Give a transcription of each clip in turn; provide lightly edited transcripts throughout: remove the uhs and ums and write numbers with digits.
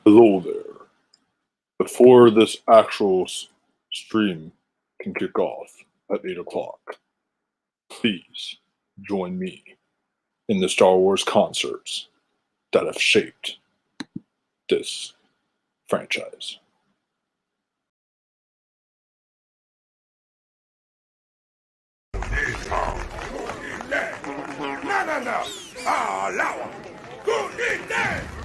Hello there. Before this actual stream can kick off at 8 o'clock, please join me in the Star Wars concerts that have shaped this franchise. No. Lawa. Who did that?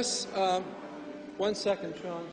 Chris, 1 second, Sean.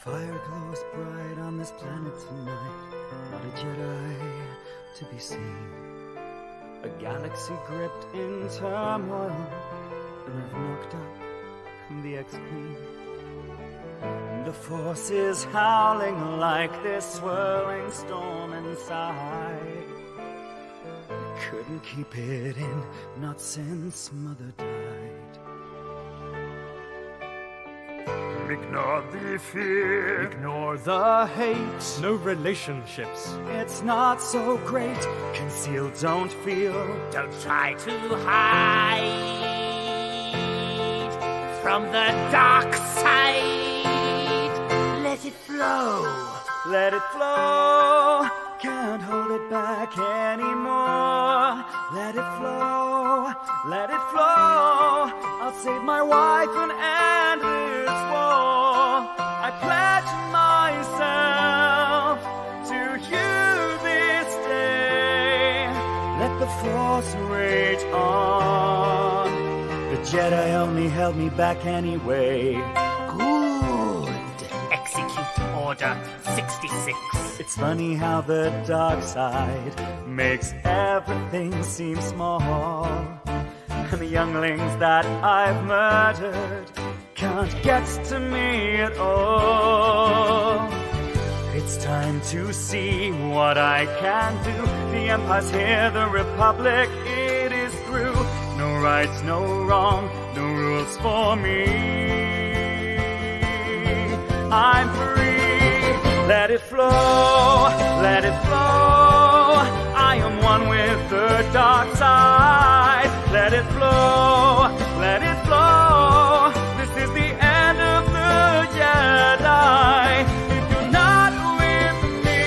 Fire glows bright on this planet tonight. Not a Jedi to be seen. A galaxy gripped in turmoil, and I've knocked up the ex-queen. The force is howling like this swirling storm inside. Couldn't keep it in, not since Mother died. Ignore the fear. Ignore the hate. No relationships. It's not so great. Conceal, don't feel. Don't try to hide from the dark side. Let it flow. Let it flow. Can't hold it back anymore. Let it flow. Let it flow. I'll save my wife and end this war. I pledge myself to you this day. Let the force rage on. The Jedi only held me back anyway. Good. Execute Order 66. It's funny how the dark side makes everything seem small. And the younglings that I've murdered can't get to me at all. It's time to see what I can do. The Empire's here, the Republic, it is through. No rights, no wrong, no rules for me. I'm free, let it flow, let it flow. I am one with the dark side. Let it flow, let it flow. This is the end of the Jedi. If you're not with me,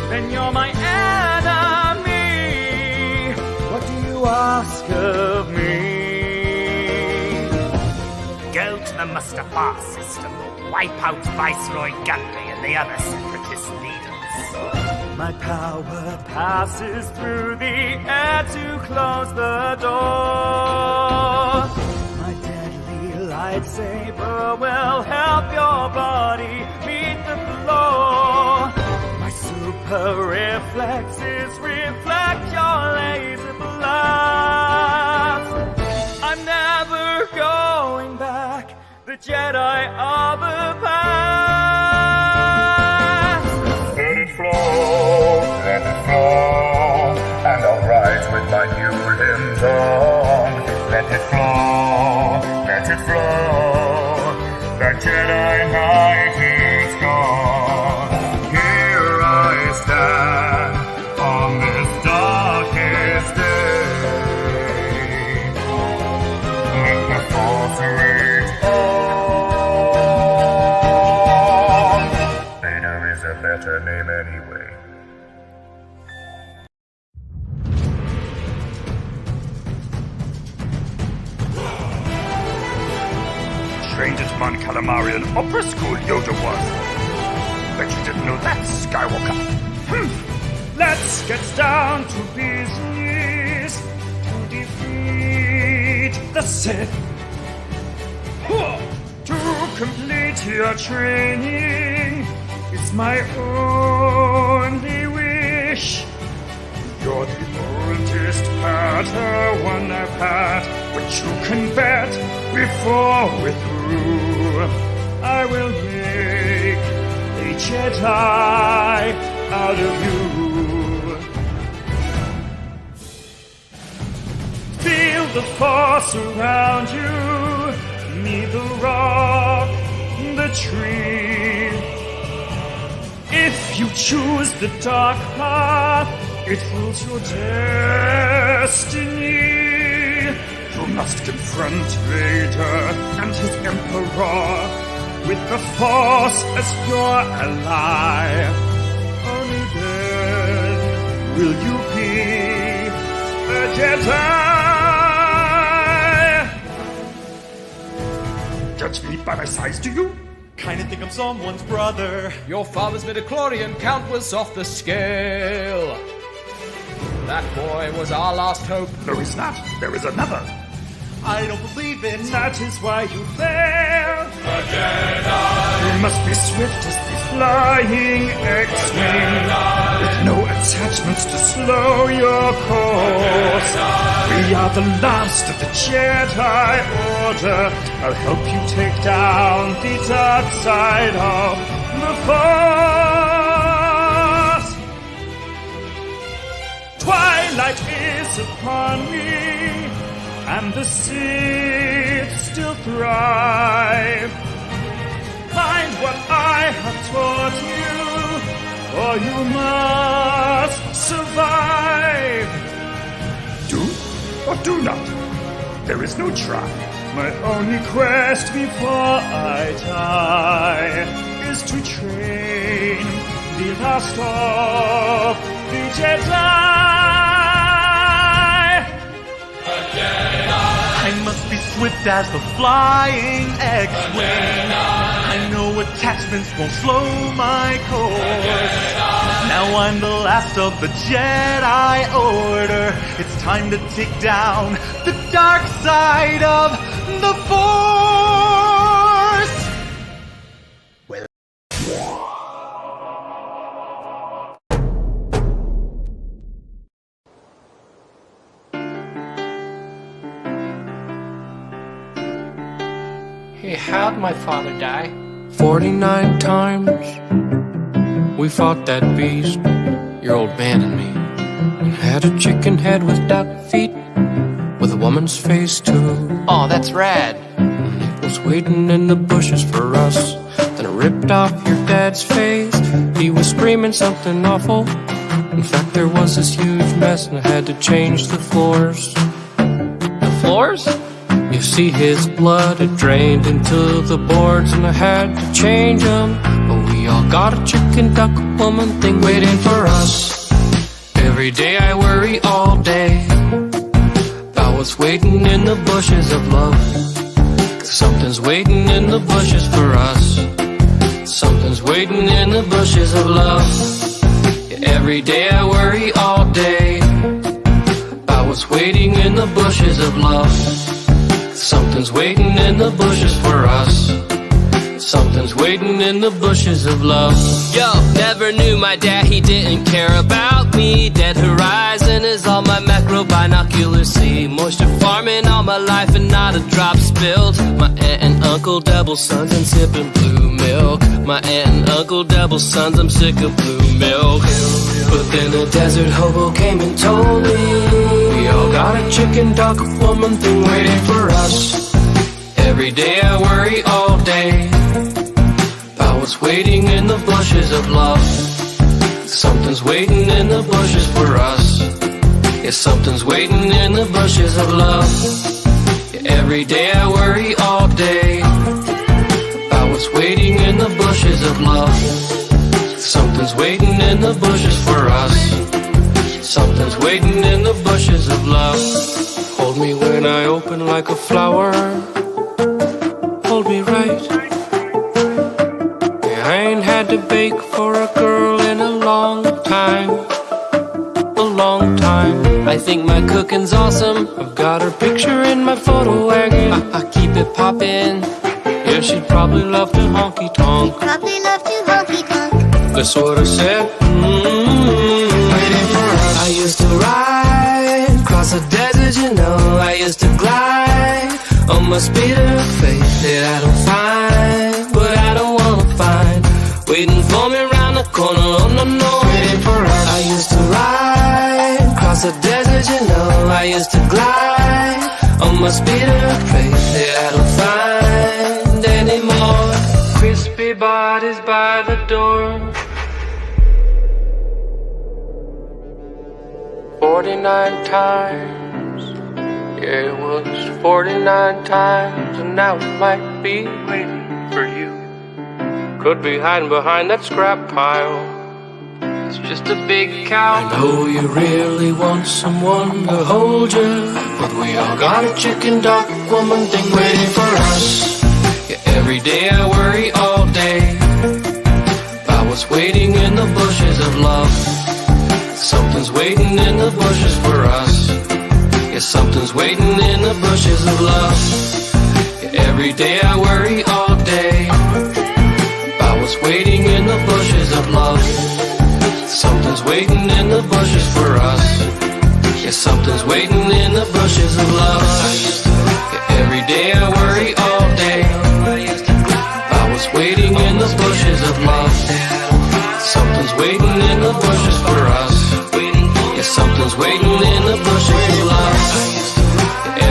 then you're my enemy. What do you ask of me? Go to the Mustafar system will wipe out Viceroy Gunley and the other separatist leaders. My power passes through the air to close the door. My deadly lightsaber will help your body meet the floor. My super reflexes reflect your laser blast. I'm never going back, the Jedi of the past. Let it flow, and I'll rise with my new limbs on. Let it flow, that Jedi Knight is gone. Here I stand on this darkest day. Let the Force rage on. Vader is a better name anyway. Trained at Mon Calamarian Opera School, Yoda was. Bet you didn't know that, Skywalker. Let's get down to business to defeat the Sith. To complete your training is my only wish. You're the oldest Padawan I've had, but you can bet before we're through, I will make a Jedi out of you. Feel the Force around you, me the rock, the tree. If you choose the dark path, it rules your destiny. You must confront Vader and his Emperor with the Force as your ally. Only then will you be a Jedi. Judge me by my size, do you? Kinda think I'm someone's brother. Your father's midichlorian count was off the scale. That boy was our last hope. No, he's not. There is another. I don't believe it. That is why you fail. You must be swift as the flying X-Wing, with no attachments to slow your course. We are the last of the Jedi Order. I'll help you take down the dark side of the Force. Twilight is upon me, and the Sith still thrive. Find what I have taught you, or you must survive. Do or do not. There is no try. My only quest before I die is to train the last of the Jedi. I must be swift as the flying X-Wing. I know attachments won't slow my course. Now I'm the last of the Jedi Order. It's time to take down the dark side of the Force. Hey, how'd my father die? 49 times we fought that beast, your old man and me. Had a chicken head with duck feet, with a woman's face too. Oh, that's rad. It was waiting in the bushes for us. Then it ripped off your dad's face. He was screaming something awful. In fact, there was this huge mess, and I had to change the floors. The floors? You see his blood, it drained into the boards, and I had to change them. But we all got a chicken duck woman thing waiting for us. Every day I worry all day about what's waiting in the bushes of love. Something's waiting in the bushes for us. Something's waiting in the bushes of love. Every day I worry all day about what's waiting in the bushes of love. Something's waiting in the bushes for us. Something's waiting in the bushes of love. Yo, never knew my dad, he didn't care about me. Dead horizon is all my macro binoculars see. Moisture farming all my life and not a drop spilled. My aunt and uncle double sons and sipping blue milk. My aunt and uncle double sons, I'm sick of blue milk. But then a desert hobo came and told me we all got a chicken duck woman thing waiting for us. Every day I worry all day about what's waiting in the bushes of love. Something's waiting in the bushes for us. Yeah, something's waiting in the bushes of love. Yeah, every day I worry all day about what's waiting in the bushes of love. Something's waiting in the bushes for us. Something's waiting in the bushes of love. Hold me when I open like a flower. Hold me right. Yeah, I ain't had to bake for a girl in a long time. A long time. I think my cooking's awesome. I've got her picture in my photo wagon. I keep it poppin'. Yeah, she'd probably love to honky tonk. Probably love to honky tonk. That's what I said. Waiting for us. I used to ride across the desert, you know. I used to glide on my speeder of faith that I don't find, but I don't wanna find. Waiting for me around the corner, oh no, no. Waiting for us. I used to ride across the desert, you know. I used to glide on my speeder of faith that I don't find anymore. Crispy bodies by the door. 49 times. Yeah, it was 49 times, and now it might be waiting for you. Could be hiding behind that scrap pile. It's just a big cow. I know you really want someone to hold you, but we all got a chicken duck woman thing waiting for us. Yeah, every day I worry all day about what's waiting in the bushes of love. Something's waiting in the bushes for us. Yeah, something's waiting in the bushes of love. Yeah, every day I worry all day about what's waiting in the bushes of love. Something's waiting in the bushes for us. Yeah, something's waiting in the bushes of love. Yeah, every day I worry all day about what's waiting in the bushes of love. Something's waiting in the bushes for us. Yeah, something's waiting in the bushes of love.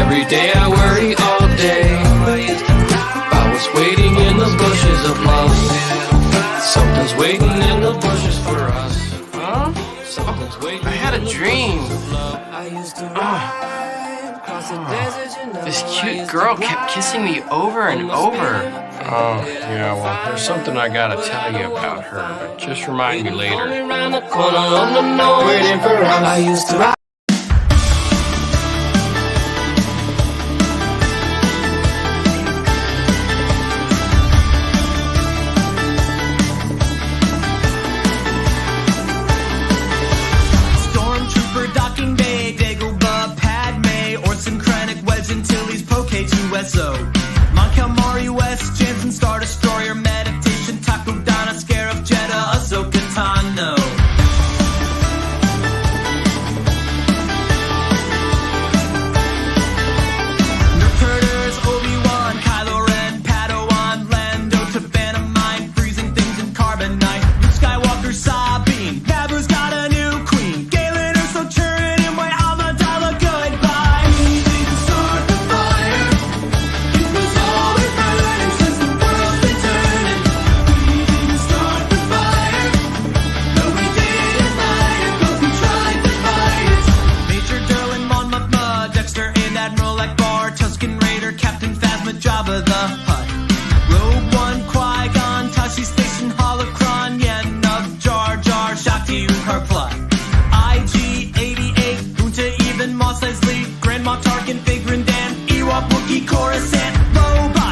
Every day I worry all day about what's waiting in the bushes of love. Something's waiting in the bushes for us. Huh? Something's waiting. I had a dream. This cute girl kept kissing me over and over. Oh, yeah, well, there's something I gotta tell you about her, but just remind me later. Waiting for us. I used to ride. Stormtrooper docking bay, Dagobah, Padme, Orson Krennic, Wedge Antilles, Poke 2SO. Mon Calamari, West, Jansen, Star Destroyer, Meditation, Takodana, Scarab, Jeddah, Ahsoka Tano. Nerders, Obi-Wan, Kylo Ren, Padawan, Lando, Tabana, Mind, freezing things in carbonite. Luke Skywalker, Sabine, Naboo's got a new queen. Galen, Urso, Turin, and White Amidala, goodbye. We didn't start the fire. It was always burning since the world's been turning. We didn't start the fire. No, we didn't fight it, but we tried to fight it. Major Derlin, Mon Mothma, Dexter, and Admiral Akbar, Tusken Raider, Captain Phasma, Jabba the Hutt. Rogue One, Qui-Gon, Tashi Station, Holocron, Yenub, Jar Jar, Shakti, Unkar Plot. IG-88, Junta, even Mos Eisley, Grand Moff Tarkin, Big Grindan, Ewok, Wookiee, Coruscant, Robot.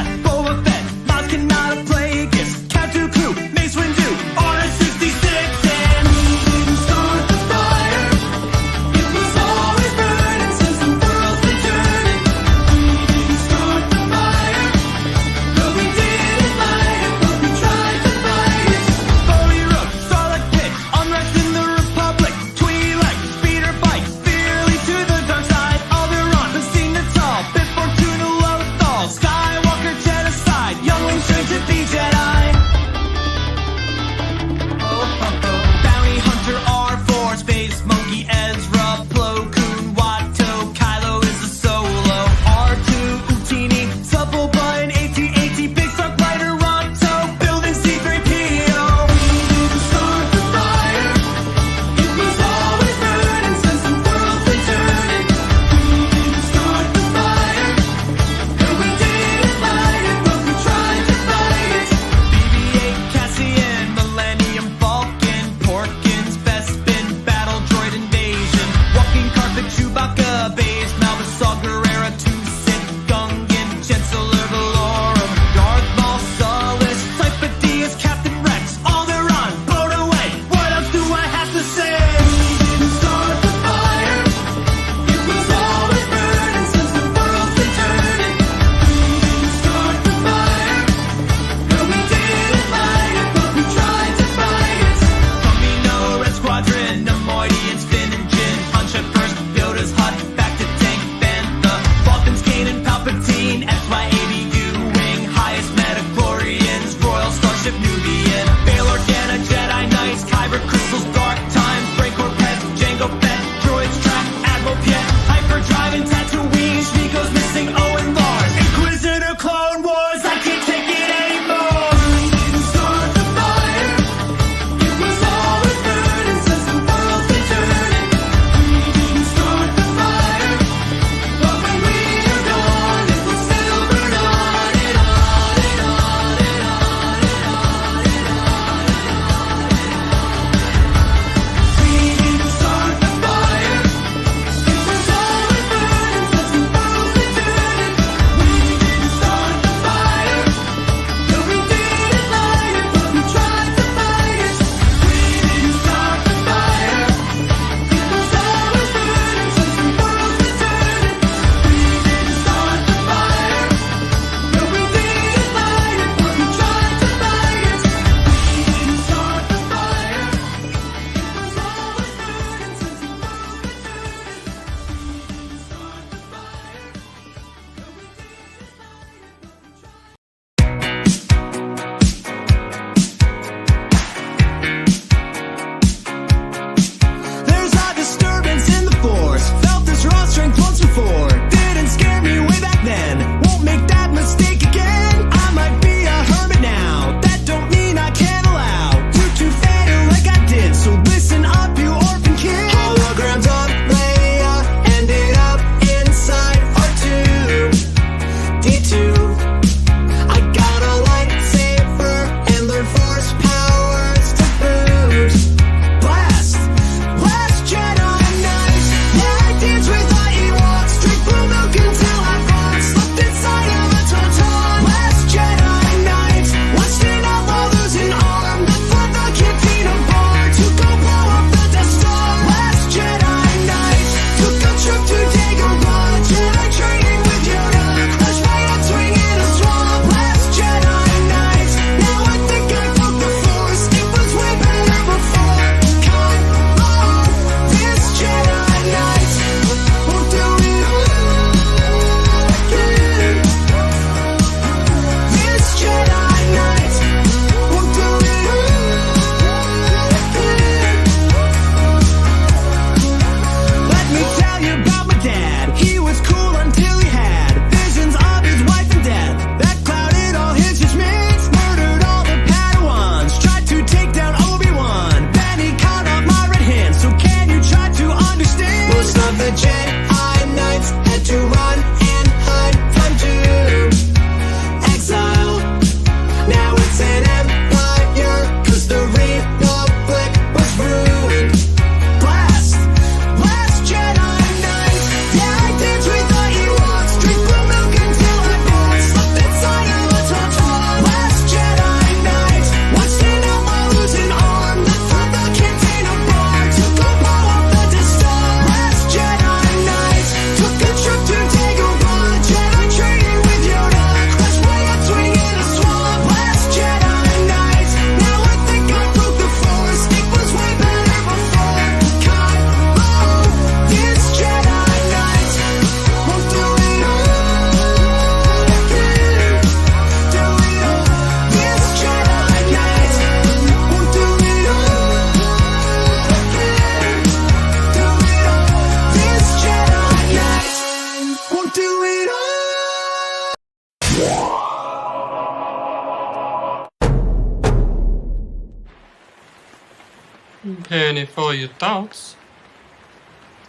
Penny for your thoughts.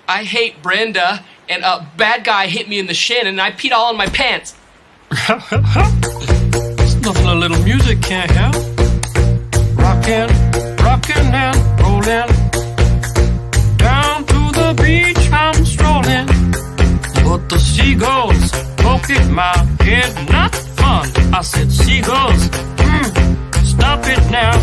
I hate Brenda, and a bad guy hit me in the shin, and I peed all in my pants. There's nothing a little music can't help. Rockin', rockin' and rollin'. Down to the beach I'm strolling. But the seagulls poke at my head, not fun. I said, seagulls, stop it now.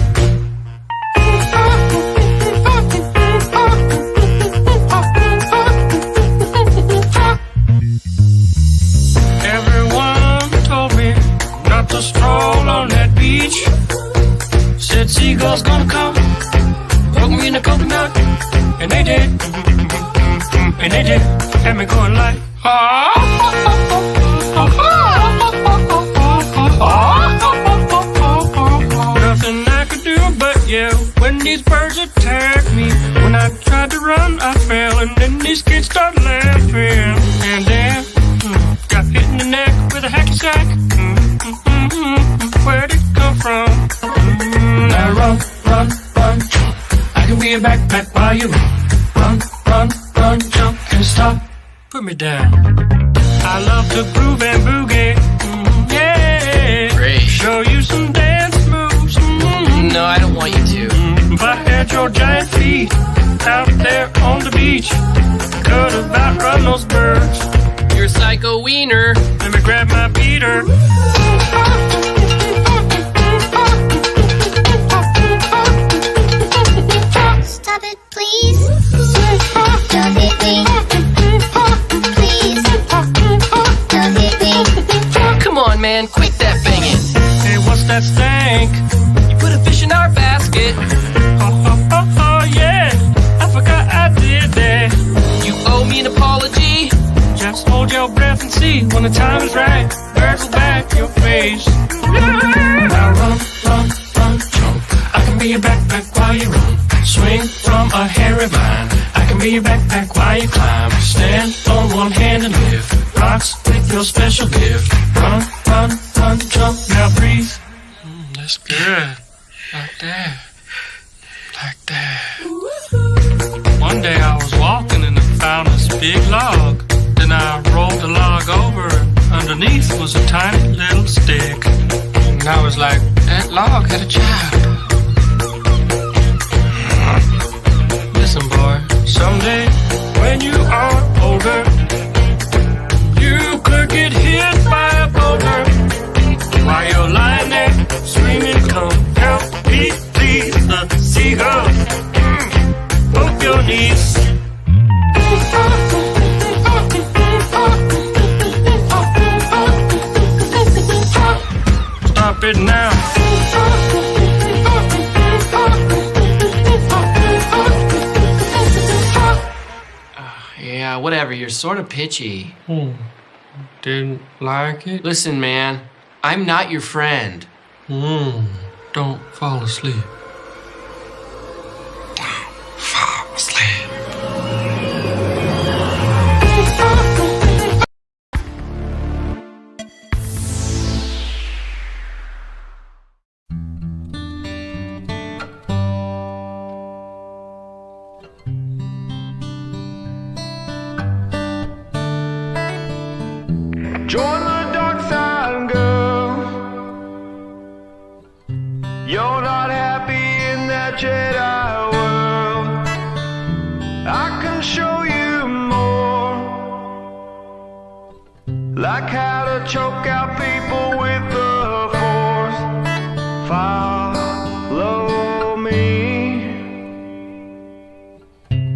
Everyone told me not to stroll on that beach. Said seagulls gonna come, poke me in the coconut, and they did, and they did, had me going like, nothing I could do but yell when these birds attacked me. When I tried to run, I fell, and then these kids start laughing, and then got hit in the neck with a hacky sack. Where'd it come from? Now run, run, run, jump. I can be a backpack while you run. Run, run, run, jump, and stop. Put me down. I love to groove and boogie. Yeah. Great. Show you some dance moves. No, I don't want you to. If I had your giant feet out there on the beach, could have outrun those birds. You're a psycho wiener. Let me grab my beater. Stop it, please. Don't hit me. Please. Don't hit me. Come on, man, quit that banging. Hey, what's that stank? You put a fish in our basket. Oh, yeah. I forgot I did that. You owe me an apology. Just hold your breath and see when the time is right. Birds will back your face. Now run, run, run, jump. I can be your backpack while you run. Swing from a hairy vine. I can be your backpack while you climb. Stand on one hand and lift rocks with your special gift. Run, run, run, jump. Now breathe. That's good. Like that. Like that. One day I was walking and I found this big log. Then I rolled the log over. Underneath was a tiny little stick. And I was like, that log had a child. Listen, boy, someday when you are older, you could get hit by a boulder. While you're lying there screaming, come help me, please. The seagulls poke your knees. Stop it now. Yeah, whatever, you're sort of pitchy. Didn't like it? Listen, man, I'm not your friend. Don't fall asleep. Don't fall asleep. Join the dark side, girl. You're not happy in that Jedi world. I can show you more, like how to choke out people with the Force. Follow me.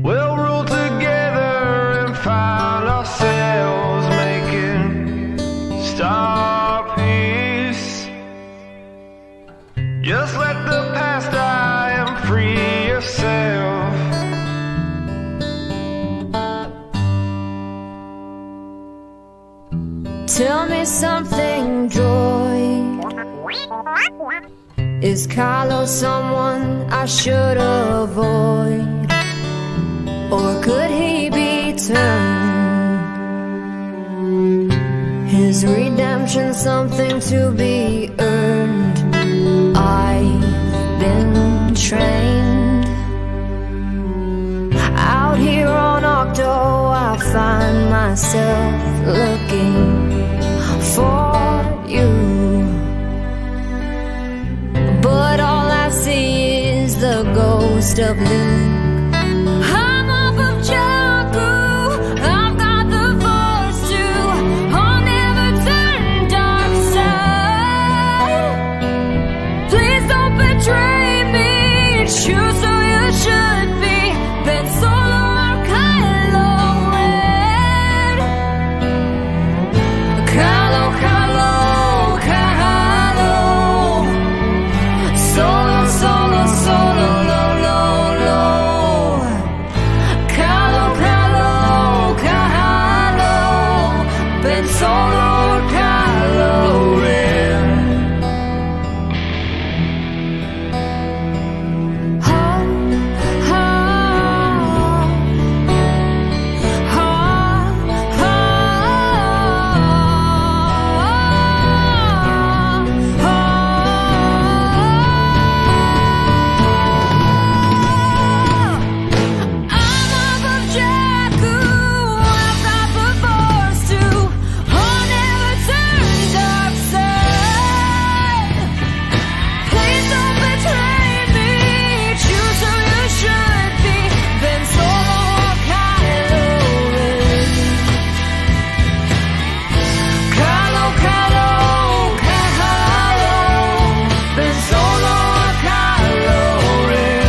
We'll rule together and find ourselves making star peace. Just let the past die and free yourself. Tell me something, Joy. Is Carlos someone I should avoid? Or could he be turned? Is redemption something to be earned? I've been trained myself looking for you. But all I see is the ghost of Luke. I'm off of Jakku, I've got the force to, I'll never turn dark side. Please don't betray me, it's you, so you should be. Ben Solo or Kylo Ren. Kylo, Kylo, Kylo. Solo, solo, solo, lo, lo, lo. Kylo, Kylo, Kylo. Ben Solo or Kylo Ren. Ha, ha, ha, ha, I'm off of Jakku, I've got the force to, I'll never turn dark side. Please don't betray me, it's you, so you should be. Ben Solo or Kylo Ren. Kylo, Kylo, Kylo. Ben Solo or Kylo Ren.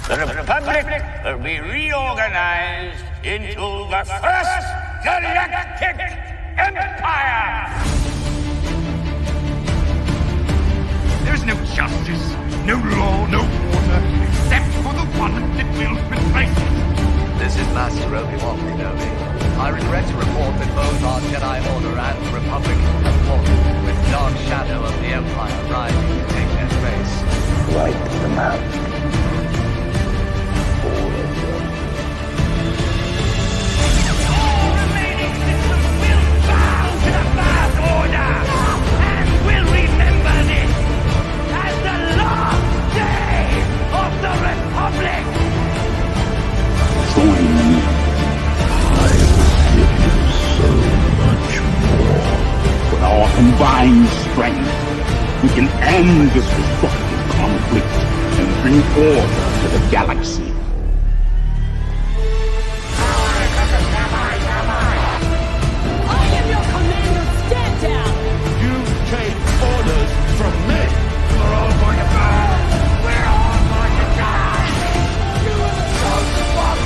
The Republic will be reorganized into the First Galactic Empire! There's no justice, no law, no order, except for the one that will replace it. This is Master Obi-Wan Kenobi. I regret to report that both our Jedi Order and the Republic have fallen, with the dark shadow of the Empire rising to take their place. Right to the map. All remaining systems will bow to the First Order, and will remember this as the last day of the Republic! Join me. I will give you so much more. With our combined strength, we can end this destructive conflict and bring order to the galaxy. I am your commander, stand down! You take orders from me. We're all going to burn! We're all going to die! You are the chosen one!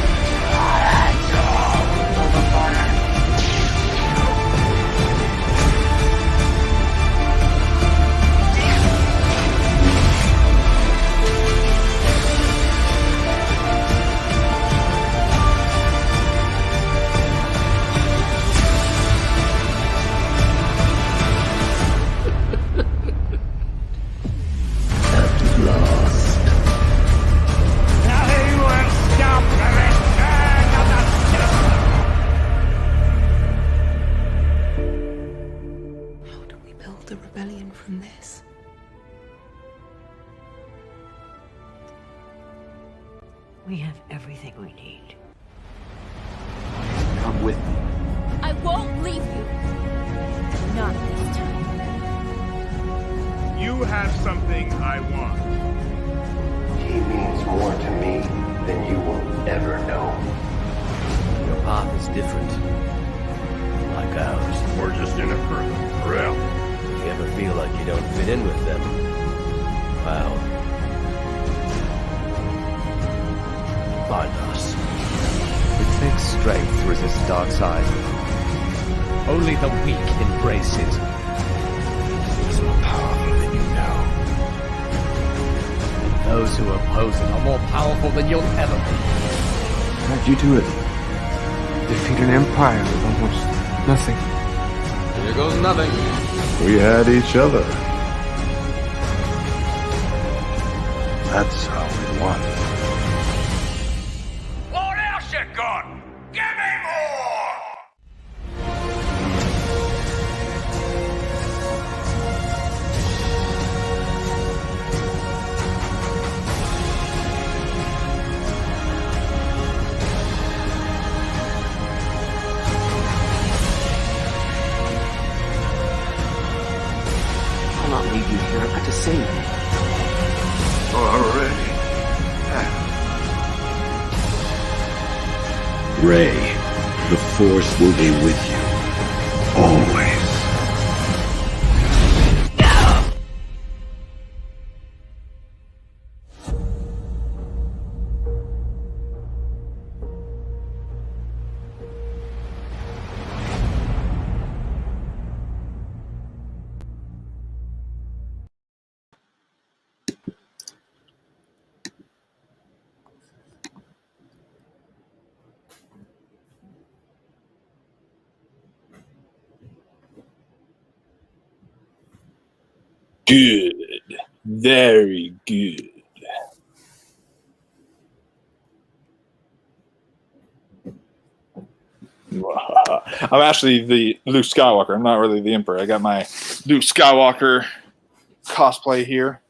The rebellion from this. We have everything we need. Come with me. I won't leave you. Not this time. You have something I want. He means more to me than you will ever know. Your path is different. Like ours. We're just in it for the thrill. If you ever feel like you don't fit in with them, well, find us. It takes strength to resist the dark side. Only the weak embrace it. It's more powerful than you know. Those who oppose it are more powerful than you'll ever be. How'd you do it? Defeat an empire with almost nothing. Here goes nothing. We had each other. That's how we won. What else you got? Give me more! I'll not leave you here. I've got to sing. Already. Ray, the Force will be with you. Always. Good. Very good. I'm actually the Luke Skywalker. I'm not really the Emperor. I got my Luke Skywalker cosplay here.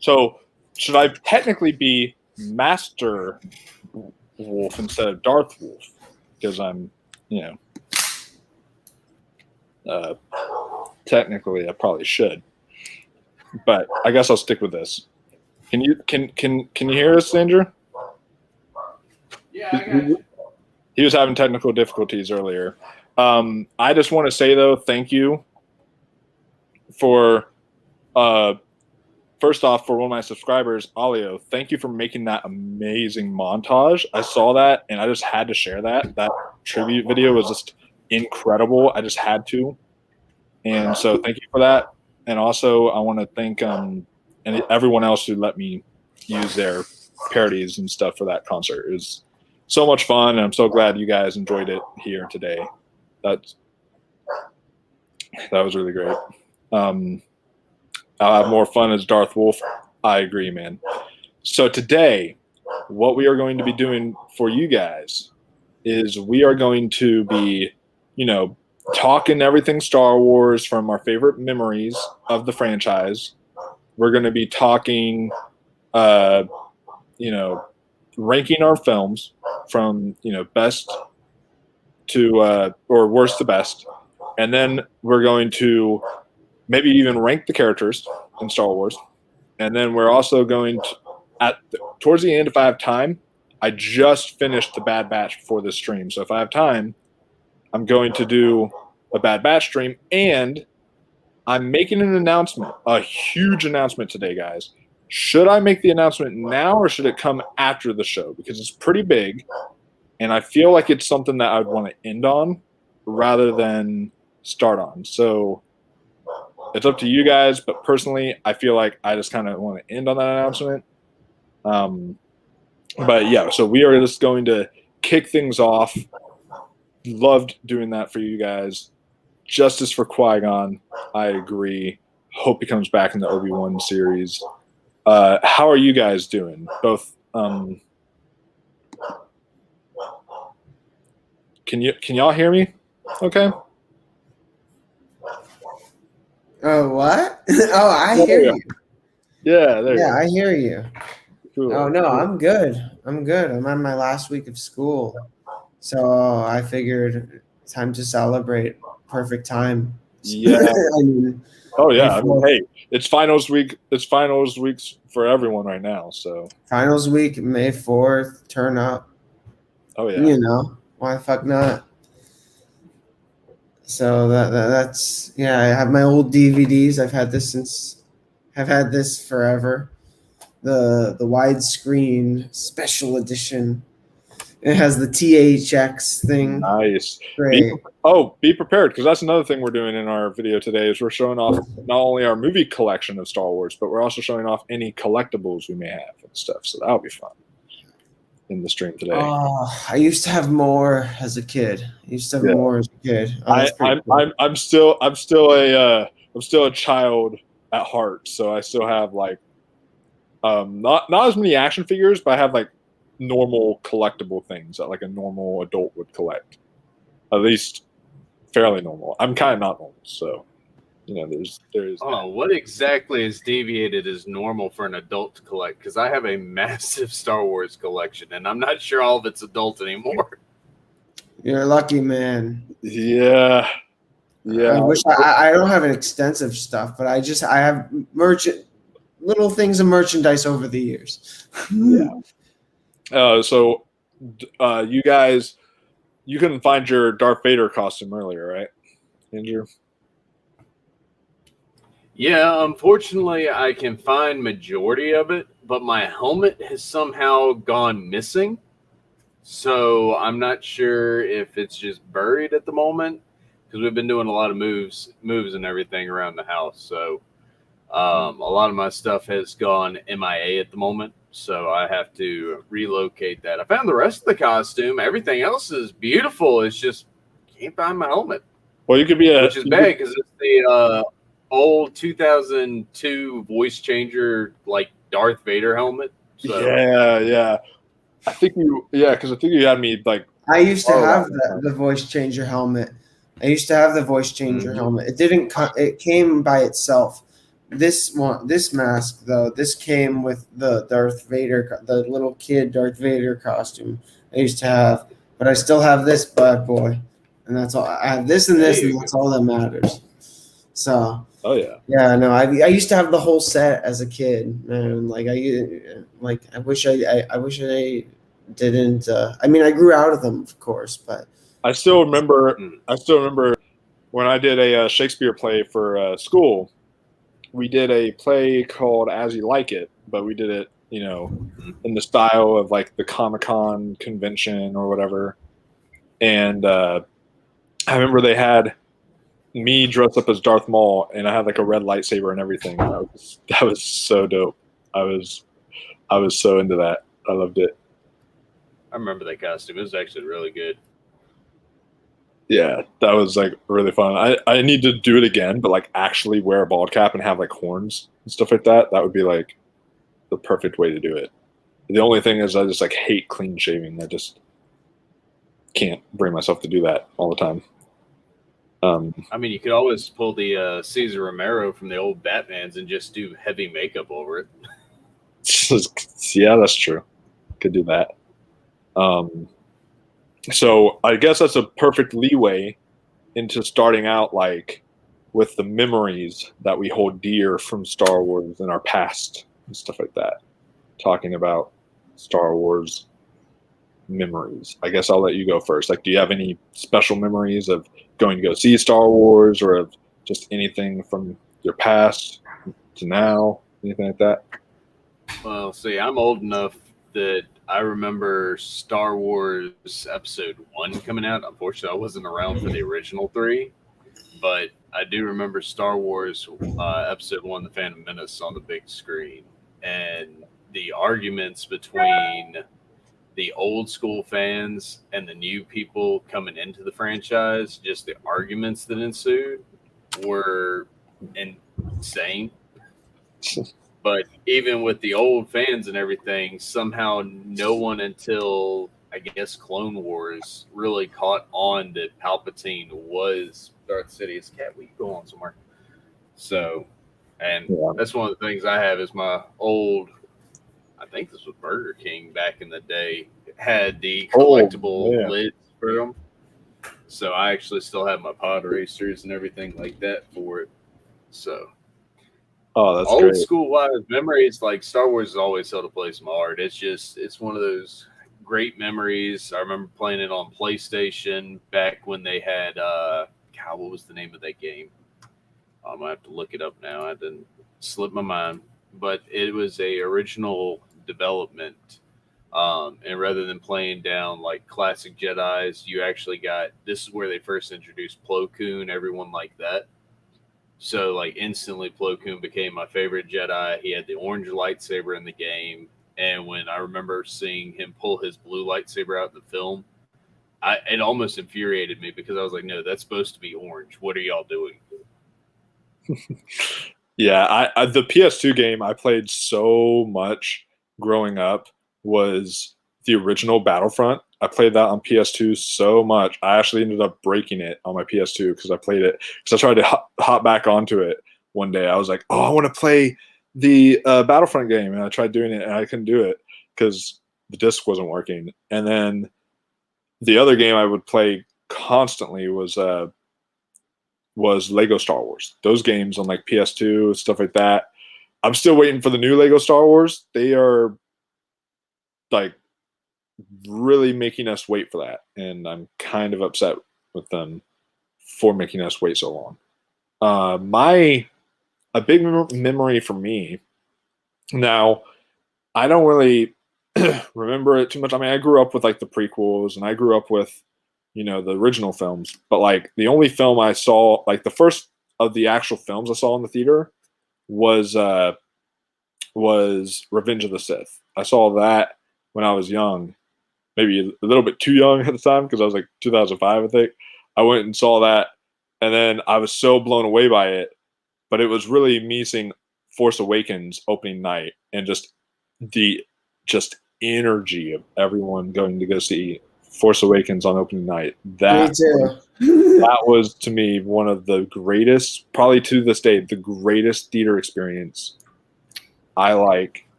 So should I technically be Master Wolf instead of Darth Wolf? Because I'm, technically I probably should. But I guess I'll stick with this. Can you hear us, Andrew? Yeah, I got you. He was having technical difficulties earlier. I just want to say though, thank you for first off for one of my subscribers, Alio. Thank you for making that amazing montage. I saw that and I just had to share that. That tribute video was just incredible. I just had to. And so thank you for that. And also, I want to thank and everyone else who let me use their parodies and stuff for that concert. It was so much fun, and I'm so glad you guys enjoyed it here today. That was really great. I'll have more fun as Darth Wolf. I agree, man. So today, what we are going to be doing for you guys is we are going to be, talking everything Star Wars from our favorite memories of the franchise. We're going to be talking, ranking our films from, best to, or worst to best. And then we're going to maybe even rank the characters in Star Wars. And then we're also going to, towards the end, if I have time, I just finished the Bad Batch before this stream. So if I have time, I'm going to do a Bad Batch stream, and I'm making an announcement, a huge announcement today, guys. Should I make the announcement now or should it come after the show? Because it's pretty big, and I feel like it's something that I'd want to end on rather than start on. So it's up to you guys, but personally, I feel like I just kind of want to end on that announcement. But yeah, so we are just going to kick things off. Loved doing that for you guys. Justice for Qui-Gon. I agree. Hope he comes back in the Obi-Wan series. How are you guys doing? Both. Can y'all hear me? Okay. Oh, what? Oh, I hear you. Yeah, there you go. I hear you. Cool. Oh no, I'm good. I'm on my last week of school. So I figured time to celebrate. Perfect time. Yeah. I mean, Oh yeah. I mean, before- hey, it's finals week. It's finals weeks for everyone right now. So. Finals week, May 4th, turn up. Oh yeah. You know, why the fuck not? So that's yeah. I have my old DVDs. I've had this forever. The widescreen special edition. It has the THX thing. Nice. Great. Be prepared, because that's another thing we're doing in our video today is we're showing off not only our movie collection of Star Wars, but we're also showing off any collectibles we may have and stuff. So that'll be fun in the stream today. Oh, I used to have more as a kid. Oh, that's pretty cool. I'm still a child at heart, so I still have like not as many action figures, but I have like normal collectible things that like a normal adult would collect. At least fairly normal. I'm kind of not normal, so you know, there's. Oh, what exactly is deviated as normal for an adult to collect? Because I have a massive Star Wars collection, and I'm not sure all of it's adult anymore. You're a lucky man. Yeah. I wish I don't have an extensive stuff, but I have little things of merchandise over the years. Yeah. So you guys, you couldn't find your Darth Vader costume earlier, right, Andrew? Yeah, unfortunately, I can find majority of it, but my helmet has somehow gone missing. So I'm not sure if it's just buried at the moment, because we've been doing a lot of moves and everything around the house. So a lot of my stuff has gone MIA at the moment. So I have to relocate that. I found the rest of the costume. Everything else is beautiful. It's just can't find my helmet. Well, you could be which is bad because it's the old 2002 voice changer like Darth Vader helmet. So. Yeah. I think because I think you had me like. I used to have the voice changer helmet. It didn't. It came by itself. This mask though, this came with the Darth Vader, the little kid Darth Vader costume I used to have, but I still have this bad boy, and that's all. I have this and this, and that's all that matters. So. Oh yeah. Yeah, no, I used to have the whole set as a kid, man. Like I wish I didn't. I mean, I grew out of them, of course, but I still remember when I did a Shakespeare play for school. We did a play called As You Like It, but we did it, you know, in the style of like the Comic-Con convention or whatever. And I remember they had me dressed up as Darth Maul, and I had like a red lightsaber and everything. That was so dope. I was so into that. I loved it. I remember that costume. It was actually really good. Yeah, that was like really fun. I need to do it again, but like actually wear a bald cap and have like horns and stuff like that. That would be like the perfect way to do it. The only thing is I just like hate clean shaving. I just can't bring myself to do that all the time. I mean, you could always pull the Cesar Romero from the old Batmans and just do heavy makeup over it. Yeah, that's true. Could do that. So I guess that's a perfect leeway into starting out like with the memories that we hold dear from Star Wars in our past and stuff like that. Talking about Star Wars memories. I guess I'll let you go first. Like, do you have any special memories of going to go see Star Wars, or of just anything from your past to now, anything like that? Well, see, I'm old enough that I remember Star Wars Episode 1 coming out. Unfortunately, I wasn't around for the original 3, but I do remember Star Wars Episode 1, The Phantom Menace, on the big screen. And the arguments between the old school fans and the new people coming into the franchise, just the arguments that ensued were insane. But even with the old fans and everything, somehow no one until, I guess, Clone Wars really caught on that Palpatine was Darth Sidious. Cat, we go on somewhere. So, and that's one of the things I have is my old, I think this was Burger King back in the day, had the collectible lids for them. So I actually still have my pod racers and everything like that for it. So Oh, that's old great. school wise memories, like Star Wars has always held a place in my heart. It's one of those great memories. I remember playing it on PlayStation back when they had God, what was the name of that game? I'm gonna have to look it up now. I didn't slip my mind, but it was a original development. And rather than playing down like classic Jedi's, you actually got this is where they first introduced Plo Koon, everyone like that. So like instantly Plo Koon became my favorite Jedi. He had the orange lightsaber in the game. And when I remember seeing him pull his blue lightsaber out in the film, it almost infuriated me because I was like, no, that's supposed to be orange. What are y'all doing? Yeah, the PS2 game I played so much growing up was the original Battlefront. I played that on PS2 so much. I actually ended up breaking it on my PS2 because I played it because I tried to hop back onto it one day. I was like, oh, I want to play the Battlefront game, and I tried doing it and I couldn't do it because the disc wasn't working. And then the other game I would play constantly was Lego Star Wars. Those games on like PS2, stuff like that. I'm still waiting for the new Lego Star Wars. They are like really making us wait for that, and I'm kind of upset with them for making us wait so long. A big memory for me. Now, I don't really remember it too much. I mean, I grew up with like the prequels, and I grew up with the original films, but like the only film I saw, like the first of the actual films I saw in the theater was Revenge of the Sith. I saw that when I was young, maybe a little bit too young at the time because I was like 2005, I think. I went and saw that, and then I was so blown away by it. But it was really me seeing Force Awakens opening night and just the energy of everyone going to go see Force Awakens on opening night. That was to me one of the greatest, probably to this day, the greatest theater experience I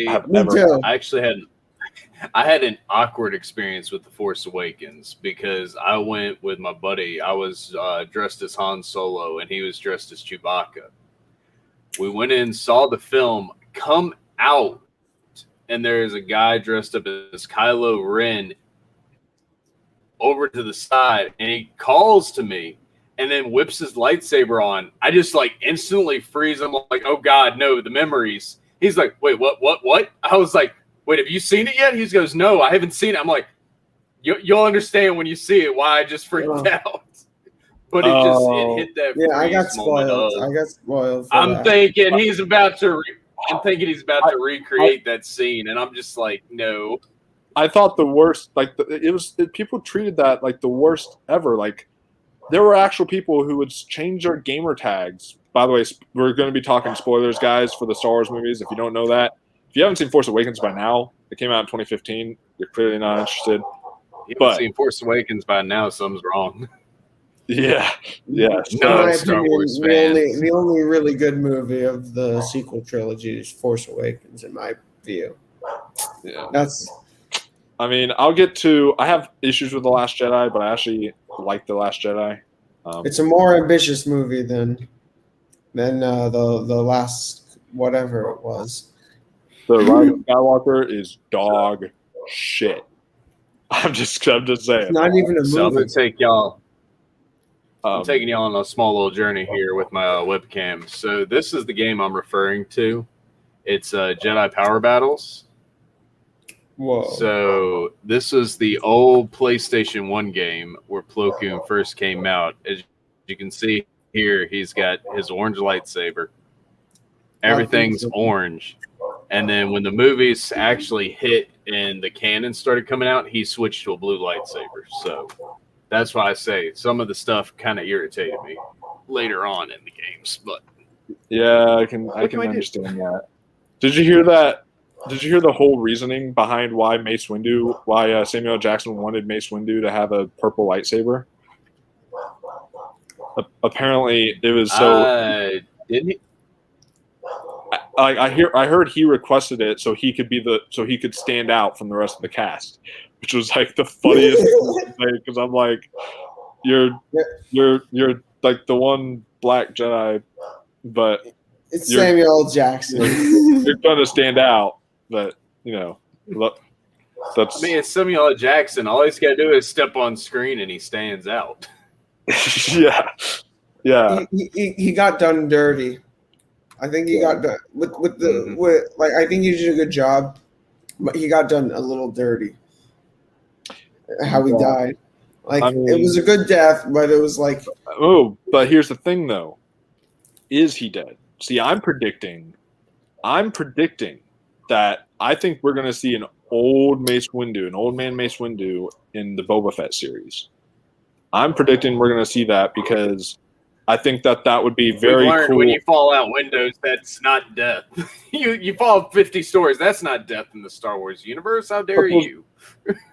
have ever. I had an awkward experience with the Force Awakens because I went with my buddy. I was dressed as Han Solo and he was dressed as Chewbacca. We went in, saw the film, come out, and there is a guy dressed up as Kylo Ren over to the side, and he calls to me and then whips his lightsaber on. I just like instantly freeze. I'm like, oh God, no, the memories. He's like, wait, what? I was like, wait, have you seen it yet? He goes, no, I haven't seen it. I'm like, you'll understand when you see it why I just freaked out. But it hit that. Yeah, I got spoiled. spoiled. I got spoiled. I'm thinking he's about to recreate that scene, and I'm just like, no. I thought the worst, like people treated that like the worst ever. Like there were actual people who would change their gamer tags. By the way, we're going to be talking spoilers, guys, for the Star Wars movies. If you don't know that, if you haven't seen Force Awakens by now, it came out in 2015. You're clearly not interested. If you haven't seen Force Awakens by now, something's wrong. Yeah. No, Star Wars fans. The only really good movie of the sequel trilogy is Force Awakens, in my view. Yeah. I mean, I have issues with The Last Jedi, but I actually like The Last Jedi. It's a more ambitious movie than the last whatever it was. The Rise of Skywalker is dog shit. I'm just saying. It's not even a movie. So I'm gonna take y'all. I'm taking y'all on a small little journey here with my webcam. So this is the game I'm referring to. It's Jedi Power Battles. Whoa. So this is the old PlayStation 1 game where Plo Koon first came out. As you can see here, he's got his orange lightsaber. Everything's orange. And then when the movies actually hit and the canon started coming out, he switched to a blue lightsaber. So that's why I say some of the stuff kind of irritated me later on in the games. But yeah, I can understand that. Did you hear that? Did you hear the whole reasoning behind why Samuel L. Jackson wanted Mace Windu to have a purple lightsaber? Apparently, it was so. Didn't he? I heard he requested it so he could stand out from the rest of the cast, which was like the funniest thing because I'm like, you're like the one black Jedi, but It's Samuel L. Jackson. You're going to stand out, but that's. I mean, it's Samuel L. Jackson. All he's got to do is step on screen, and he stands out. Yeah. He got done dirty. I think he got done with I think he did a good job, but he got done a little dirty. How he died, it was a good death, but it was like. Oh, but here's the thing, though: is he dead? See, I'm predicting that I think we're going to see an old Mace Windu, an old man Mace Windu in the Boba Fett series. I'm predicting we're going to see that because I think that would be very We've learned cool. When you fall out windows, that's not death. you fall 50 stories, that's not death in the Star Wars universe. How dare you?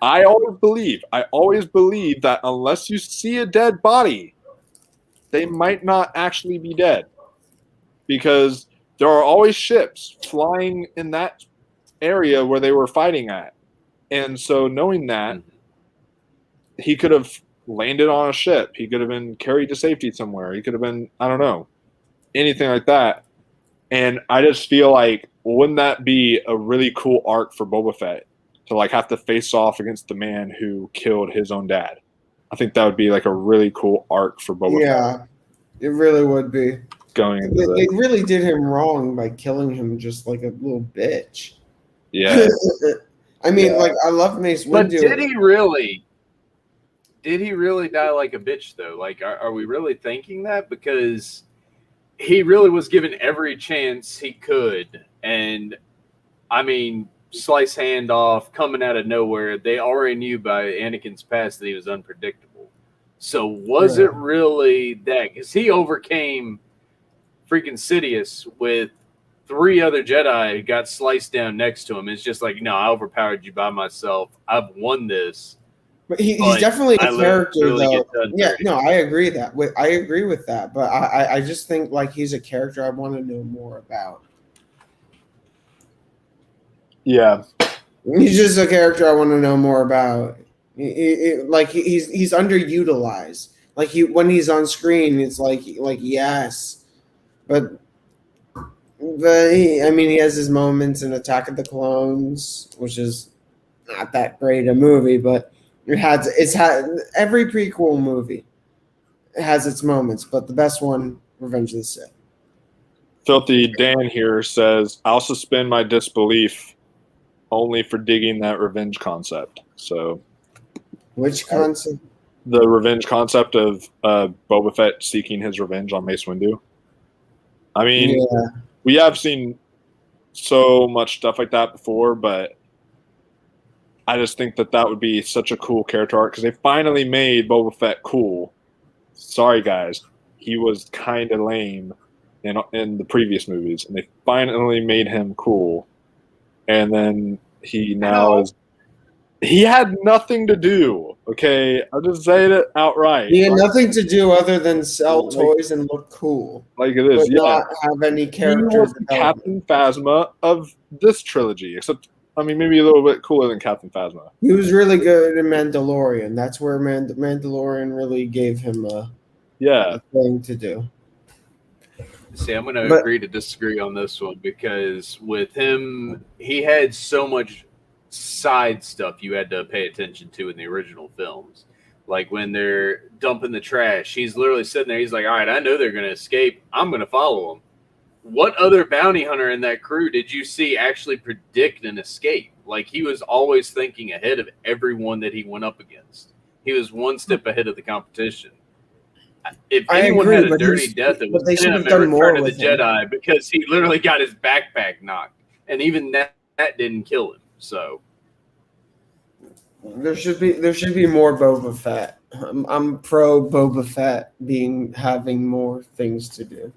I always believe that unless you see a dead body, they might not actually be dead. Because there are always ships flying in that area where they were fighting at. And so knowing that, he could have landed on a ship. He could have been carried to safety somewhere. He could have been, I don't know, anything like that. And I just feel like, wouldn't that be a really cool arc for Boba Fett to like have to face off against the man who killed his own dad? I think that would be like a really cool arc for Boba Fett. Yeah, it really would be. Going into They really did him wrong by killing him just like a little bitch. Yeah. I mean, I love Mace Windu. But did he really? Did he really die like a bitch, though? Like, are we really thinking that? Because he really was given every chance he could. And, I mean, slice hand off, coming out of nowhere. They already knew by Anakin's past that he was unpredictable. So was it really that? Because he overcame freaking Sidious with 3 other Jedi who got sliced down next to him. It's just like, no, I overpowered you by myself. I've won this. But he's definitely a character, though. Yeah, no, I agree with that. But I just think like he's a character I want to know more about. Yeah, he's just a character I want to know more about. He's underutilized. Like when he's on screen, it's like yes, but I mean he has his moments in Attack of the Clones, which is not that great a movie, but it's had every prequel movie has its moments, but the best one, Revenge of the Sith. Filthy Dan here says, "I'll suspend my disbelief only for digging that revenge concept." So, which concept? The revenge concept of Boba Fett seeking his revenge on Mace Windu. I mean, we have seen so much stuff like that before, but I just think that would be such a cool character arc because they finally made Boba Fett cool. Sorry, guys. He was kind of lame in the previous movies, and they finally made him cool. And then he had nothing to do. Okay, I'll just say it outright. He had nothing to do other than sell toys and look cool. Like it is, but not have any character. He was Captain Phasma of this trilogy, except I mean maybe a little bit cooler than Captain Phasma. He was really good in Mandalorian. That's where Mandalorian really gave him a thing to do. See, I'm going to agree to disagree on this one because with him, he had so much side stuff you had to pay attention to in the original films. Like when they're dumping the trash, he's literally sitting there. He's like, all right, I know they're going to escape. I'm going to follow them. What other bounty hunter in that crew did you see actually predict an escape? Like he was always thinking ahead of everyone that he went up against. He was one step ahead of the competition. If anyone had a dirty death, it was him in Return of the Jedi because he literally got his backpack knocked, and even that didn't kill him. So there should be more Boba Fett. I'm pro Boba Fett having more things to do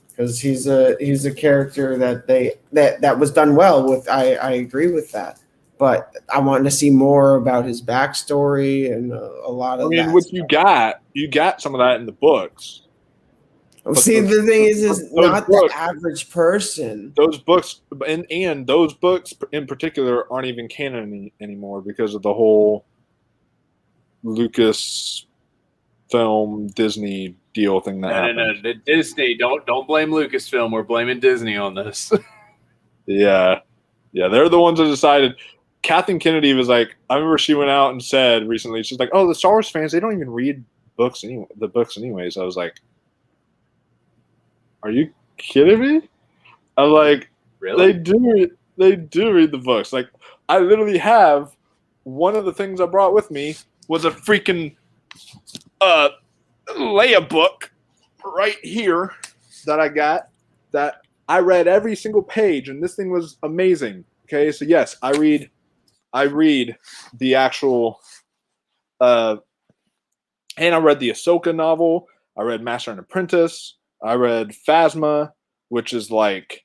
because he's a character that was done well with. I agree with that. But I wanted to see more about his backstory and a lot of. I mean, what you got some of that in the books. See, the thing is not the average person. Those books and those books in particular aren't even canon anymore because of the whole Lucas Lucasfilm Disney deal thing that happened. No. The Disney. Don't blame Lucasfilm. We're blaming Disney on this. Yeah, they're the ones that decided. Kathleen Kennedy was like, I remember she went out and said recently, she's like, "Oh, the Star Wars fans, they don't even read books anyway. The books anyways." I was like, "Are you kidding me?" I was like, Really? They do read the books. Like, I literally have one of the things I brought with me was a freaking Leia book right here that I got that I read every single page, and this thing was amazing. Okay, so yes, I read the actual and I read the Ahsoka novel, I read Master and Apprentice, I read Phasma, which is like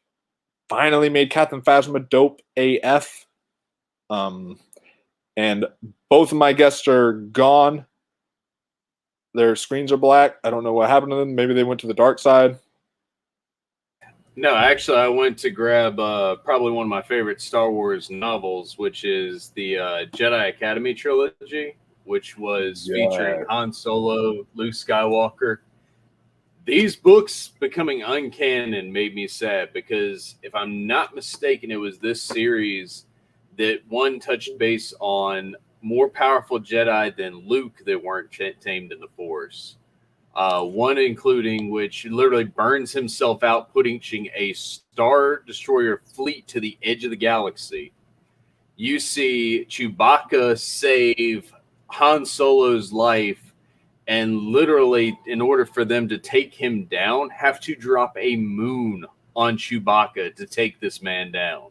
finally made Captain Phasma dope AF. And both of my guests are gone. Their screens are black. I don't know what happened to them. Maybe they went to the dark side. No, actually, I went to grab probably one of my favorite Star Wars novels, which is the Jedi Academy trilogy, which was featuring Han Solo, Luke Skywalker. These books becoming uncanon made me sad because, if I'm not mistaken, it was this series that one touched base on more powerful Jedi than Luke that weren't tamed in the Force. One including which literally burns himself out, putting a Star Destroyer fleet to the edge of the galaxy. You see Chewbacca save Han Solo's life, and literally, in order for them to take him down, have to drop a moon on Chewbacca to take this man down.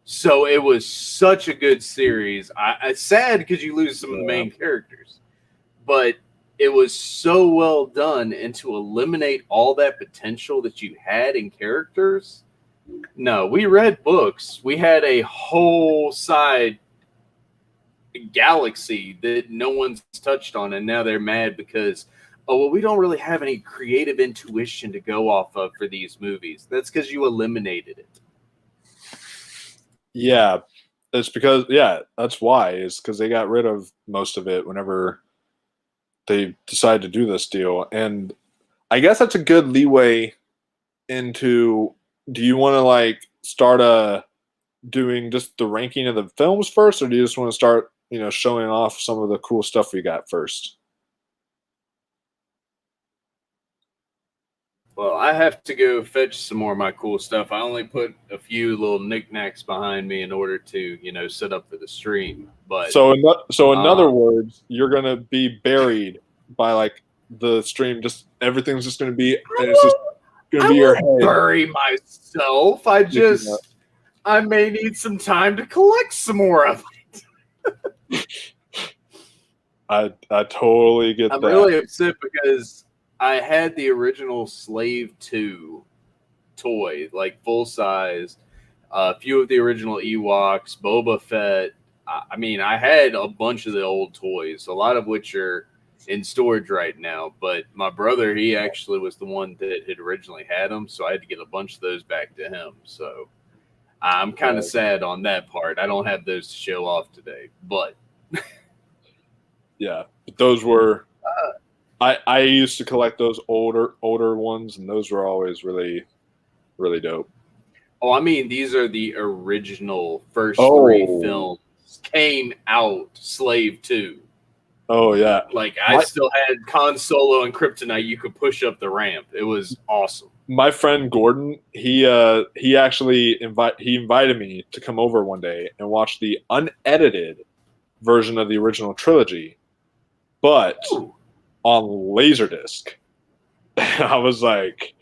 So it was such a good series. It's sad because you lose some of the main characters, but it was so well done, and to eliminate all that potential that you had in characters. No, we read books. We had a whole side galaxy that no one's touched on, and now they're mad because, oh, well, we don't really have any creative intuition to go off of for these movies. That's because you eliminated it. Yeah, it's because, that's why, is because they got rid of most of it whenever they decided to do this deal. And I guess that's a good leeway into, do you want to like start doing just the ranking of the films first, or do you just want to start, showing off some of the cool stuff we got first? Well, I have to go fetch some more of my cool stuff. I only put a few little knickknacks behind me in order to, set up for the stream. But so in other words, you're gonna be buried by like the stream. Just everything's just gonna be, and it's just gonna be your head. Bury myself. I may need some time to collect some more of it. I totally get that. I'm really upset because I had the original Slave 2 toy, like full size, a few of the original Ewoks, Boba Fett. I had a bunch of the old toys, a lot of which are in storage right now. But my brother, he actually was the one that had originally had them, so I had to get a bunch of those back to him. So I'm kind of sad on that part. I don't have those to show off today, but yeah, but those were. I used to collect those older ones, and those were always really, really dope. Oh, these are the original first 3 films came out. Slave 2. Oh yeah, like I still had Han Solo and Kryptonite. You could push up the ramp. It was awesome. My friend Gordon, he actually invited me to come over one day and watch the unedited version of the original trilogy, but on Laserdisc. And I was like,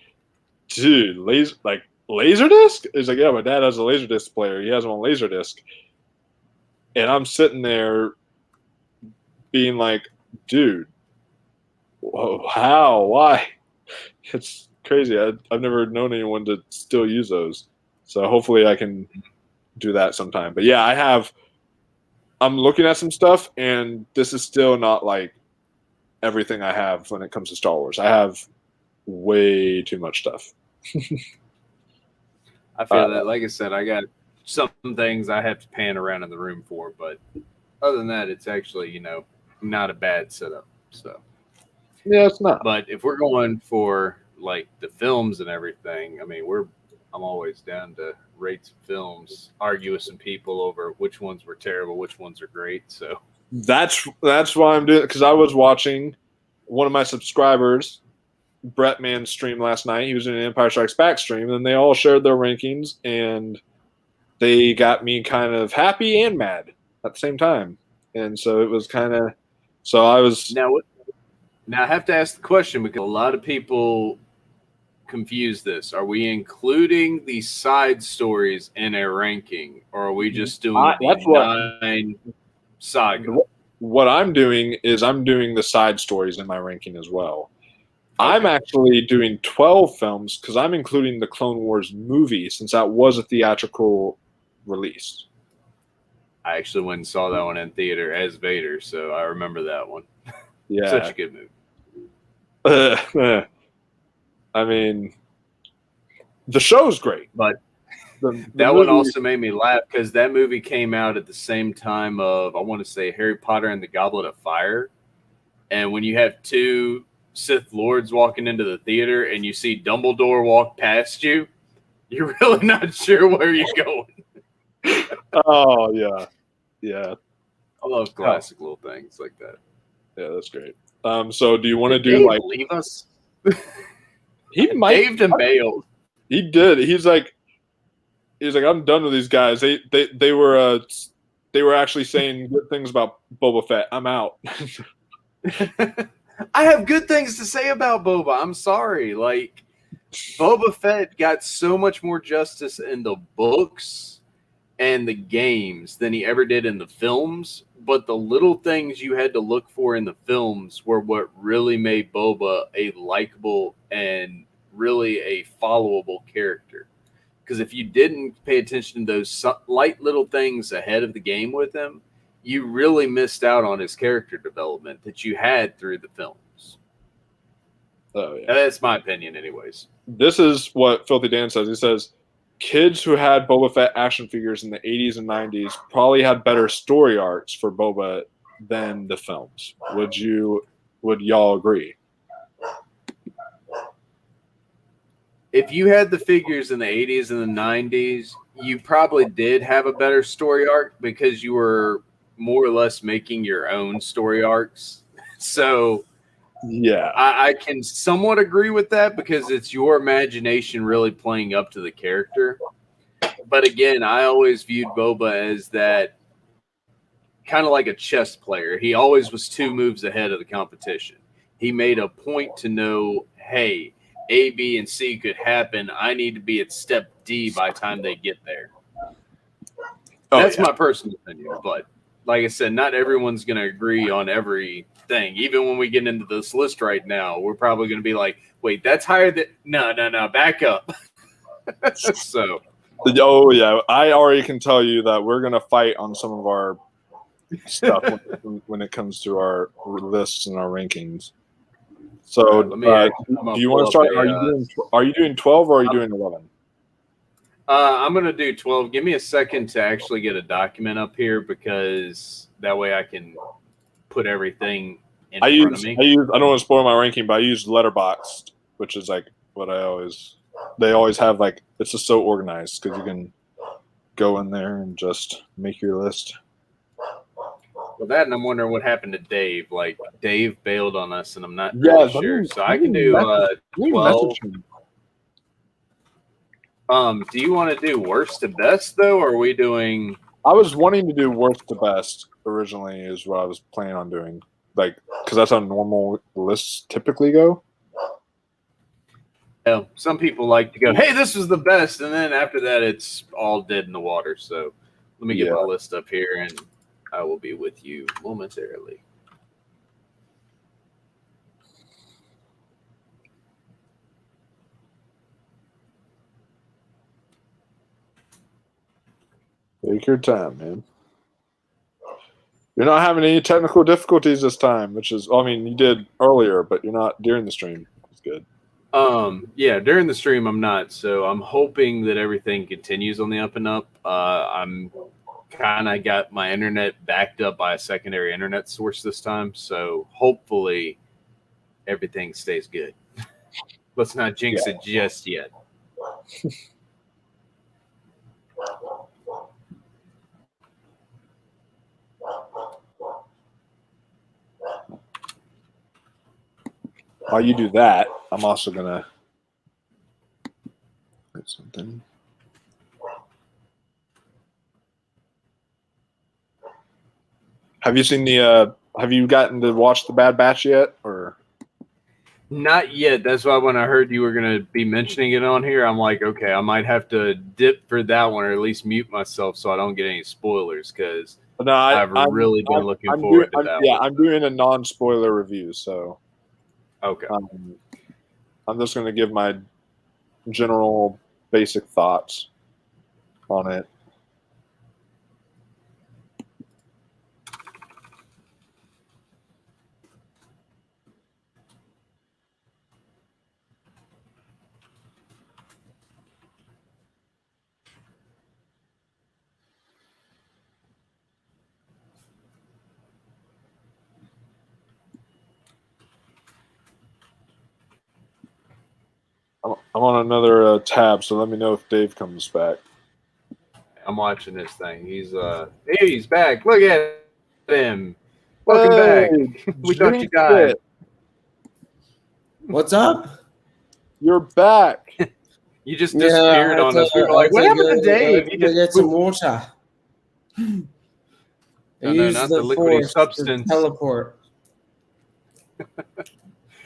dude, Laserdisc? He's like, yeah, my dad has a Laserdisc player. He has one on Laserdisc. And I'm sitting there being like, dude, whoa, how? Why? It's crazy. I've never known anyone to still use those. So hopefully I can do that sometime. But yeah, I'm looking at some stuff, and this is still not like everything I have when it comes to Star Wars. I have way too much stuff. I feel that. Like I said, I got some things I have to pan around in the room for, but other than that, it's actually, not a bad setup. So Yeah, it's not. But if we're going for like the films and everything, I mean, I'm always down to rate some films, argue with some people over which ones were terrible, which ones are great. So That's why I'm doing it, because I was watching one of my subscribers, Brett Mann's stream last night. He was in an Empire Strikes Back stream, and they all shared their rankings, and they got me kind of happy and mad at the same time. And so it was kind of, so I was now I have to ask the question because a lot of people confuse this. Are we including the side stories in a ranking, or are we just doing the 9 saga? What I'm doing is I'm doing the side stories in my ranking as well. Okay. I'm actually doing 12 films because I'm including the Clone Wars movie since that was a theatrical release. I actually went and saw that one in theater as Vader, so I remember that one. Yeah. Such a good movie. I mean, the show's great. But the that one also made me laugh because that movie came out at the same time of, I want to say, Harry Potter and the Goblet of Fire. And when you have 2 Sith Lords walking into the theater and you see Dumbledore walk past you, you're really not sure where you're going. Oh, yeah. Yeah. I love classic little things like that. Yeah, that's great. So do you want to do Dave like leave us? He might Dave bailed. He did. He's like, I'm done with these guys. They were actually saying good things about Boba Fett. I'm out. I have good things to say about Boba. I'm sorry. Like, Boba Fett got so much more justice in the books and the games than he ever did in the films. But the little things you had to look for in the films were what really made Boba a likable and really a followable character. Because if you didn't pay attention to those light little things ahead of the game with him, you really missed out on his character development that you had through the films. Oh, yeah. That's my opinion, anyways. This is what Filthy Dan says. He says, kids who had Boba Fett action figures in the 80s and 90s probably had better story arcs for Boba than the films. Would y'all agree? If you had the figures in the 80s and the 90s, you probably did have a better story arc because you were more or less making your own story arcs. So yeah, I can somewhat agree with that because it's your imagination really playing up to the character. But again, I always viewed Boba as that kind of like a chess player. He always was 2 moves ahead of the competition. He made a point to know, hey, A, B, and C could happen. I need to be at step D by the time they get there. That's my personal opinion. But like I said, not everyone's going to agree on everything. Even when we get into this list right now, we're probably going to be like, wait, that's higher than... No, back up. So... Oh, yeah. I already can tell you that we're going to fight on some of our stuff when it comes to our lists and our rankings. So, do you want to start? Are you doing 12 or are you doing 11? I'm going to do 12. Give me a second to actually get a document up here because that way I can put everything in front of me. I don't want to spoil my ranking, but I use Letterboxd, which is like what they always have, like, it's just so organized because you can go in there and just make your list. Well, that, and I'm wondering what happened to Dave. Like, Dave bailed on us, and I'm not really sure. So I can do 12. Do you want to do worst to best, though, or are we doing... I was wanting to do worst to best originally is what I was planning on doing. Like, because that's how normal lists typically go. Yeah, some people like to go, hey, this was the best, and then after that, it's all dead in the water. So let me get my list up here, and I will be with you momentarily. Take your time, man. You're not having any technical difficulties this time, which is, I mean, you did earlier, but you're not during the stream. It's good. Yeah, during the stream, I'm not. So I'm hoping that everything continues on the up and up. I'm kind of got my internet backed up by a secondary internet source this time. So hopefully everything stays good. Let's not jinx it just yet. While you do that, I'm also gonna get something. Have you seen the? Have you gotten to watch the Bad Batch yet? Or Not yet. That's why when I heard you were going to be mentioning it on here, I'm like, okay, I might have to dip for that one, or at least mute myself so I don't get any spoilers. Because no, I've really been looking forward to that. Yeah, I'm doing a non-spoiler review, so okay. I'm just going to give my general basic thoughts on it. I'm on another tab, so let me know if Dave comes back. I'm watching this thing. He's back. Look at him. Welcome back. We thought you died. What's up? You're back. You just disappeared on us. We were like, what happened to Dave? He just get some water. No, not the liquidy substance. Teleport.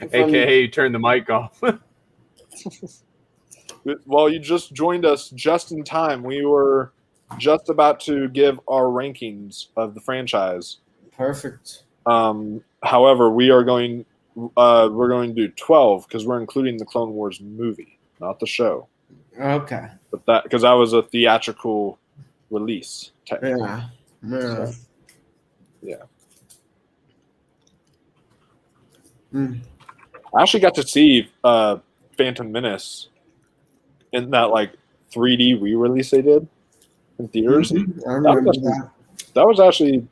AKA, turn the mic off. Well, you just joined us just in time. We were just about to give our rankings of the franchise. Perfect. However, we're going to do 12 because we're including the Clone Wars movie, not the show. Okay. But because that was a theatrical release. Yeah. So, yeah. I actually got to see Phantom Menace in that like 3D re-release they did in theaters. I remember that. That was actually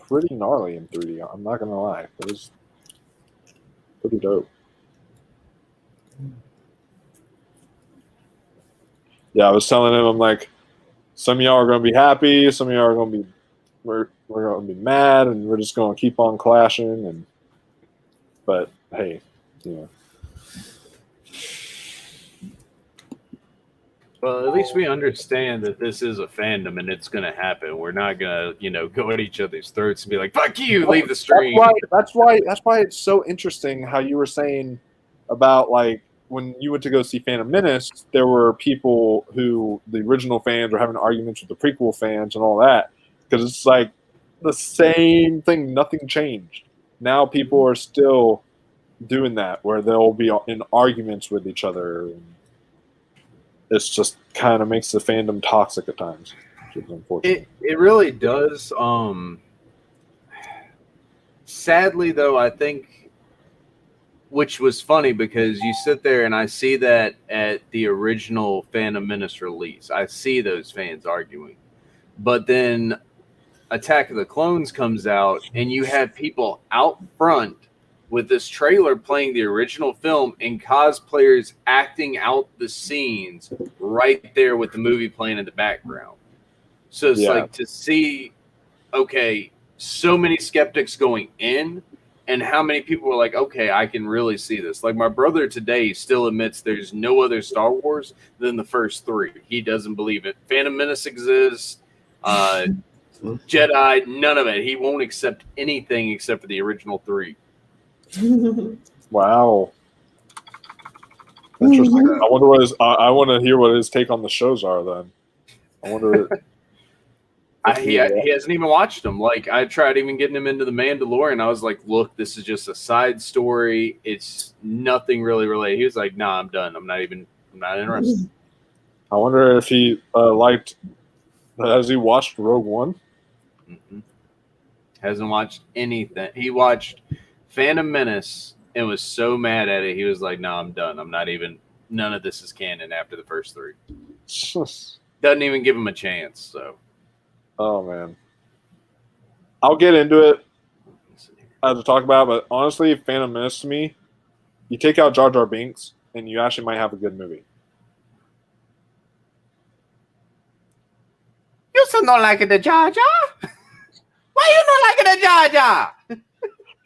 pretty gnarly in 3D. I'm not gonna lie, it was pretty dope. Yeah, I was telling him, I'm like, some of y'all are gonna be happy, some of y'all are gonna be we're gonna be mad, and we're just gonna keep on clashing. But hey, you know. Well, at least we understand that this is a fandom and it's going to happen. We're not going to, go at each other's throats and be like, "Fuck you, leave the stream." That's why it's so interesting how you were saying about like when you went to go see Phantom Menace, there were people who the original fans were having arguments with the prequel fans and all that because it's like the same thing. Nothing changed. Now people are still doing that where they'll be in arguments with each other. And it's just kind of makes the fandom toxic at times, which is unfortunate. It really does. Sadly, though, I think, which was funny because you sit there and I see that at the original Phantom Menace release, I see those fans arguing, but then Attack of the Clones comes out and you have people out front with this trailer playing the original film and cosplayers acting out the scenes right there with the movie playing in the background. So it's like to see, okay, so many skeptics going in and how many people were like, okay, I can really see this. Like my brother today still admits there's no other Star Wars than the first three. He doesn't believe it. Phantom Menace exists. Jedi, none of it. He won't accept anything except for the original three. Wow. Interesting. I wonder what I want to hear what his take on the shows are then. I wonder. He hasn't even watched them. Like I tried even getting him into the Mandalorian. I was like, look, this is just a side story. It's nothing really related. He was like, nah, I'm done. I'm not interested. I wonder if he liked. Has he watched Rogue One? Mm-hmm. Hasn't watched anything. He watched Phantom Menace and was so mad at it. He was like, no, I'm done. None of this is canon after the first three. Doesn't even give him a chance. So, oh man, I'll get into it. to talk about, but honestly, Phantom Menace to me, you take out Jar Jar Binks, and you actually might have a good movie. You still not liking the Jar Jar? Why you not liking the Jar Jar?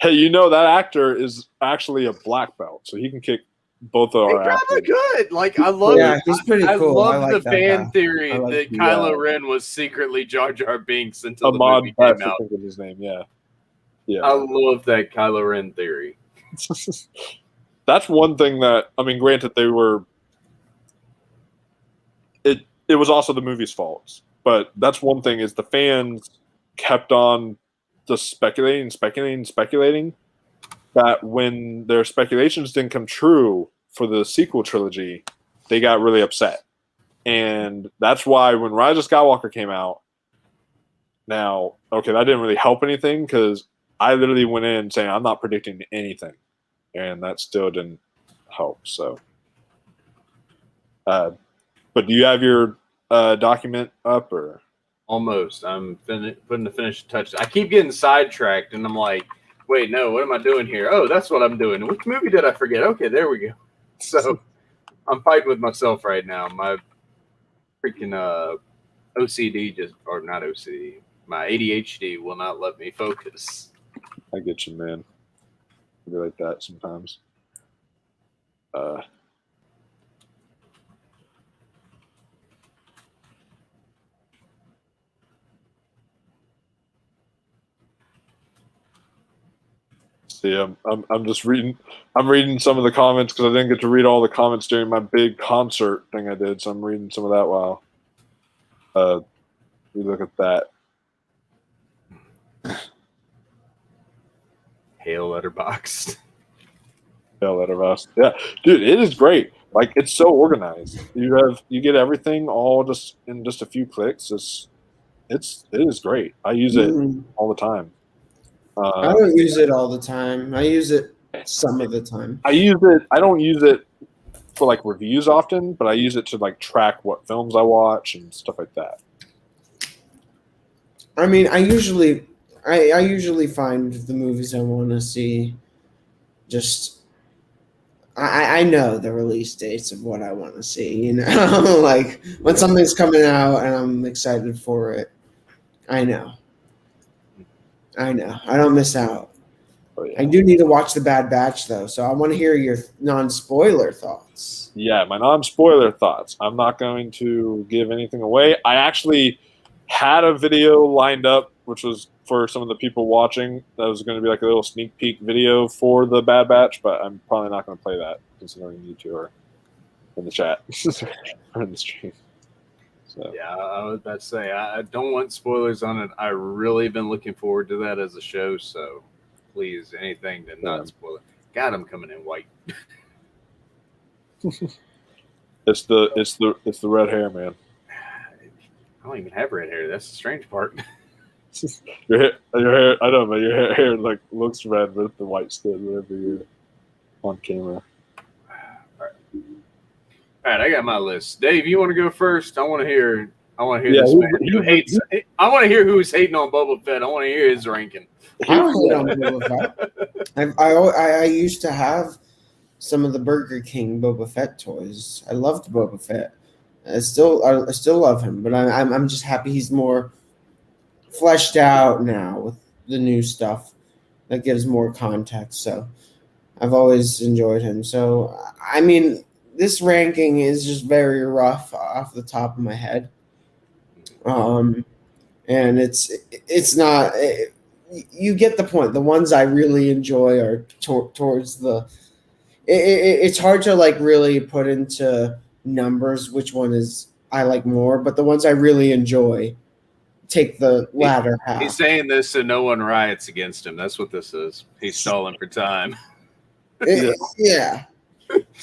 Hey, you know that actor is actually a black belt, so he can kick both of our asses. Probably good. Like I love. Yeah, he's pretty cool. I I love like the that fan guy. theory I like- that Kylo Ren was secretly Jar Jar Binks until the Ahmad movie came Best, I out. think is his name. Yeah, yeah. I love that Kylo Ren theory. That's one thing that I mean. Granted, they were. It was also the movie's fault, but that's one thing is the fans kept on just speculating, that when their speculations didn't come true for the sequel trilogy, they got really upset. And that's why when Rise of Skywalker came out, now, okay, that didn't really help anything because I literally went in saying I'm not predicting anything. And that still didn't help. So, but do you have your document up or? Almost. I'm putting the finish touch. I keep getting sidetracked, and I'm like, wait, no, what am I doing here? Oh, that's what I'm doing. Which movie did I forget? Okay, there we go. So I'm fighting with myself right now. My freaking OCD or not OCD, my ADHD will not let me focus. I get you, man. I be like that sometimes. See, I'm just reading. I'm reading some of the comments because I didn't get to read all the comments during my big concert thing I did. So I'm reading some of that while we look at that. Hail Letterboxd. Hail Letterboxd. Yeah, dude, it is great. Like it's so organized. You get everything all just in just a few clicks. It is great. I use it all the time. I don't use it all the time. I use it some of the time. I use it. I don't use it for like reviews often, but I use it to like track what films I watch and stuff like that. I mean, I usually find the movies I want to see. Just I know the release dates of what I want to see. You know, like when something's coming out and I'm excited for it. I know. I don't miss out. Oh, yeah. I do need to watch The Bad Batch, though, so I want to hear your non-spoiler thoughts. Yeah, my non-spoiler thoughts. I'm not going to give anything away. I actually had a video lined up, which was for some of the people watching. That was going to be like a little sneak peek video for The Bad Batch, but I'm probably not going to play that considering you two are in the chat or in the stream. So. Yeah, I was about to say I don't want spoilers on it. I really been looking forward to that as a show. So please, anything to not spoil it. God, I'm coming in white. It's the red hair, man. I don't even have red hair. That's the strange part. Your hair. I know, but your hair like looks red with the white skin whenever you're on camera. All right, I got my list. Dave, you want to go first? I want to hear. Yeah, this man who hates. I want to hear who's hating on Boba Fett. I want to hear his ranking. I don't hate on Boba Fett. I used to have some of the Burger King Boba Fett toys. I loved Boba Fett. I still love him, but I'm just happy he's more fleshed out now with the new stuff that gives more context. So I've always enjoyed him. So I mean, this ranking is just very rough off the top of my head. And it's not. You get the point. The ones I really enjoy are towards the. It's hard to like really put into numbers which one is I like more, but the ones I really enjoy take the latter half. He's saying this so no one riots against him. That's what this is. He's stalling for time. Yeah.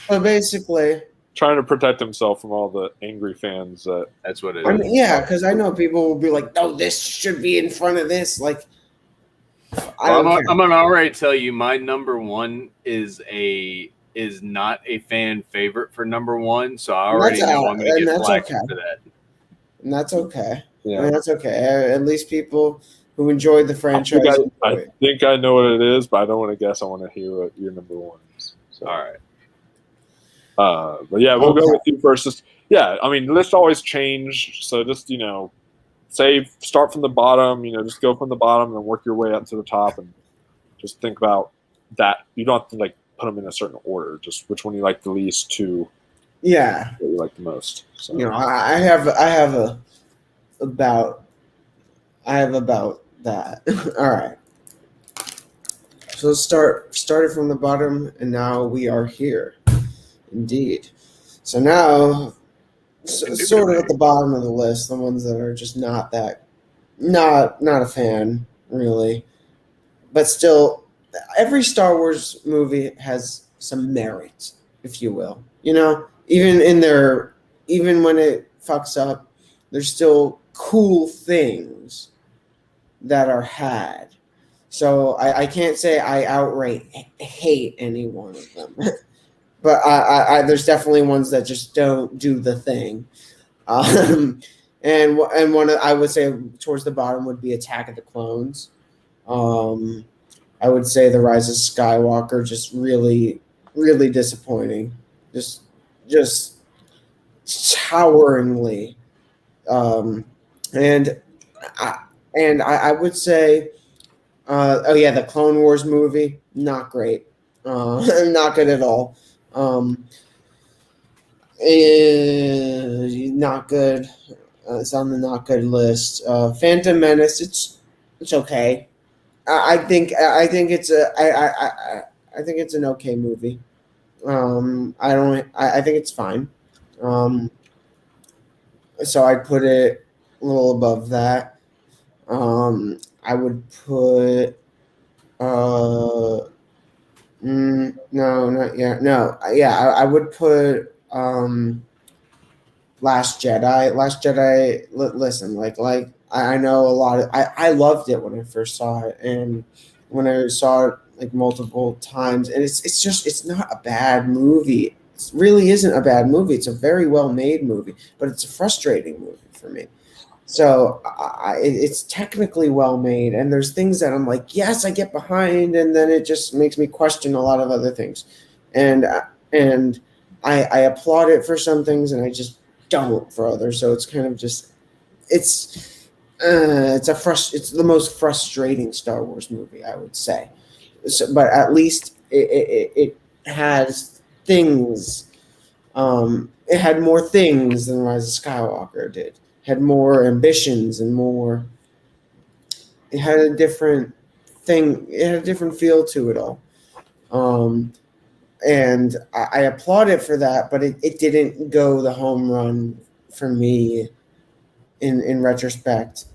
So basically, trying to protect himself from all the angry fans. That's what it is. I mean, yeah, because I know people will be like, "No, this should be in front of this." Like, I'm gonna already tell you, my number one is not a fan favorite for number one, so I already know I'm gonna get flack for that. And that's okay. Yeah. I mean, that's okay. At least people who enjoyed the franchise. I think I know what it is, but I don't want to guess. I want to hear what your number one is. So. All right. But yeah, we'll go with you first. Just, yeah, I mean, lists always change. So just, start from the bottom, just go from the bottom and work your way up to the top and just think about that. You don't have to put them in a certain order, just which one you like the least to Yeah. what you like the most. So. I have about that. All right. So let's started from the bottom, and now we are here. Indeed. So now, sort of at the bottom of the list, the ones that are just not a fan, really. But still, every Star Wars movie has some merit, if you will. Even when it fucks up, there's still cool things that are had. So I can't say I outright hate any one of them. But there's definitely ones that just don't do the thing. And one I would say towards the bottom would be Attack of the Clones. I would say The Rise of Skywalker, just really, really disappointing. Just toweringly. And I would say, the Clone Wars movie, not great. Not good at all. Not good. It's on the not good list. Phantom Menace, it's okay. I think it's I think it's an okay movie. I think it's fine. So I'd put it a little above that. I would put no, not yet. No, I would put Last Jedi. Last Jedi. Listen, I know a lot of. I loved it when I first saw it, and when I saw it multiple times, and it's not a bad movie. It really isn't a bad movie. It's a very well made movie, but it's a frustrating movie for me. So it's technically well made, and there's things that I'm like, yes, I get behind, and then it just makes me question a lot of other things, and I applaud it for some things, and I just don't for others. So it's kind of just it's the most frustrating Star Wars movie, I would say. So, but at least it has things. It had more things than Rise of Skywalker did. Had more ambitions and more. It had a different thing. It had a different feel to it all. And I applaud it for that, but it didn't go the home run for me in retrospect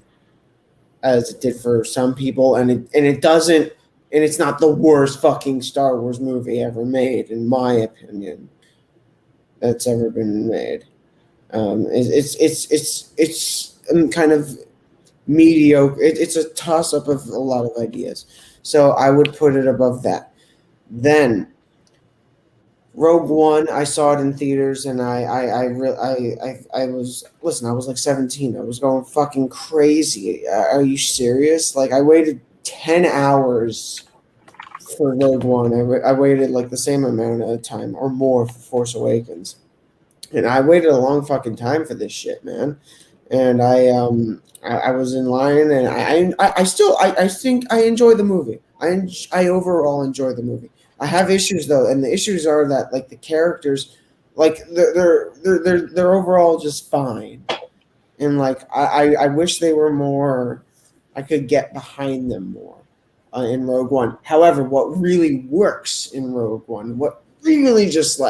as it did for some people, and it doesn't, and it's not the worst fucking Star Wars movie ever made, in my opinion, that's ever been made. It's kind of mediocre. It's a toss up of a lot of ideas, so I would put it above that. Then Rogue One, I saw it in theaters, and I was I was like 17. I was going fucking crazy. Are you serious? I waited 10 hours for Rogue One. I waited the same amount of time or more for Force Awakens, and I waited a long fucking time for this shit, man. And I was in line, and I think I enjoy the movie. I overall enjoy the movie. I have issues though, and the issues are that the characters, they're overall just fine, and I wish they were more. I could get behind them more in Rogue One. However, what really works in Rogue One, what really just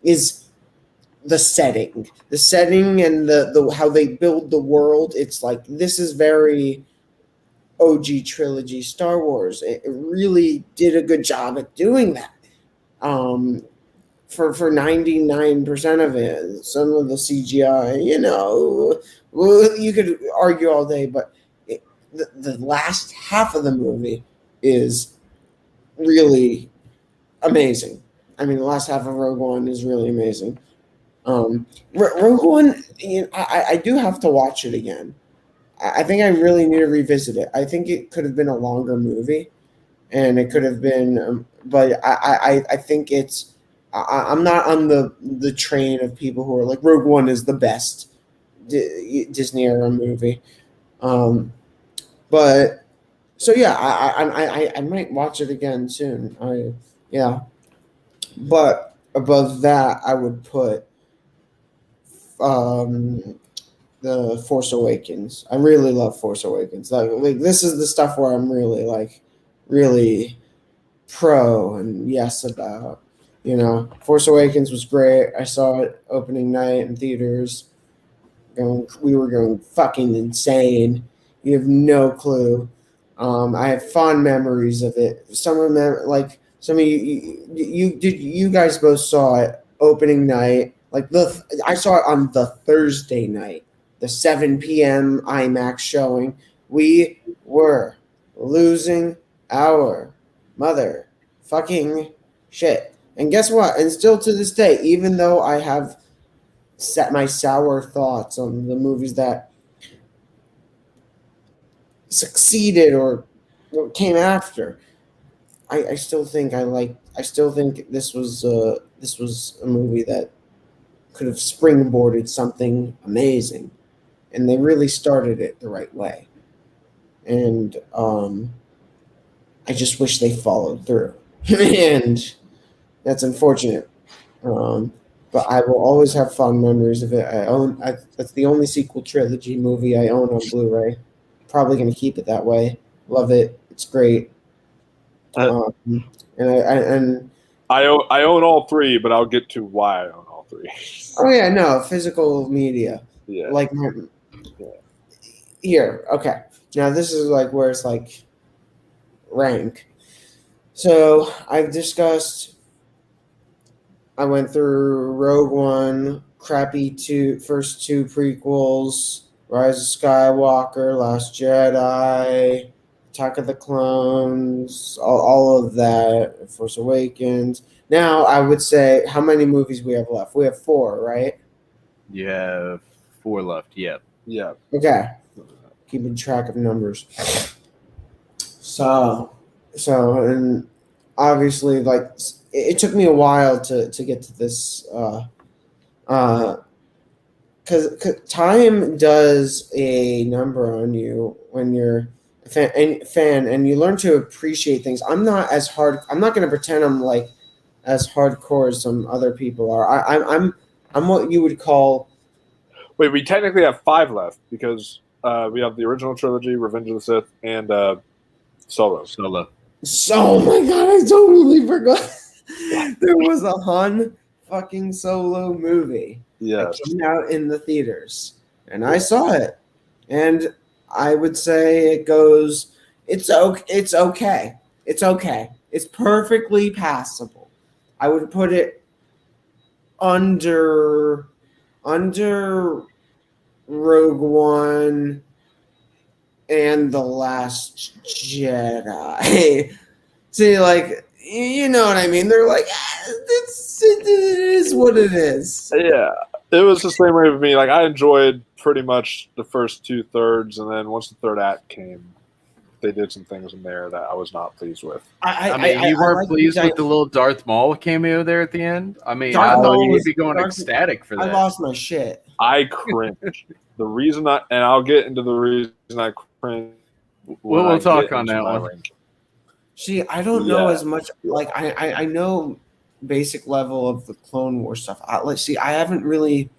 is the setting, and the how they build the world. It's this is very OG trilogy Star Wars. It really did a good job at doing that. For 99% of it, some of the CGI, you could argue all day, but the last half of the movie is really amazing. I mean, the last half of Rogue One is really amazing. Rogue One, I do have to watch it again. I think I really need to revisit it. I think it could have been a longer movie, and it could have been, but I think it's. I'm not on the train of people who are like Rogue One is the best Disney era movie, but so yeah, I might watch it again soon. Yeah, but above that, I would put um, the Force Awakens. I really love Force Awakens. Like this is the stuff where I'm really really pro and yes about. Force Awakens was great. I saw it opening night in theaters. We were going fucking insane. You have no clue. I have fond memories of it. Some of them, like some of you guys both saw it opening night. I saw it on the Thursday night, the 7 p.m. IMAX showing. We were losing our mother fucking shit. And guess what? And still to this day, even though I have set my sour thoughts on the movies that succeeded or came after, I still think I still think this was a movie that could have springboarded something amazing, and they really started it the right way. And I just wish they followed through, and that's unfortunate. But I will always have fond memories of it. That's the only sequel trilogy movie I own on Blu-ray. Probably going to keep it that way. Love it. It's great. And I own all three, but I'll get to why I own all three. Oh yeah, no, physical media. Yeah. Like here, okay. Now this is like where it's like rank. So I've discussed. I went through Rogue One, crappy first two prequels, Rise of Skywalker, Last Jedi, Attack of the Clones, all of that, Force Awakens. Now I would say, how many movies we have left? We have 4, right? You have 4 left. Yep. Yeah. Okay. Keeping track of numbers. So, and obviously, like, it took me a while to get to this, because time does a number on you when you're a fan, and you learn to appreciate things. I'm not going to pretend I'm like as hardcore as some other people are. I'm what you would call. Wait, we technically have 5 left because we have the original trilogy, Revenge of the Sith, and Solo. Oh my god, I totally forgot. There was a Han fucking Solo movie that came out in the theaters, and I saw it, and I would say it goes. It's okay. It's perfectly passable. I would put it under Rogue One and The Last Jedi. See, like, you know what I mean? They're like, it is what it is. Yeah, it was the same way with me. Like, I enjoyed pretty much the first 2/3, and then once the third act came, they did some things in there that I was not pleased with. I mean, you weren't pleased with the little Darth Maul cameo there at the end? I mean, Darth I thought Maul you'd be going ecstatic for that. I lost my shit. I cringed. The reason and I'll get into the reason I cringed. We'll talk on that one. Ranking. See, I don't know as much. Like, I know basic level of the Clone Wars stuff. Let's see, I haven't really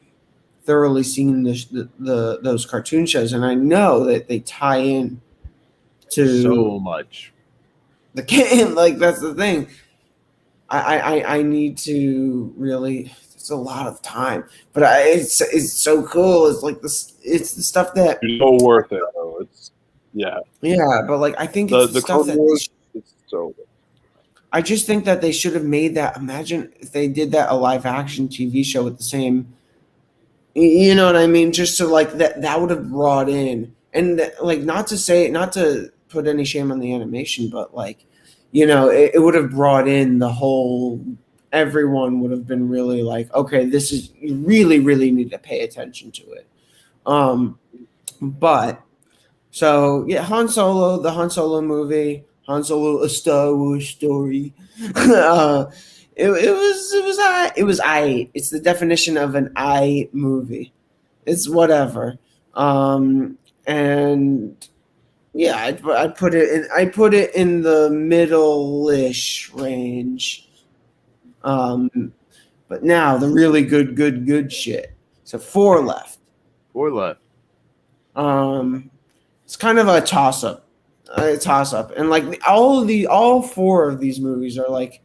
thoroughly seen those cartoon shows, and I know that they tie in to so much. The game. Like, that's the thing. I need to really. It's a lot of time, but it's so cool. It's like this. It's the stuff that it's so worth it. Though. It's yeah, but like I think it's the stuff that. It's so good. I just think that they should have made that. Imagine if they did that a live action TV show with the same. You know what I mean? Just to like that would have brought in, and like not to put any shame on the animation, but like, you know, it would have brought in the whole. Everyone would have been really like, okay, this is you really, really need to pay attention to it. But So yeah, Han Solo, the Han Solo movie, Han Solo, a Star Wars story. It was I. It's the definition of an I movie. It's whatever. And yeah, I put it in the middle-ish range. But now the really good shit. So 4 left. 4 left. It's kind of a toss up, and like all 4 of these movies are like,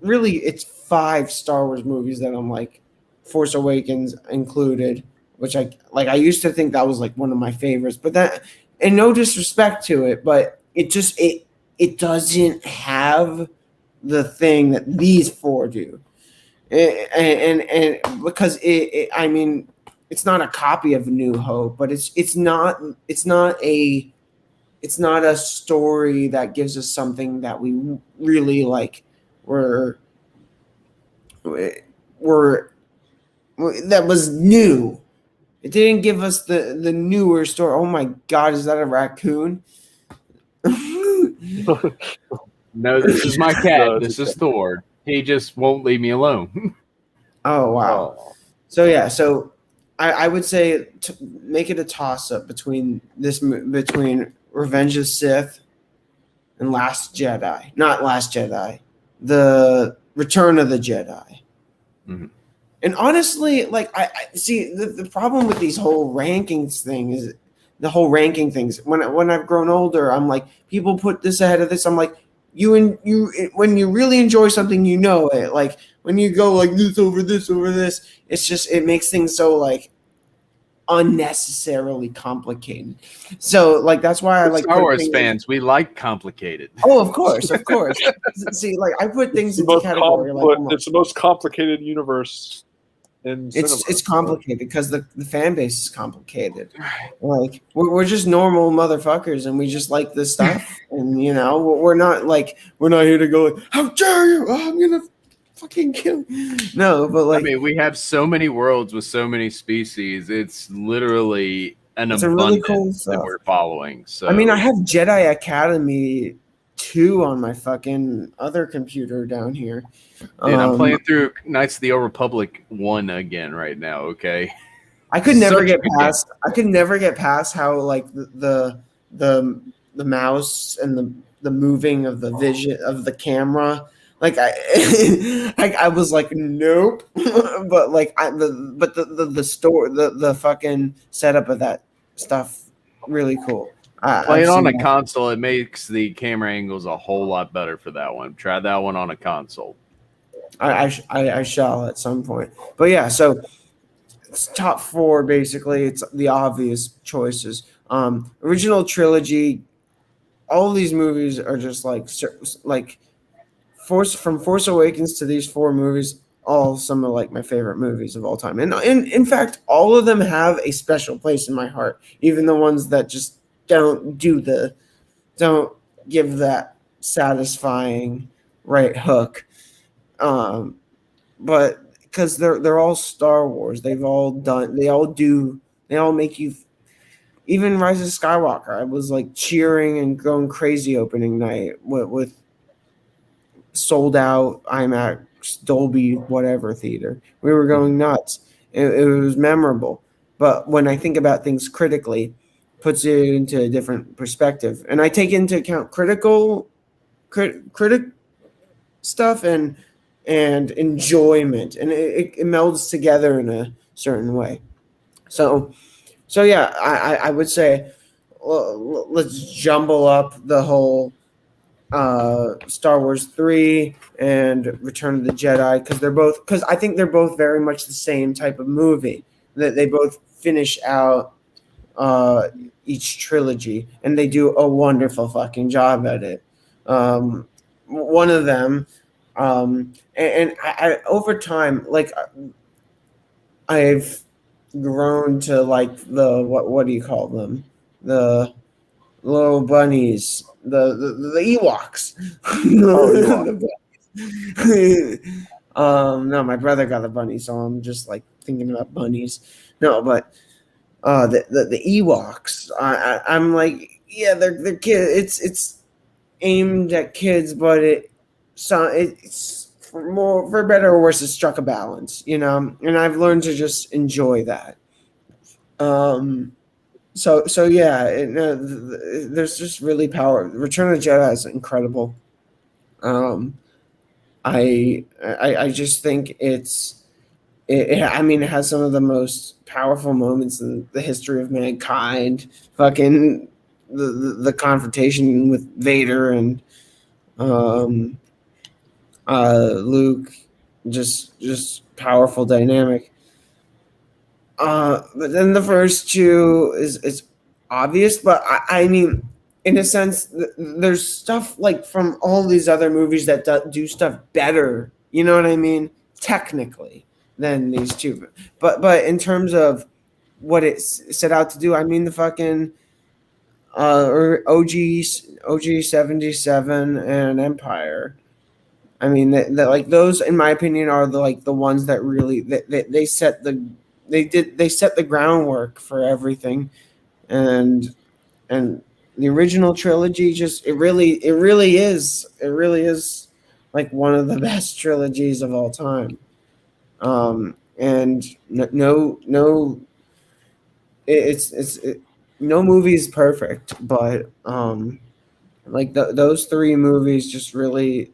really, it's 5 Star Wars movies that I'm like, Force Awakens included, which I used to think that was like one of my favorites, but that, and no disrespect to it, but it doesn't have the thing that these 4 do, and because I mean, it's not a copy of New Hope, but it's not a story that gives us something that we really like. Were that was new. It didn't give us the newer story. Oh my God, is that a raccoon? No, this is my cat. This is Thor. He just won't leave me alone. Oh wow. So yeah, so I would say make it a toss up between Revenge of the Sith and Last Jedi. Not Last Jedi. The Return of the Jedi. Mm-hmm. And honestly, like I see the problem with these whole rankings thing is the whole ranking things. When I've grown older, I'm like, people put this ahead of this. I'm like, when you really enjoy something, you know it. Like when you go like this over this, it's just, it makes things so like unnecessarily complicated. So like that's why I like Star Wars fans. We like complicated. Oh, of course. See, like I put things into category. It's the most complicated universe in cinema. It's complicated because the fan base is complicated. Like we're just normal motherfuckers, and we just like this stuff. And we're not here to go like, how dare you? Oh, I'm gonna fucking kill you. No, but like, I mean, we have so many worlds with so many species. It's literally it's abundance really cool that we're following. So I mean, I have Jedi Academy 2 on my fucking other computer down here. Dude, I'm playing through Knights of the Old Republic 1 again right now. Okay, I could never get past how like the mouse and the moving of the vision of the camera. Like I was like, nope. But like the store, the fucking setup of that stuff, really cool. Playing on a console, it makes the camera angles a whole lot better for that one. Try that one on a console. I shall at some point. But yeah, so it's top 4 basically. It's the obvious choices. Original trilogy. All of these movies are just like from Force Awakens to these 4 movies. All some of like my favorite movies of all time, and in fact, all of them have a special place in my heart. Even the ones that just don't give that satisfying right hook, but because they're all Star Wars, they all make you. Even Rise of Skywalker, I was like cheering and going crazy opening night with sold out IMAX Dolby whatever theater. We were going nuts. It was memorable. But when I think about things critically, puts it into a different perspective, and I take into account critic stuff and enjoyment, and it melds together in a certain way. So yeah, I would say let's jumble up the whole Star Wars 3 and Return of the Jedi, because I think they're both very much the same type of movie, that they both finish out each trilogy, and they do a wonderful fucking job at it. One of them, and I over time, like I've grown to like the what do you call them, the little bunnies, the Ewoks. No, my brother got a bunny, so I'm just like thinking about bunnies. No, but the Ewoks. I'm like, yeah, they're kids. It's aimed at kids, but it's for better or worse, it struck a balance, and I've learned to just enjoy that. So yeah, there's just really power. Return of the Jedi is incredible. Um, I just think I mean, it has some of the most powerful moments in the history of mankind. Fucking the confrontation with Vader and um, Luke, just powerful dynamic. But then the first two is obvious, but I mean, in a sense, there's stuff like from all these other movies that do stuff better. You know what I mean? Technically, than these two, but in terms of what it set out to do, I mean, the fucking or OG 77 and Empire. I mean, that like those, in my opinion, are the ones that really they set the groundwork for everything, and the original trilogy it really is like one of the best trilogies of all time. And no, no movie is perfect, but like those three movies just really.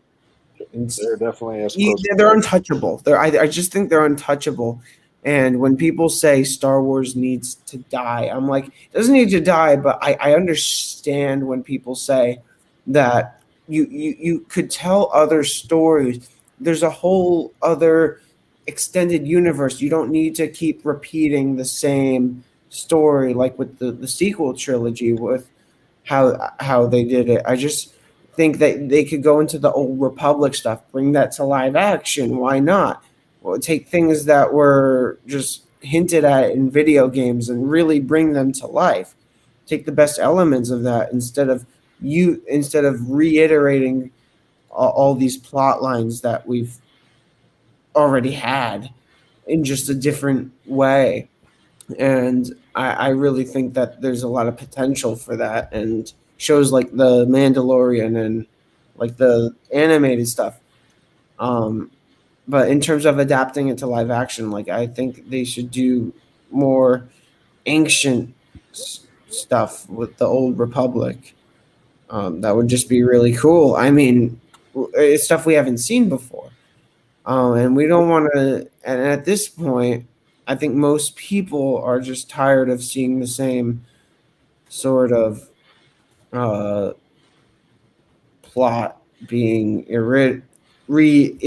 They're definitely as close. They're untouchable. I just think they're untouchable. And when people say Star Wars needs to die, I'm like, it doesn't need to die, but I understand when people say that you could tell other stories. There's a whole other extended universe. You don't need to keep repeating the same story like with the sequel trilogy with how they did it. I just think that they could go into the old Republic stuff, bring that to live action. Why not? Well, take things that were just hinted at in video games and really bring them to life. Take the best elements of that instead of reiterating all these plot lines that we've already had in just a different way. And I really think that there's a lot of potential for that, and shows like the Mandalorian and like the animated stuff. But in terms of adapting it to live action, like I think they should do more ancient stuff with the old Republic. That would just be really cool. I mean, it's stuff we haven't seen before. And we don't want to. And at this point, I think most people are just tired of seeing the same sort of plot being retold,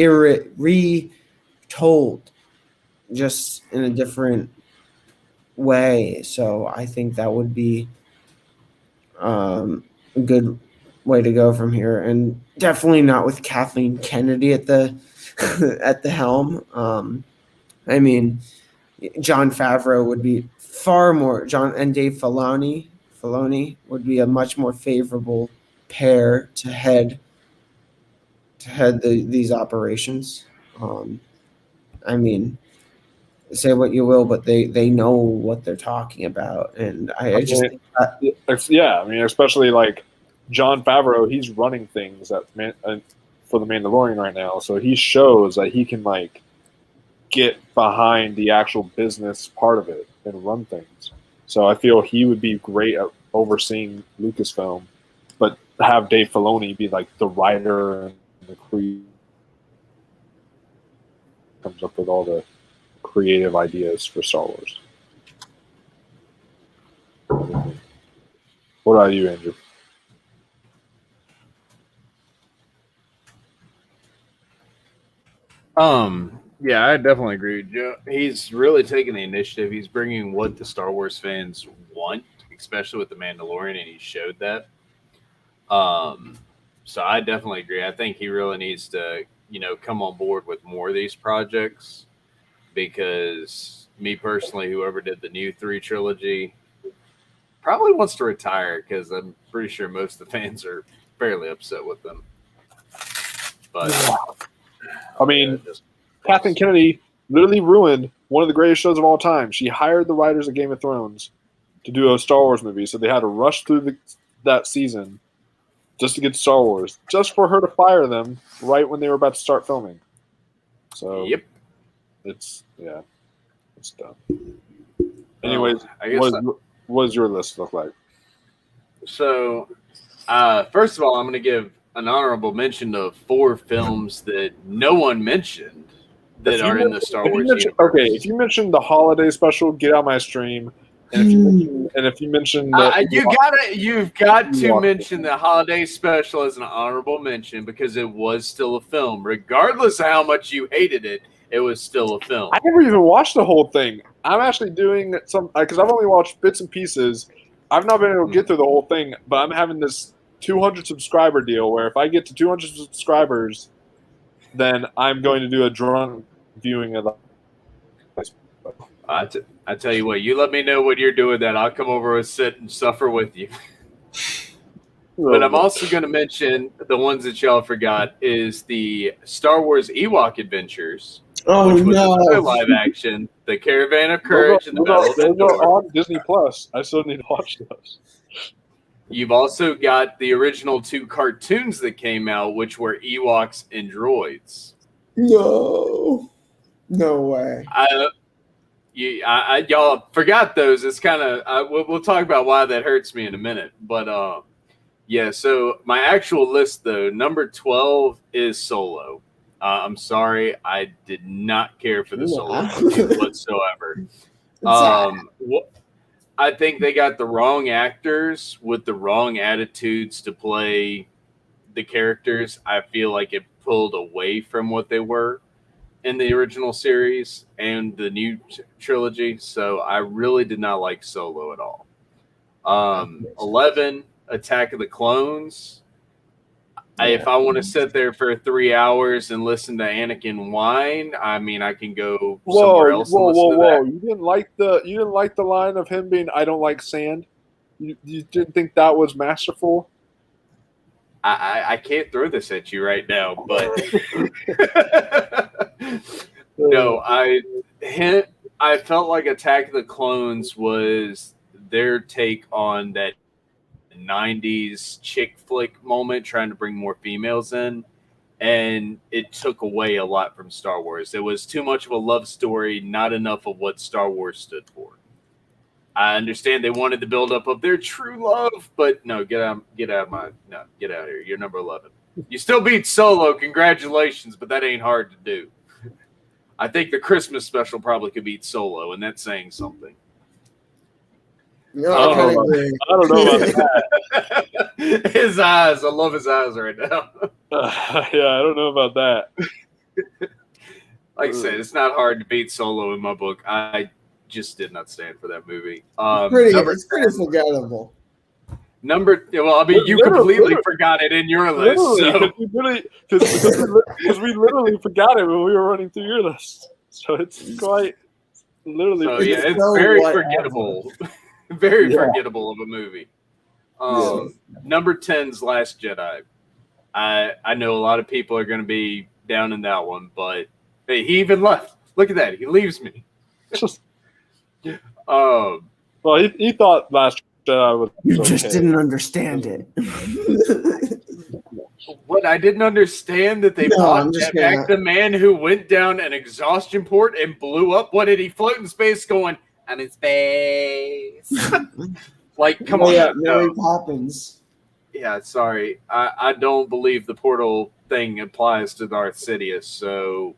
just in a different way. So I think that would be a good way to go from here, and definitely not with Kathleen Kennedy at the at the helm. I mean, John Favreau would be far more and Dave Filoni would be a much more favorable pair to head these operations. I mean, say what you will, but they know what they're talking about, and I just think that, yeah, I mean, especially like John Favreau, he's running things for the Mandalorian right now, so he shows that he can like get behind the actual business part of it and run things. So I feel he would be great at overseeing Lucasfilm, but have Dave Filoni be like the writer and the creator, comes up with all the creative ideas for Star Wars. What about you, Andrew? Yeah, I definitely agree with Joe. He's really taking the initiative. He's bringing what the Star Wars fans want, especially with the Mandalorian, and he showed that. So I definitely agree. I think he really needs to, come on board with more of these projects, because me personally, whoever did the new 3 trilogy probably wants to retire, because I'm pretty sure most of the fans are fairly upset with them. But I mean, Kathleen Kennedy, literally ruined one of the greatest shows of all time. She hired the writers of Game of Thrones to do a Star Wars movie, so they had to rush through that season just to get Star Wars, just for her to fire them right when they were about to start filming. So, Yep. it's dumb. Anyways, I guess what does your list look like? So, first of all, I'm going to give an honorable mention of 4 films that no one mentioned that are in the Star Wars universe. Okay, if you mention the holiday special, get out my stream. And if you mention you've got to mention the holiday special as an honorable mention because it was still a film, regardless of how much you hated it. It was still a film. I never even watched the whole thing. I'm actually doing some because I've only watched bits and pieces. I've not been able to get through the whole thing, but I'm having this 200 subscriber deal where if I get to 200 subscribers, then I'm going to do a drunk viewing of the. I tell you what, you let me know when you're doing that. I'll come over and sit and suffer with you. But I'm also going to mention the ones that y'all forgot is the Star Wars Ewok Adventures. Oh, which was no. another live action, The Caravan of Courage and the Battle of Those Endor. are on Disney Plus. I still need to watch those. You've also got the original 2 cartoons that came out, which were Ewoks and Droids. No way. Y'all forgot those. It's kind of we'll talk about why that hurts me in a minute. But yeah. So my actual list, though, number 12 is Solo. I'm sorry, I did not care for the Solo movie whatsoever. I think they got the wrong actors with the wrong attitudes to play the characters. I feel like it pulled away from what they were in the original series and the new trilogy. So I really did not like Solo at all. 11, Attack of the Clones. If I want to sit there for 3 hours and listen to Anakin whine, I mean, I can go somewhere else. Whoa! You didn't like the line of him being, "I don't like sand." You didn't think that was masterful? I can't throw this at you right now, but no, I felt like Attack of the Clones was their take on that 90s chick flick moment, trying to bring more females in, and it took away a lot from Star Wars. It was too much of a love story, not enough of what Star Wars stood for. I understand they wanted the buildup of their true love, but no, get out of here. You're number 11. You still beat Solo, congratulations, but that ain't hard to do. I think the Christmas special probably could beat Solo, and that's saying something. No, I don't know about that. His eyes. I love his eyes right now. Yeah, I don't know about that. Like I said, it's not hard to beat Solo in my book. I just did not stand for that movie. It's pretty forgettable. You completely forgot it in your list. Because we literally forgot it when we were running through your list. So it's quite literally. So yeah, it's very forgettable. Very forgettable of a movie. Number 10's Last Jedi. I know a lot of people are going to be down in that one, but hey, he even left. Look at that. He leaves me. Well, he thought Last Jedi was You just didn't understand it. What? I didn't understand that they brought back the man who went down an exhaustion port and blew up. What did he float in space going, "I'm in space"? Like, come on. Mary Poppins. Yeah, sorry. I don't believe the portal thing applies to Darth Sidious, so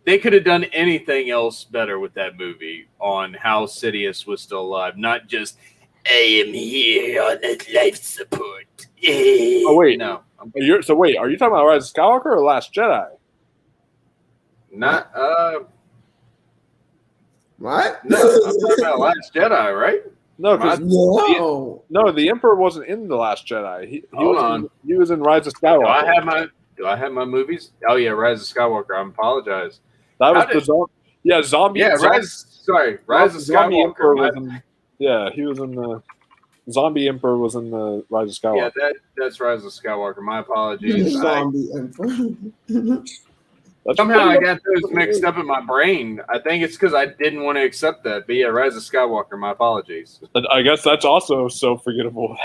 they could have done anything else better with that movie on how Sidious was still alive, not just, "I am here on life support." Oh, wait. No. Are you talking about Rise of Skywalker or Last Jedi? Not, What? No, I'm talking about Last Jedi, right? No, because the Emperor wasn't in The Last Jedi. He was in Rise of Skywalker. Do I have my movies? Oh yeah, Rise of Skywalker. I apologize. That was zombie. Yeah, Rise of Skywalker. He was in the Zombie Emperor was in the Rise of Skywalker. Yeah, that's Rise of Skywalker. My apologies. Zombie Emperor. Somehow I got those mixed up in my brain. I think it's because I didn't want to accept that. But yeah, Rise of Skywalker. My apologies. I guess that's also so forgettable.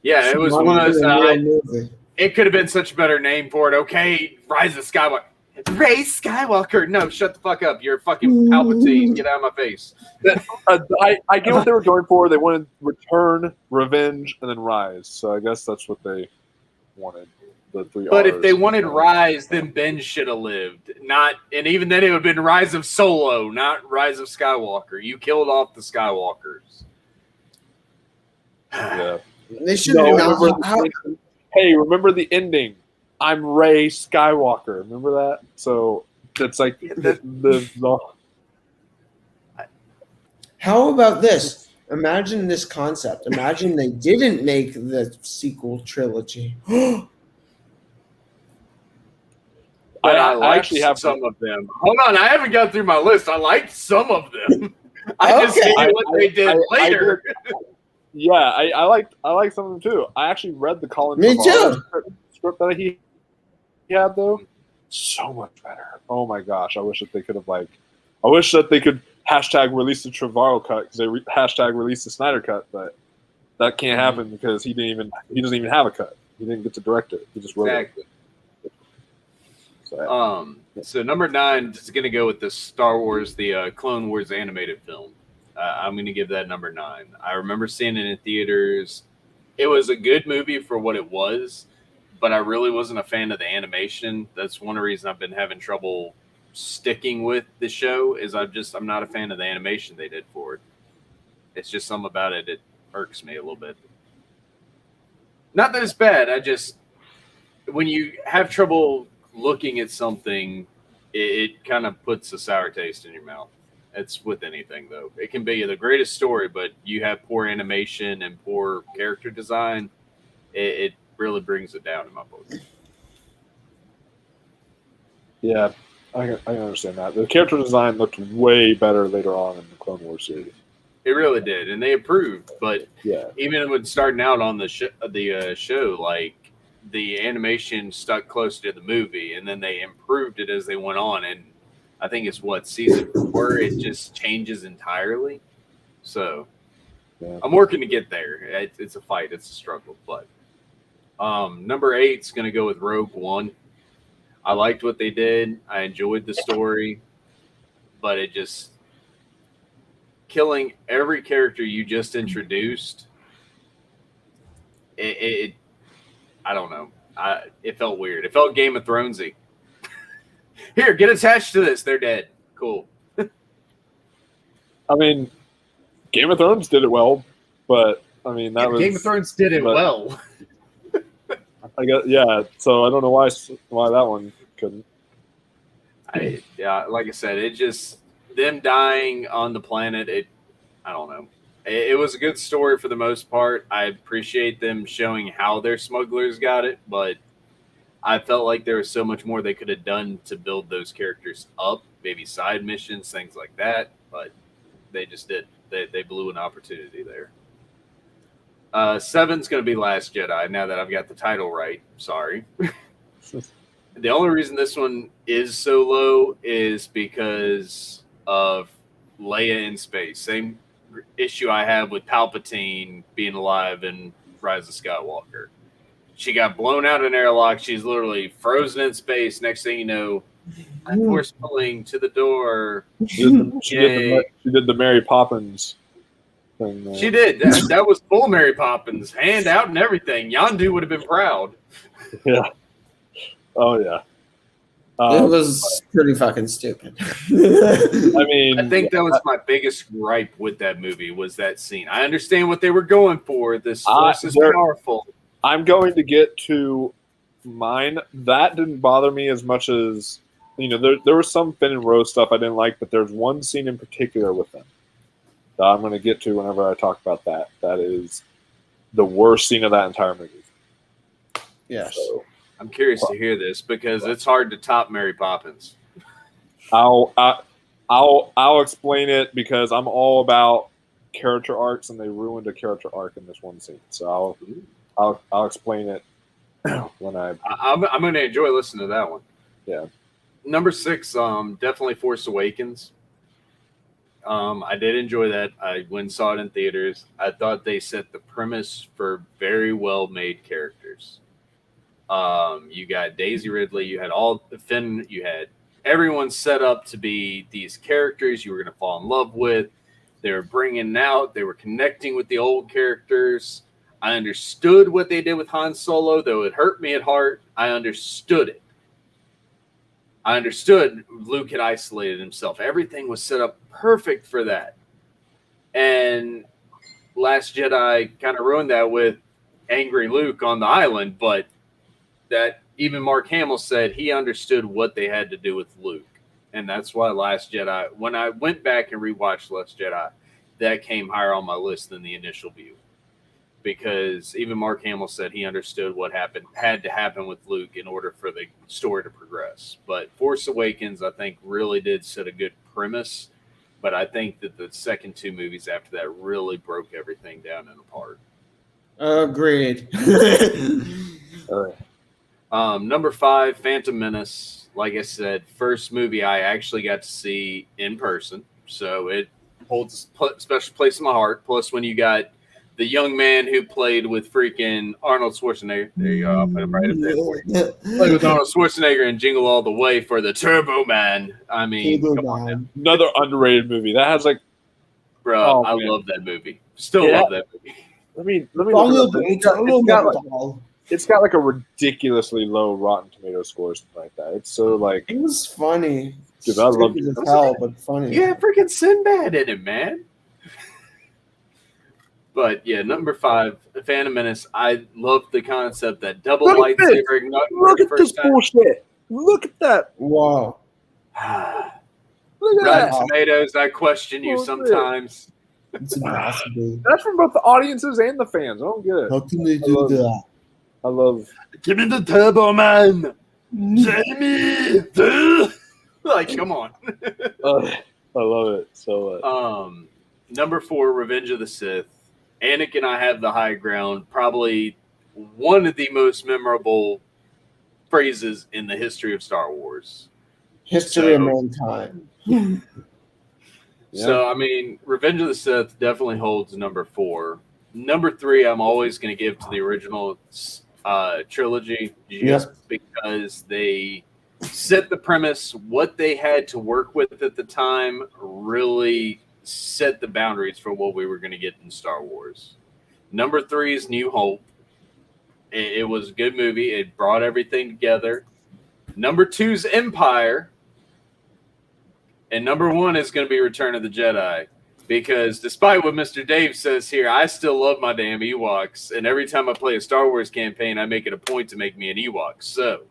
Yeah, it was Not one of even those. a real movie. It could have been such a better name for it. Okay, Rise of Skywalker. Ray Skywalker. No, shut the fuck up. You're fucking Palpatine. Get out of my face. I get what they were going for. They wanted Return, Revenge, and then Rise. So I guess that's what they wanted. The three But Rs. if they wanted Rise, then Ben should have lived. And even then it would have been Rise of Solo, not Rise of Skywalker. You killed off the Skywalkers. Yeah. They should have Hey, remember the ending? I'm Ray Skywalker. Remember that? So it's like How about this? Imagine this concept. Imagine they didn't make the sequel trilogy. I actually have some of them. Hold on, I haven't got through my list. I liked some of them. I just hated what they did later. I like some of them too. I actually read the Colin Me Trevorrow too. script that he had though. So much better. Oh my gosh! I wish that they could have I wish that they could hashtag release the Trevorrow cut because they hashtag release the Snyder cut, but that can't happen because he doesn't even have a cut. He didn't get to direct it. He just wrote it. So number 9 is going to go with the Star Wars, the Clone Wars animated film. I'm going to give that number 9. I remember seeing it in theaters. It was a good movie for what it was, but I really wasn't a fan of the animation. That's one reason I've been having trouble sticking with the show. Is I'm not a fan of the animation they did for it. It's just something about it. It irks me a little bit. Not that it's bad. When you have trouble looking at something, it kind of puts a sour taste in your mouth. It's with anything, though. It can be the greatest story, but you have poor animation and poor character design. It really brings it down in my book. Yeah, I can understand that. The character design looked way better later on in the Clone Wars series. It really did, and they improved. But yeah, even when starting out on the show, like the animation stuck close to the movie, and then they improved it as they went on. And I think it's season 4, it just changes entirely. So I'm working to get there. It's a fight, it's a struggle. But number 8 is going to go with Rogue One. I liked what they did. I enjoyed the story, but it just killing every character you just introduced. I don't know. It felt weird. It felt Game of Thronesy. Here, get attached to this. They're dead. Cool. I mean, Game of Thrones did it well, but I mean Game of Thrones did it well. I guess So I don't know why that one couldn't. Like I said, it just them dying on the planet. I don't know. It was a good story for the most part. I appreciate them showing how their smugglers got it, but I felt like there was so much more they could have done to build those characters up, maybe side missions, things like that, but they just did. They blew an opportunity there. 7's going to be Last Jedi, now that I've got the title right. Sorry. The only reason this one is so low is because of Leia in space. Same issue I have with Palpatine being alive in Rise of Skywalker. She got blown out in an airlock. She's literally frozen in space. Next thing you know, I'm force pulling to the door. She did the Mary Poppins thing. She did. That was full Mary Poppins. Hand out and everything. Yondu would have been proud. Yeah. Oh, yeah. It was pretty fucking stupid. I mean, I think that was my biggest gripe with that movie was that scene. I understand what they were going for. This force is powerful. I'm going to get to mine. That didn't bother me as much as, there was some Finn and Rose stuff I didn't like, but there's one scene in particular with them that I'm going to get to whenever I talk about that. That is the worst scene of that entire movie. Yes. So, I'm curious to hear this because it's hard to top Mary Poppins. I'll explain it because I'm all about character arcs, and they ruined a character arc in this one scene. So I'll explain it when I'm going to enjoy listening to that one. Yeah. number 6, definitely Force Awakens. I did enjoy that. I went and saw it in theaters. I thought they set the premise for very well made characters. You got Daisy Ridley, you had all Finn, you had everyone set up to be these characters you were going to fall in love with. They were bringing out, they were connecting with the old characters. I understood what they did with Han Solo, though it hurt me at heart. I understood it. I understood Luke had isolated himself. Everything was set up perfect for that. And Last Jedi kind of ruined that with angry Luke on the island, but that even Mark Hamill said he understood what they had to do with Luke. And that's why Last Jedi, when I went back and rewatched Last Jedi, that came higher on my list than the initial view. Because even Mark Hamill said he understood what had to happen with Luke in order for the story to progress. But Force Awakens, I think, really did set a good premise. But I think that the second 2 movies after that really broke everything down and apart. Agreed. Number 5, Phantom Menace. Like I said, first movie I actually got to see in person. So it holds a special place in my heart. Plus, when you got the young man who played with freaking Arnold Schwarzenegger. There you go. I'll put him right up there for you. Played with Arnold Schwarzenegger and Jingle All the Way for the Turbo Man. I mean, come on now. Another underrated movie. That has like... Bro, I love that movie. Still love that movie. Let me look it up. It's got like a ridiculously low Rotten Tomato score, something like that. It's so like... It was funny. Dude, I love it. As hell, but funny. Yeah, freaking Sinbad in it, man. But yeah, number 5, Phantom Menace. I love the concept that double lightsaber ignite. Look at this bullshit. Look at that. Wow. Look at Rotten that. Tomatoes, I question you sometimes. It's impossible. That's from both the audiences and the fans. I don't get it. How can they do that? I love... Give me the Turbo Man. Jamie. Like, come on. I love it so much. Number 4, Revenge of the Sith. Anik and I have the high ground. Probably one of the most memorable phrases in the history of Star Wars. History of mankind. So, I mean, Revenge of the Sith definitely holds number 4. Number 3, I'm always going to give to the original trilogy just because they set the premise, what they had to work with at the time really set the boundaries for what we were going to get in Star Wars. Number 3 is New Hope. It was a good movie. It brought everything together. Number 2 is Empire. And number 1 is going to be Return of the Jedi. Because despite what Mr. Dave says here, I still love my damn Ewoks. And every time I play a Star Wars campaign, I make it a point to make me an Ewok. So...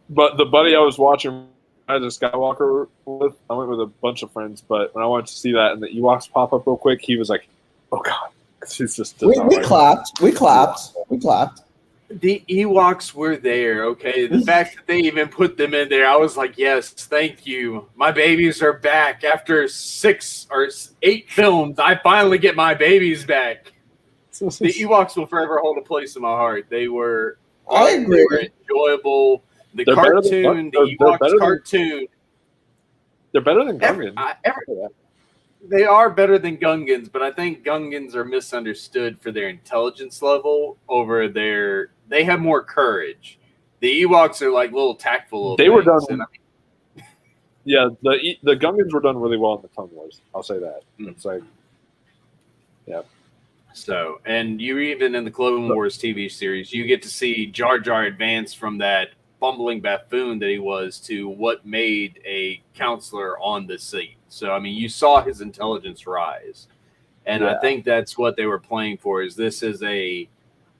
But the buddy I was watching as a Skywalker with, I went with a bunch of friends, but when I wanted to see that and the Ewoks pop up real quick, he was like, oh God. He's just we clapped. We clapped. We clapped. The Ewoks were there, okay? The fact that they even put them in there, I was like, yes, thank you. My babies are back. After 6 or 8 films, I finally get my babies back. The Ewoks will forever hold a place in my heart. They were, I agree. They were enjoyable. The They're cartoon, the Ewoks cartoon. They're better than Gungans. They are better than Gungans, but I think Gungans are misunderstood for their intelligence level over their... They have more courage. The Ewoks are like little tactful little They were done... Yeah, the Gungans were done really well in the Clone Wars. I'll say that. It's like... Yeah. So, and you even in the Clone Wars TV series, you get to see Jar Jar advance from that bumbling buffoon that he was to what made a counselor on the seat. So, I mean, you saw his intelligence rise. And I think that's what they were playing for, is this is a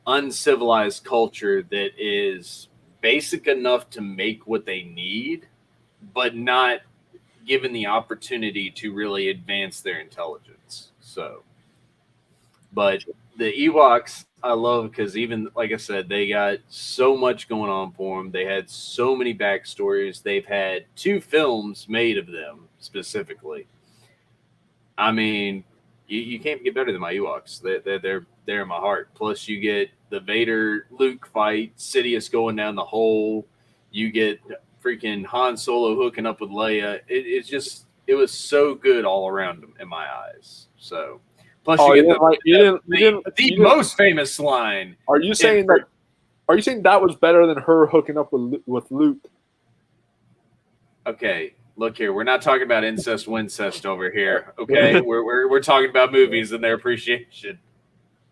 uncivilized culture that is basic enough to make what they need, but not given the opportunity to really advance their intelligence. So, but the Ewoks, I love because even, like I said, they got so much going on for them. They had so many backstories. They've had 2 films made of them specifically. I mean, you can't get better than my Ewoks. They're in my heart. Plus, you get the Vader Luke fight, Sidious going down the hole. You get freaking Han Solo hooking up with Leia. It was so good all around in my eyes. So, plus Oh, you get the most famous line. Are you saying that? Are you saying that was better than her hooking up with Luke? Okay, look here. We're not talking about incest, wincest over here. Okay, we're talking about movies and their appreciation.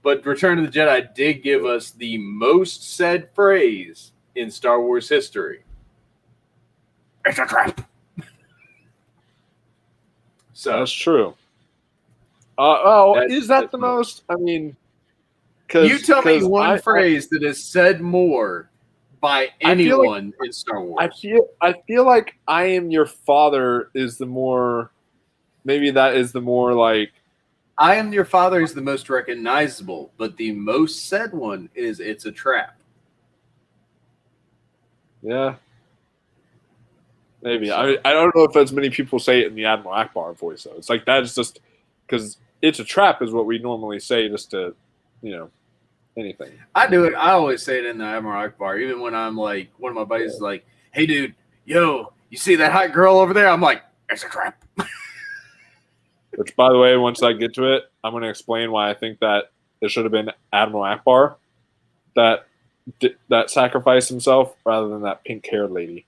But Return of the Jedi did give us the most said phrase in Star Wars history. It's a trap. So that's true. Is that the most? I mean, you tell me one phrase that is said more by anyone in Star Wars. I feel like "I am your father" is the more. Maybe that is the more like. I am your father is the most recognizable, but the most said one is "It's a trap." Yeah. Maybe. I don't know if as many people say it in the Admiral Akbar voice, though. It's like that is just because "it's a trap" is what we normally say just to, anything. I do it. I always say it in the Admiral Akbar, even when I'm like, one of my buddies is like, "Hey, dude, yo, you see that hot girl over there?" I'm like, "It's a trap." Which, by the way, once I get to it, I'm going to explain why I think that it should have been Admiral Akbar that sacrificed himself rather than that pink-haired lady.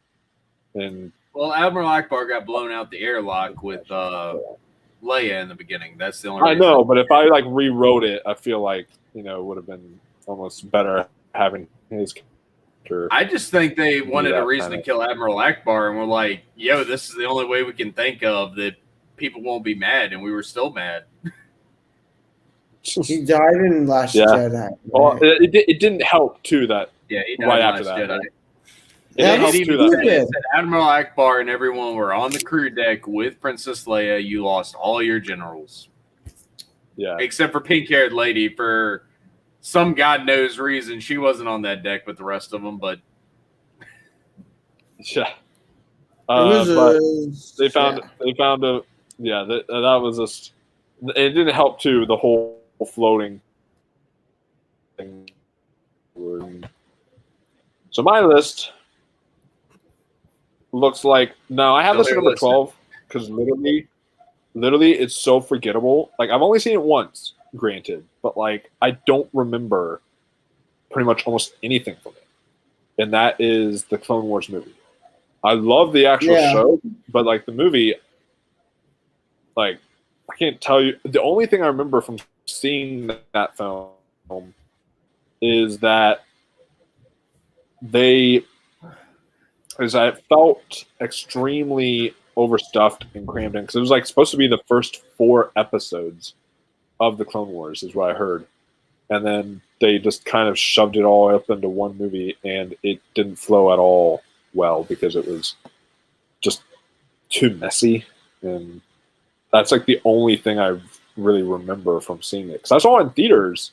And well, Admiral Akbar got blown out the airlock with Leia in the beginning. That's the only reason. I know, but if I rewrote it, I feel like it would have been almost better having his character. I just think they wanted a reason to kill Admiral Akbar, and we're like, "Yo, this is the only way we can think of that people won't be mad," and we were still mad. He died in Last Jedi. Right? Well, it didn't help too that he died right in after Last that. Jedi. Right? It said Admiral Akbar and everyone were on the crew deck with Princess Leia. You lost all your generals. Yeah. Except for pink-haired lady for some God knows reason. She wasn't on that deck with the rest of them, but yeah. But they found that was just. It didn't help too the whole floating thing. So my list looks like I have this at number 12 because literally it's so forgettable. Like I've only seen it once, granted, but like I don't remember pretty much almost anything from it, and that is the Clone Wars movie. I love the actual show, but like the movie, like I can't tell you. The only thing I remember from seeing that film is that I felt extremely overstuffed and crammed in because it was like supposed to be the first 4 episodes of the Clone Wars, is what I heard, and then they just kind of shoved it all up into one movie, and it didn't flow at all well because it was just too messy, and that's like the only thing I really remember from seeing it because I saw it in theaters.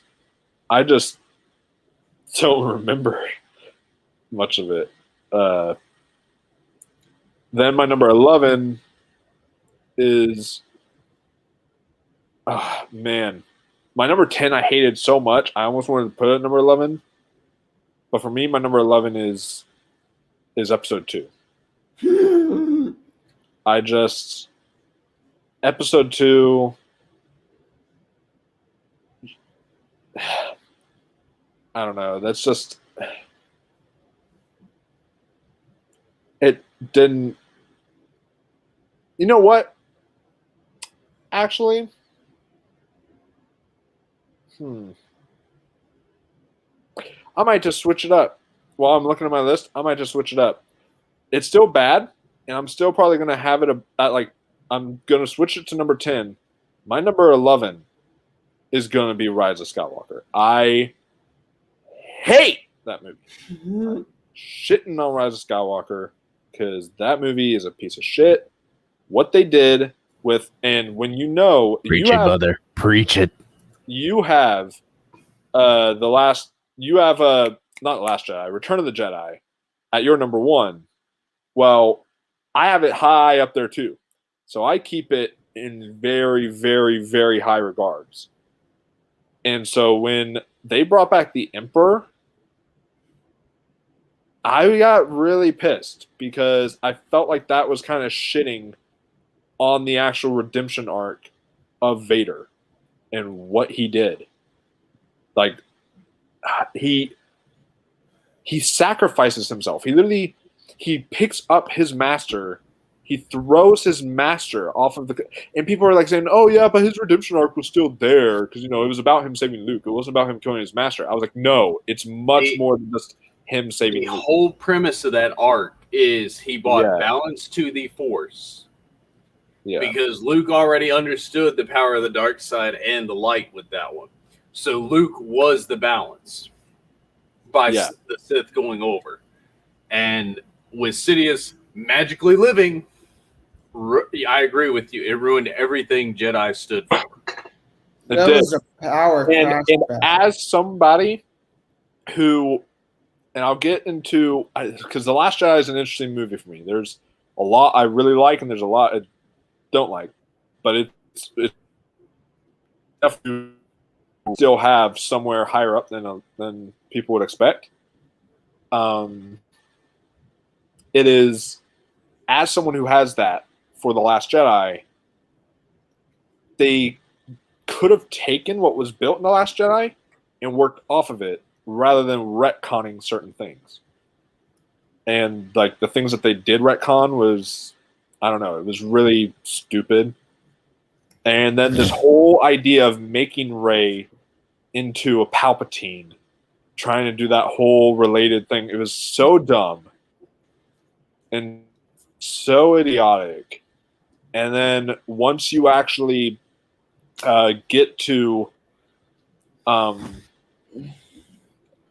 I just don't remember much of it. Then my number 11 is man. My number 10 I hated so much. I almost wanted to put it at number 11. But for me, my number 11 is episode 2. Episode 2, I don't know. That's just, it didn't, you know what? Actually, I might just switch it up. While I'm looking at my list, I might just switch it up. It's still bad, and I'm still probably going to have it I'm going to switch it to number 10. My number 11 is going to be Rise of Skywalker. I hate that movie. I'm shitting on Rise of Skywalker because that movie is a piece of shit. What they did with, and when preach it, brother. Preach it. You have not The Last Jedi, Return of the Jedi at your number 1. Well, I have it high up there too. So I keep it in very, very, very high regards. And so when they brought back the Emperor, I got really pissed because I felt like that was kind of shitting on the actual redemption arc of Vader and what he did. Like he sacrifices himself. He picks up his master. He throws his master off of the, and people are like saying, "Oh yeah, but his redemption arc was still there because it was about him saving Luke. It wasn't about him killing his master." I was like, "No, it's much more than just him saving The Luke." whole premise of that arc is he brought balance to the Force. Yeah. Because Luke already understood the power of the dark side and the light with that one. So Luke was the balance by the Sith going over. And with Sidious magically living, I agree with you. It ruined everything Jedi stood for. That was a power crash. And as somebody who, and I'll get into, because The Last Jedi is an interesting movie for me. There's a lot I really like, and there's a lot I don't like. But it's definitely still have somewhere higher up than people would expect. It is, as someone who has that for The Last Jedi, they could have taken what was built in The Last Jedi and worked off of it rather than retconning certain things. And like the things that they did retcon was, I don't know, it was really stupid. And then this whole idea of making Rey into a Palpatine, trying to do that whole related thing, it was so dumb and so idiotic. And then once you actually get to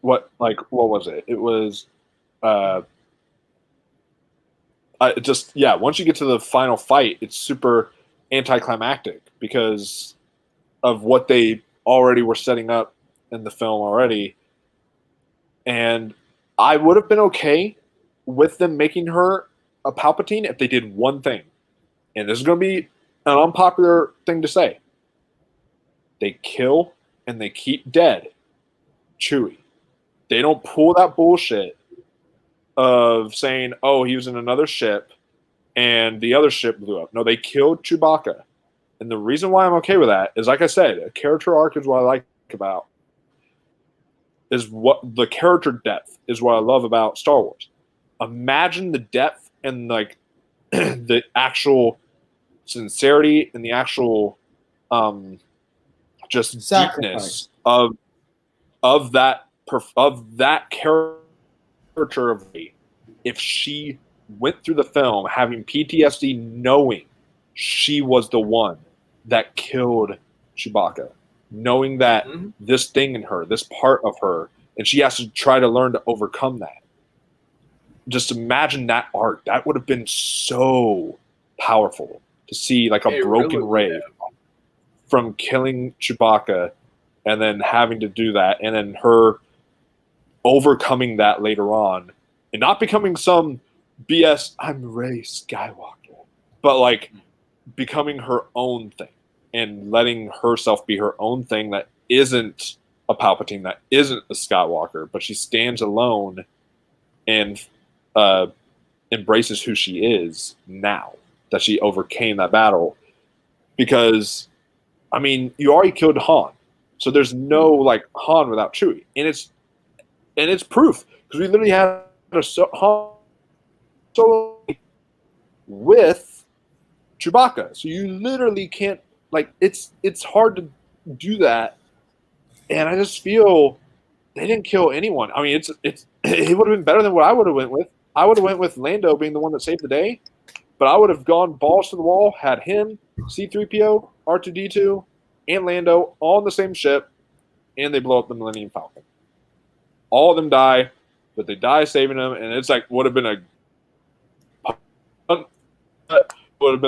what was it? It was once you get to the final fight, it's super anticlimactic because of what they already were setting up in the film already. And I would have been okay with them making her a Palpatine if they did one thing. And this is going to be an unpopular thing to say. They kill and they keep dead Chewie. They don't pull that bullshit of saying, oh, he was in another ship and the other ship blew up. No, they killed Chewbacca. And the reason why I'm okay with that is, like I said, a character arc is what I like about, is what the character depth is what I love about Star Wars. Imagine the depth and like the actual sincerity and the actual just deepness of that character of Rey. If she went through the film having PTSD, knowing she was the one that killed Chewbacca, knowing that this thing in her, this part of her, and she has to try to learn to overcome that. Just imagine that arc. That would have been so powerful to see, like a broken Rey from killing Chewbacca and then having to do that, and then her overcoming that later on and not becoming some BS, I'm Rey Skywalker, but like becoming her own thing and letting herself be her own thing that isn't a Palpatine, that isn't a Skywalker, but she stands alone and embraces who she is now that she overcame that battle. Because, I mean, you already killed Han, so there's no like Han without Chewie, and it's proof because we literally had a Han Solo with Chewbacca, so you literally can't, like, it's hard to do that. And I just feel they didn't kill anyone. I mean, it would have been better than what I would have went with. I would have went with Lando being the one that saved the day, but I would have gone balls to the wall, had him, C-3PO, R2-D2, and Lando all on the same ship, and they blow up the Millennium Falcon. All of them die, but they die saving them, and it's like would have been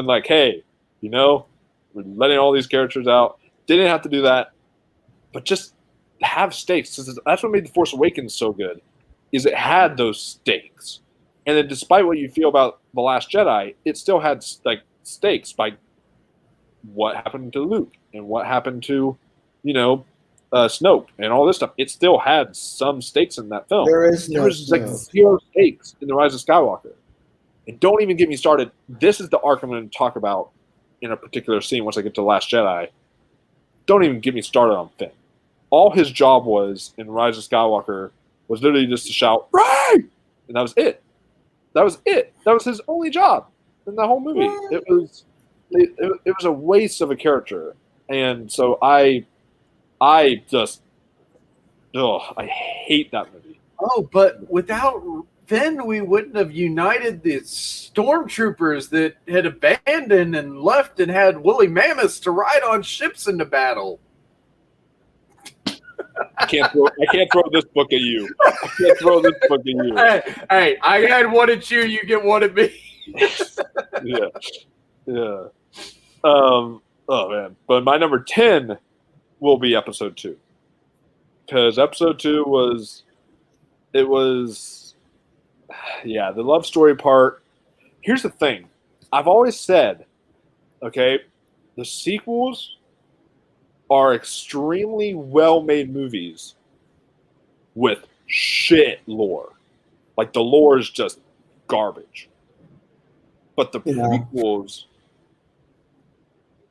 like, hey, we're letting all these characters out. Didn't have to do that, but just have stakes. That's what made The Force Awakens so good, is it had those stakes. And then despite what you feel about The Last Jedi, it still had like stakes by what happened to Luke and what happened to, Snoke and all this stuff, it still had some stakes in that film. There is There no was like Snoke. 0 stakes in The Rise of Skywalker. And don't even get me started. This is the arc I'm going to talk about in a particular scene once I get to Last Jedi. Don't even get me started on Finn. All his job was in Rise of Skywalker was literally just to shout, "Rey!" And that was it. That was it. That was his only job in the whole movie. It was a waste of a character. And so I just I hate that movie. Oh, but without Finn, we wouldn't have united the stormtroopers that had abandoned and left and had woolly mammoths to ride on ships into battle. I can't throw this book at you. I can't throw this book at you. Hey, I had one at you, you get one at me. Yeah. Oh man. But my number 10 will be episode 2. Because episode 2 was the love story part. Here's the thing. I've always said, okay, the sequels are extremely well-made movies with shit lore. Like, the lore is just garbage. But the prequels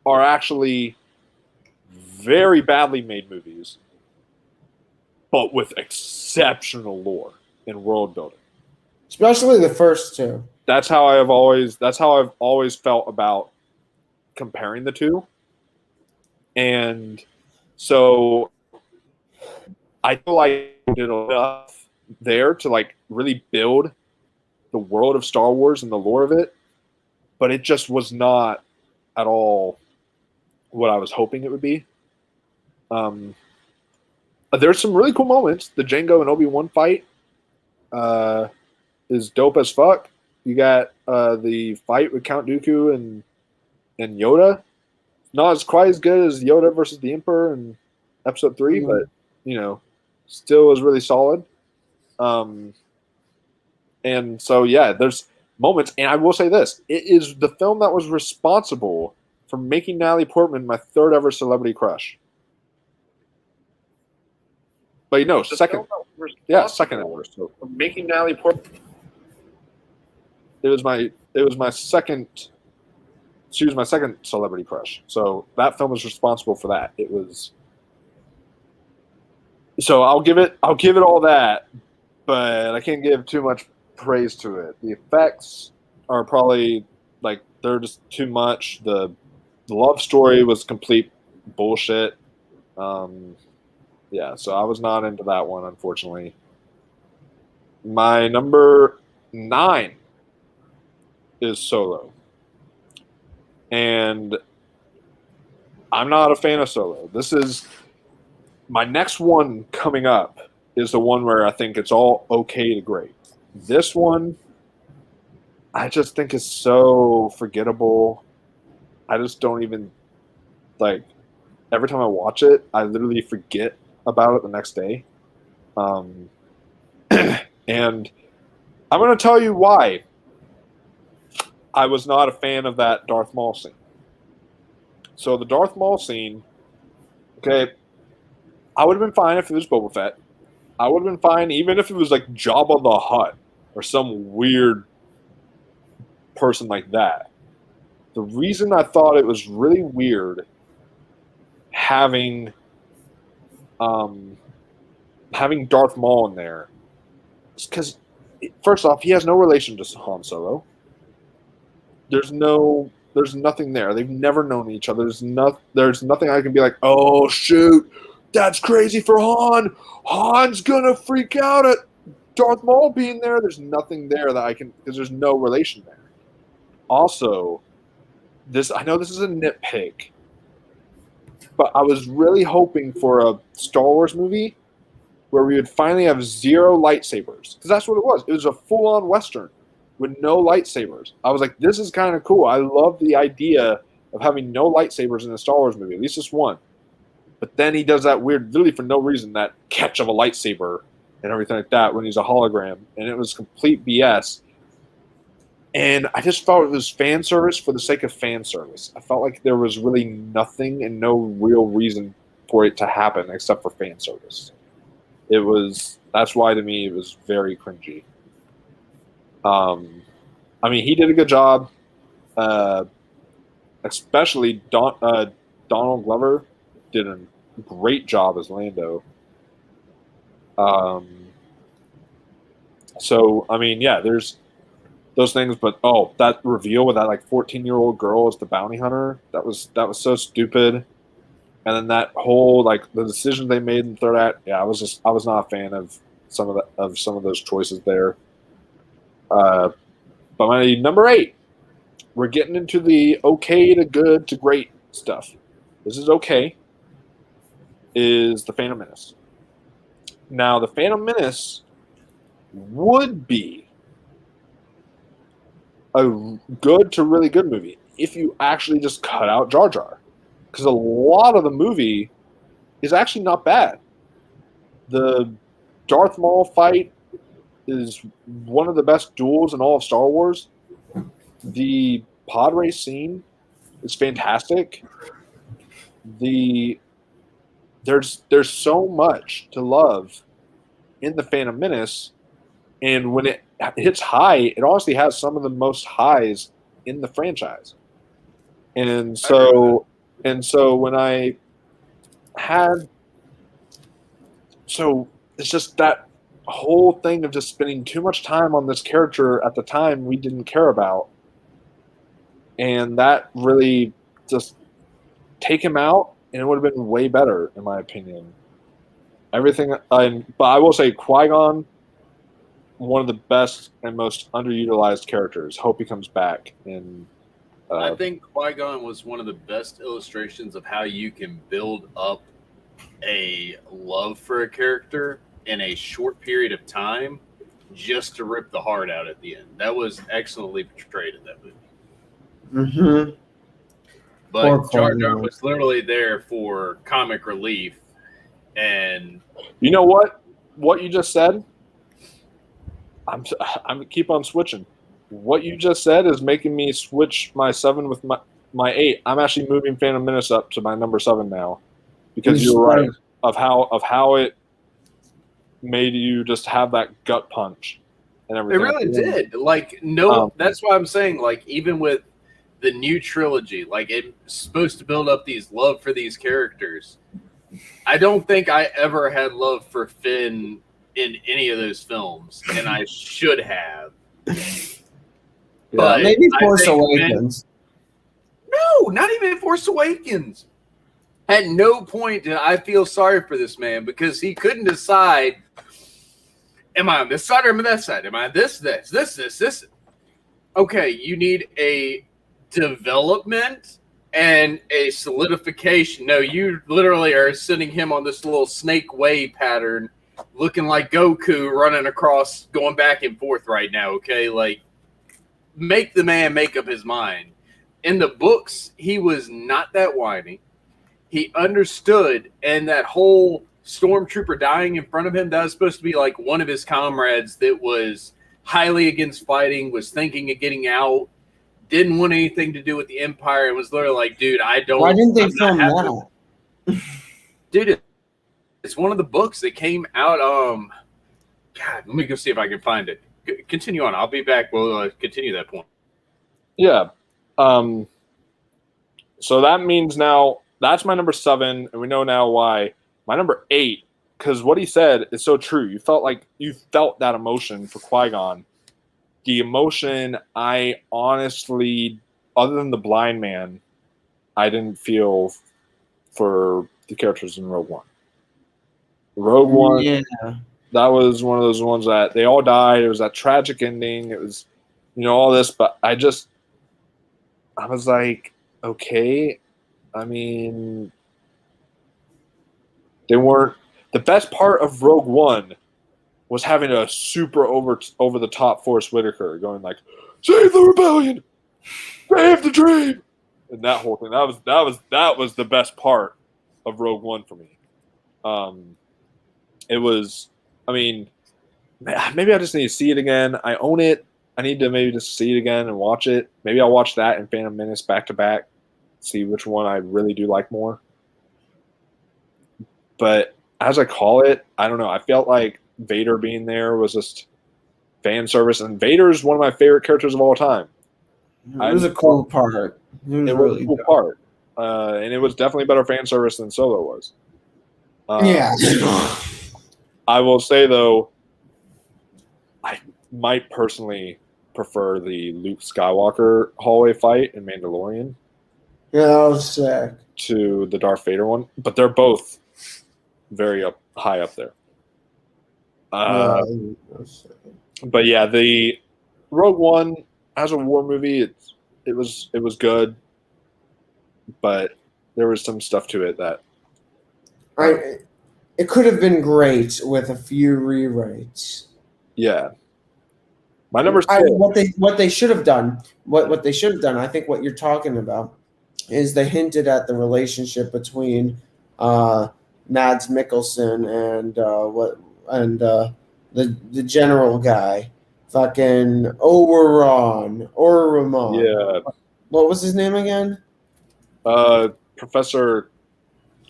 are actually very badly made movies, but with exceptional lore and world building. Especially the first two. That's how I've always felt about comparing the two. And so I feel like I did enough there to like really build the world of Star Wars and the lore of it, but it just was not at all what I was hoping it would be. There's some really cool moments. The Jango and Obi-Wan fight is dope as fuck. You got the fight with Count Dooku and Yoda. Not as quite as good as Yoda versus the Emperor in episode 3, but still is really solid. And so there's moments, and I will say this: it is the film that was responsible for making Natalie Portman my third ever celebrity crush. But second ever. So for making Natalie Portman, it was my second. She was my second celebrity crush. So that film was responsible for that. It was. So I'll give it all that, but I can't give too much praise to it. The effects are probably they're just too much. The love story was complete bullshit. So I was not into that one, unfortunately. My number 9 is Solo. And I'm not a fan of Solo. This is my next one coming up is the one where I think it's all okay to great. This one, I just think is so forgettable. I just don't even every time I watch it, I literally forget about it the next day. And I'm going to tell you why I was not a fan of that Darth Maul scene. So the Darth Maul scene, okay, I would have been fine if it was Boba Fett. I would have been fine even if it was like Jabba the Hutt or some weird person like that. The reason I thought it was really weird having Darth Maul in there is because, first off, he has no relation to Han Solo. There's nothing there. They've never known each other. There's nothing I can be like, oh shoot, that's crazy for Han. Han's gonna freak out at Darth Maul being there. There's nothing there that I can, because there's no relation there. Also, I know this is a nitpick, but I was really hoping for a Star Wars movie where we would finally have 0 lightsabers, because that's what it was. It was a full-on Western with no lightsabers. I was like, this is kind of cool. I love the idea of having no lightsabers in a Star Wars movie, at least just one. But then he does that weird, literally for no reason, that catch of a lightsaber and everything like that when he's a hologram. And it was complete BS. And I just felt it was fan service for the sake of fan service. I felt like there was really nothing and no real reason for it to happen except for fan service. That's why to me it was very cringy. I mean, he did a good job, especially Donald Glover did a great job as Lando. So I mean, yeah, there's those things, but that reveal with that like 14-year-old girl as the bounty hunter, that was so stupid. And then that whole like the decision they made in the third act, yeah, I was not a fan of some of those choices there. But my number 8, we're getting into the okay to good to great stuff. This is okay. Is the Phantom Menace. Now, the Phantom Menace would be a good to really good movie if you actually just cut out Jar Jar. Because a lot of the movie is actually not bad. The Darth Maul fight is one of the best duels in all of Star Wars. The pod race scene is fantastic. There's so much to love in the Phantom Menace, and when it hits high, it honestly has some of the most highs in the franchise. And so when I had it's just that whole thing of just spending too much time on this character at the time we didn't care about, and that really just take him out, and it would have been way better in my opinion. Everything, but I will say Qui-Gon, one of the best and most underutilized characters. Hope he comes back. And I think Qui-Gon was one of the best illustrations of how you can build up a love for a character in a short period of time just to rip the heart out at the end. That was excellently portrayed in that movie. Mm-hmm. But Jar Jar was literally there for comic relief. And you know what you just said? I'm keep on switching. What you just said is making me switch my 7 with my 8. I'm actually moving Phantom Menace up to my number 7 now, because you're right of how it made you just have that gut punch and everything. It really did. Like that's why I'm saying, like, even with the new trilogy, like it's supposed to build up these love for these characters. I don't think I ever had love for Finn in any of those films, and I should have. But maybe Force Awakens. No, not even Force Awakens. At no point did I feel sorry for this man, because he couldn't decide, am I on this side or am I on that side? Am I this? Okay, you need a development and a solidification. No, you literally are sending him on this little snake way pattern, looking like Goku running across, going back and forth right now, okay? Like, make the man make up his mind. In the books, he was not that whiny. He understood, and that whole stormtrooper dying in front of him, that was supposed to be like one of his comrades that was highly against fighting, was thinking of getting out, didn't want anything to do with the Empire, and was literally like, dude, I don't... Why didn't they film that? Dude, it's one of the books that came out. God, let me go see if I can find it. Continue on. I'll be back. We'll continue that point. Yeah. So that means now that's my number 7, and we know now why. My number 8, because what he said is so true. You felt that emotion for Qui-Gon. The emotion, I honestly, other than the blind man, I didn't feel for the characters in Rogue One. Rogue One, yeah, that was one of those ones that they all died. It was that tragic ending. It was, all this, but I was like, okay. I mean, they weren't. The best part of Rogue One was having a super over the top Forrest Whitaker going like, "Save the rebellion, save the dream," and that whole thing. That was the best part of Rogue One for me. It was. I mean, maybe I just need to see it again. I own it. I need to maybe just see it again and watch it. Maybe I'll watch that and Phantom Menace back to back. See which one I really do like more. But as I call it, I don't know. I felt like Vader being there was just fan service, and Vader is one of my favorite characters of all time. It was a cool part. It was a cool part, and it was definitely better fan service than Solo was. Yeah. I will say though, I might personally prefer the Luke Skywalker hallway fight in Mandalorian. Yeah, that was sick. To the Darth Vader one, but they're both very high up there. But yeah, the Rogue One as a war movie, it was good, but there was some stuff to it that it could have been great with a few rewrites. Yeah. My number six. What they should have done, what they should have done, I think what you're talking about, is they hinted at the relationship between Mads Mikkelsen and the general guy, fucking Oromon. Yeah. What was his name again? Professor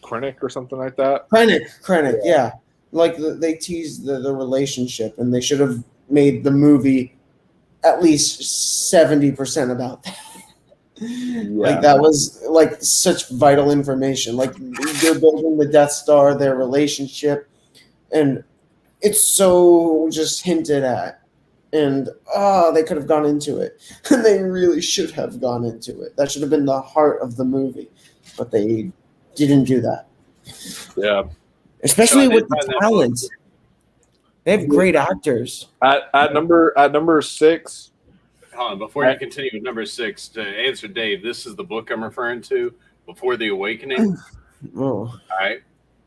Krennic or something like that. Krennic, yeah. Like they teased the relationship, and they should have made the movie at least 70% about that. Yeah. Like that was like such vital information. Like they're building the Death Star, their relationship, and it's so just hinted at. And they could have gone into it. And they really should have gone into it. That should have been the heart of the movie. But they didn't do that. Yeah. Especially with the talent. They have great actors. At number 6. Hold on, before you continue with number 6, to answer Dave, this is the book I'm referring to, Before the Awakening. All right.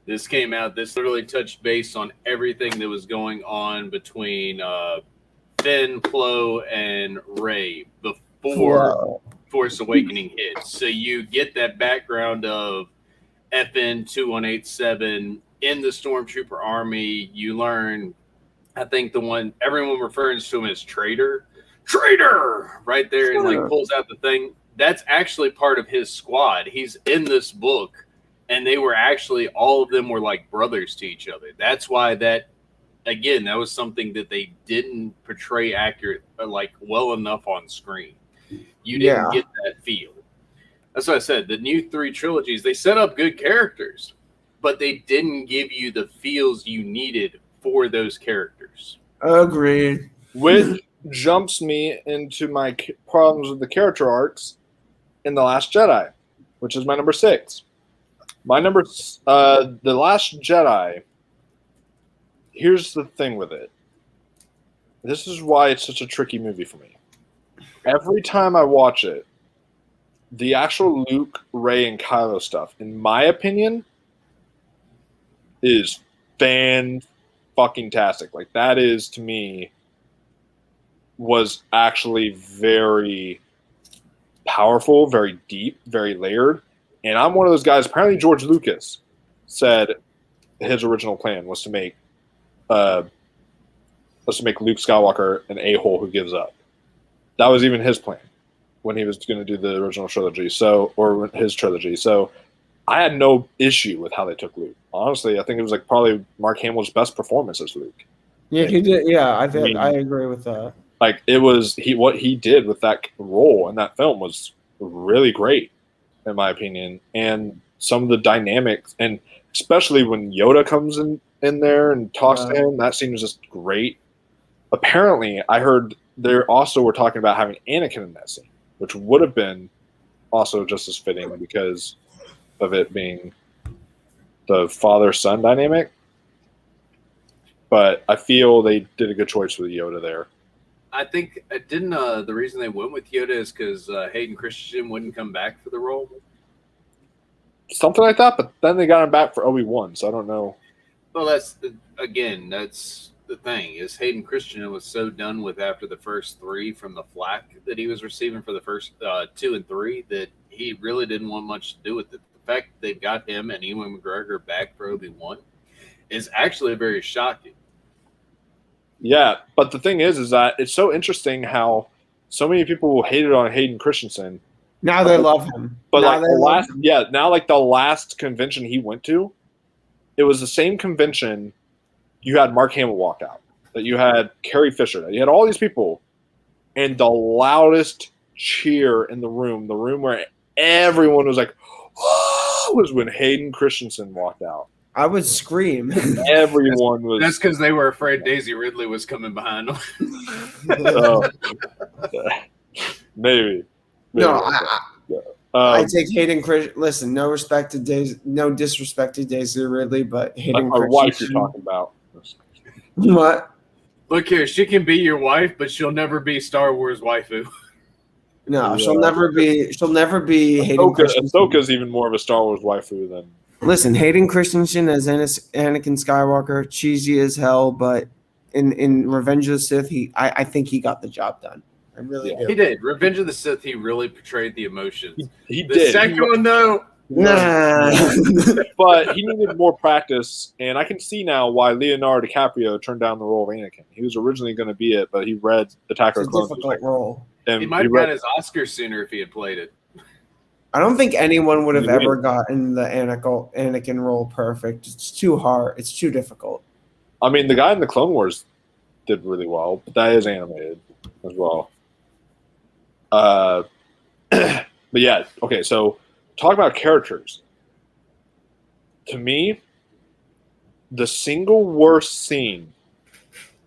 This came out. This literally touched base on everything that was going on between Finn, Flo, and Rey before Force Awakening hits. So you get that background of FN 2187 in the Stormtrooper Army. You learn, I think the one everyone refers to him as Traitor right there, and like pulls out the thing. That's actually part of his squad. He's in this book, and they were actually, all of them were like brothers to each other. That's why that was something that they didn't portray accurate, like well enough on screen. You didn't get that feel. That's what I said. The new 3 trilogies, they set up good characters, but they didn't give you the feels you needed for those characters. Agreed. Which jumps me into my problems with the character arcs in The Last Jedi, which is my number 6. My number, The Last Jedi. Here's the thing with it. This is why it's such a tricky movie for me. Every time I watch it, the actual Luke, Rey, and Kylo stuff, in my opinion, is fan-fucking-tastic. Like, that is, to me, was actually very powerful, very deep, very layered. And I'm one of those guys, apparently George Lucas said his original plan was to make Luke Skywalker an a-hole who gives up. That was even his plan when he was going to do the original trilogy, or his trilogy. So I had no issue with how they took Luke. Honestly, I think it was like probably Mark Hamill's best performance as Luke. Yeah, he did. Yeah, I agree with that. Like, it was what he did with that role in that film was really great, in my opinion. And some of the dynamics, and especially when Yoda comes in there and talks to him, that scene was just great. Apparently, I heard they also were talking about having Anakin in that scene, which would have been also just as fitting because of it being the father-son dynamic. But I feel they did a good choice with Yoda there. I think the reason they went with Yoda is because Hayden Christensen wouldn't come back for the role. Something like that, but then they got him back for Obi-Wan, so I don't know. Well, that's the thing, is Hayden Christensen was so done with after the first 3 from the flack that he was receiving for the first 2 and 3 that he really didn't want much to do with it. The fact that they've got him and Ewan McGregor back for Obi-Wan is actually very shocking. Yeah, but the thing is that it's so interesting how so many people hated on Hayden Christensen. Now they love him. But now like the last convention he went to, it was the same convention. You had Mark Hamill walk out, that you had Carrie Fisher, that you had all these people, and the loudest cheer in the room where everyone was like, "Oh!" was when Hayden Christensen walked out. I would scream. Everyone was. That's because they were afraid Daisy Ridley was coming behind them. Maybe. No, I take Hayden Christensen. Listen, no disrespect to Daisy Ridley, but Hayden Our Christensen. wife you're talking about. What? Look here, she can be your wife, but she'll never be Star Wars waifu. No, she'll never be. She'll never be Hayden Christensen. Ahsoka's even more of a Star Wars waifu than. Listen, Hayden Christensen as Anakin Skywalker, cheesy as hell, but in Revenge of the Sith, I think he got the job done. I really do. He did. Revenge of the Sith, he really portrayed the emotions. He the did. second one, though, nah. But he needed more practice, and I can see now why Leonardo DiCaprio turned down the role of Anakin. He was originally going to be it, but he read Attack of the Clones. It's a difficult role. he might have got his Oscar sooner if he had played it. I don't think anyone would have ever gotten the Anakin role perfect. It's too hard. It's too difficult. I mean, the guy in the Clone Wars did really well, but that is animated as well. But yeah, okay, so talk about characters. To me, the single worst scene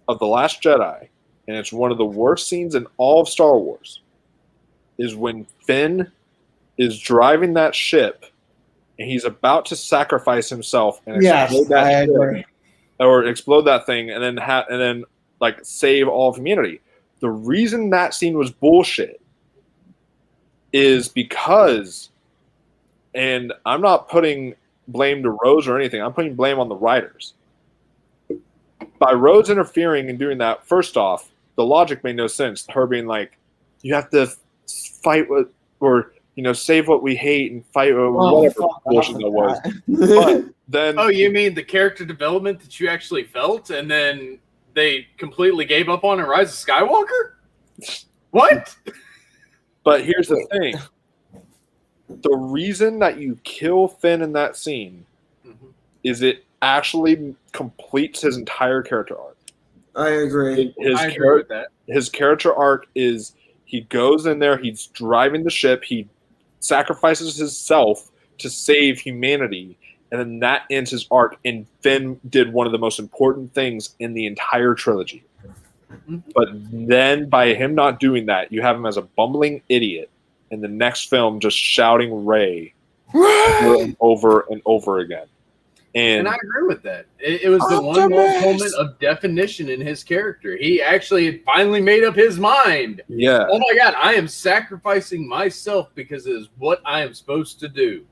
of The Last Jedi, and it's one of the worst scenes in all of Star Wars, is when Finn is driving that ship and he's about to sacrifice himself and explode that ship, or explode that thing, and then like save all of humanity. The reason that scene was bullshit is because, and I'm not putting blame to Rose or anything, I'm putting blame on the writers. By Rose interfering and doing that, first off, the logic made no sense. Her being like, you have to fight with, or save what we hate and fight whatever bullshit that was. But then, oh, you mean the character development that you actually felt, and then they completely gave up on in Rise of Skywalker? What? But here's the thing: the reason that you kill Finn in that scene is it actually completes his entire character arc. I agree. I agree with that. His character arc is he goes in there, he's driving the ship, he sacrifices himself to save humanity, and then that ends his arc. And Finn did one of the most important things in the entire trilogy. But then by him not doing that, you have him as a bumbling idiot in the next film just shouting Rey over and over again. And I agree with that. It was the one moment of definition in his character. He actually had finally made up his mind. Yeah. Oh my God, I am sacrificing myself because it is what I am supposed to do.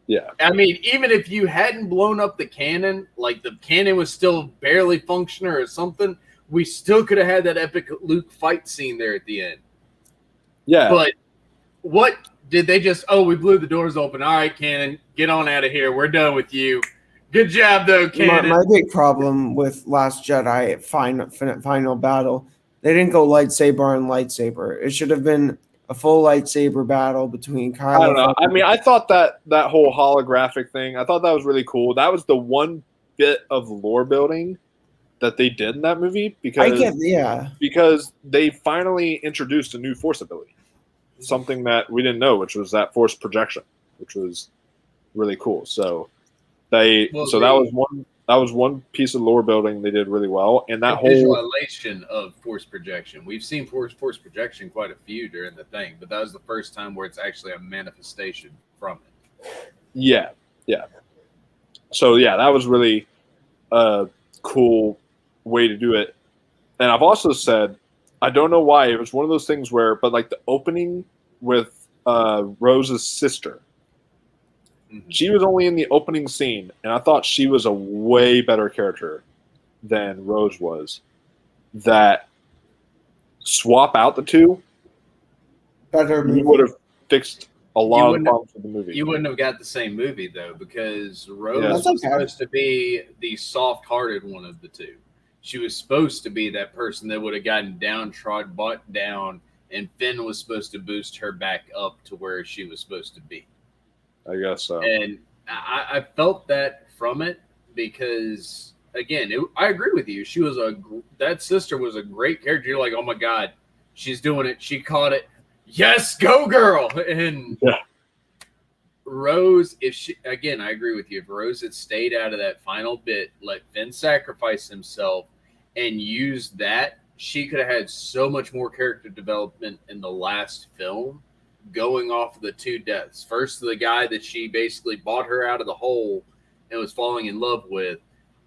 Yeah. I mean, even if you hadn't blown up the cannon, like the cannon was still barely functioning or something, we still could have had that epic Luke fight scene there at the end. Yeah. But what did they just, we blew the doors open. All right, Cannon, get on out of here. We're done with you. Good job, though, Cannon. My big problem with Last Jedi final battle, they didn't go lightsaber on lightsaber. It should have been a full lightsaber battle between Kylo. I don't know. I mean, I thought that whole holographic thing, I thought that was really cool. That was the one bit of lore building that they did in that movie because they finally introduced a new Force ability. Something that we didn't know, which was that Force projection, which was really cool. So that was one piece of lore building they did really well, and that whole visualization of Force projection. We've seen Force projection quite a few during the thing, but that was the first time where it's actually a manifestation from it. Yeah. So yeah, that was really a cool way to do it. And I've also said, I don't know why, it was one of those things where, but like the opening with Rose's sister, she was only in the opening scene, and I thought she was a way better character than Rose was. That swap out the two, you would have fixed a lot of problems with the movie. You wouldn't have got the same movie though, because Rose was supposed to be the soft-hearted one of the two. She was supposed to be that person that would have gotten downtrodden, bought down, and Finn was supposed to boost her back up to where she was supposed to be. I guess so. And I felt that from it because again, I agree with you. She was that sister was a great character. You're like, oh my god, she's doing it. She caught it. Yes, go girl. And Rose, if she again, I agree with you. If Rose had stayed out of that final bit, let Finn sacrifice himself, and use that, she could have had so much more character development in the last film, going off of the two deaths. First, the guy that she basically bought her out of the hole and was falling in love with,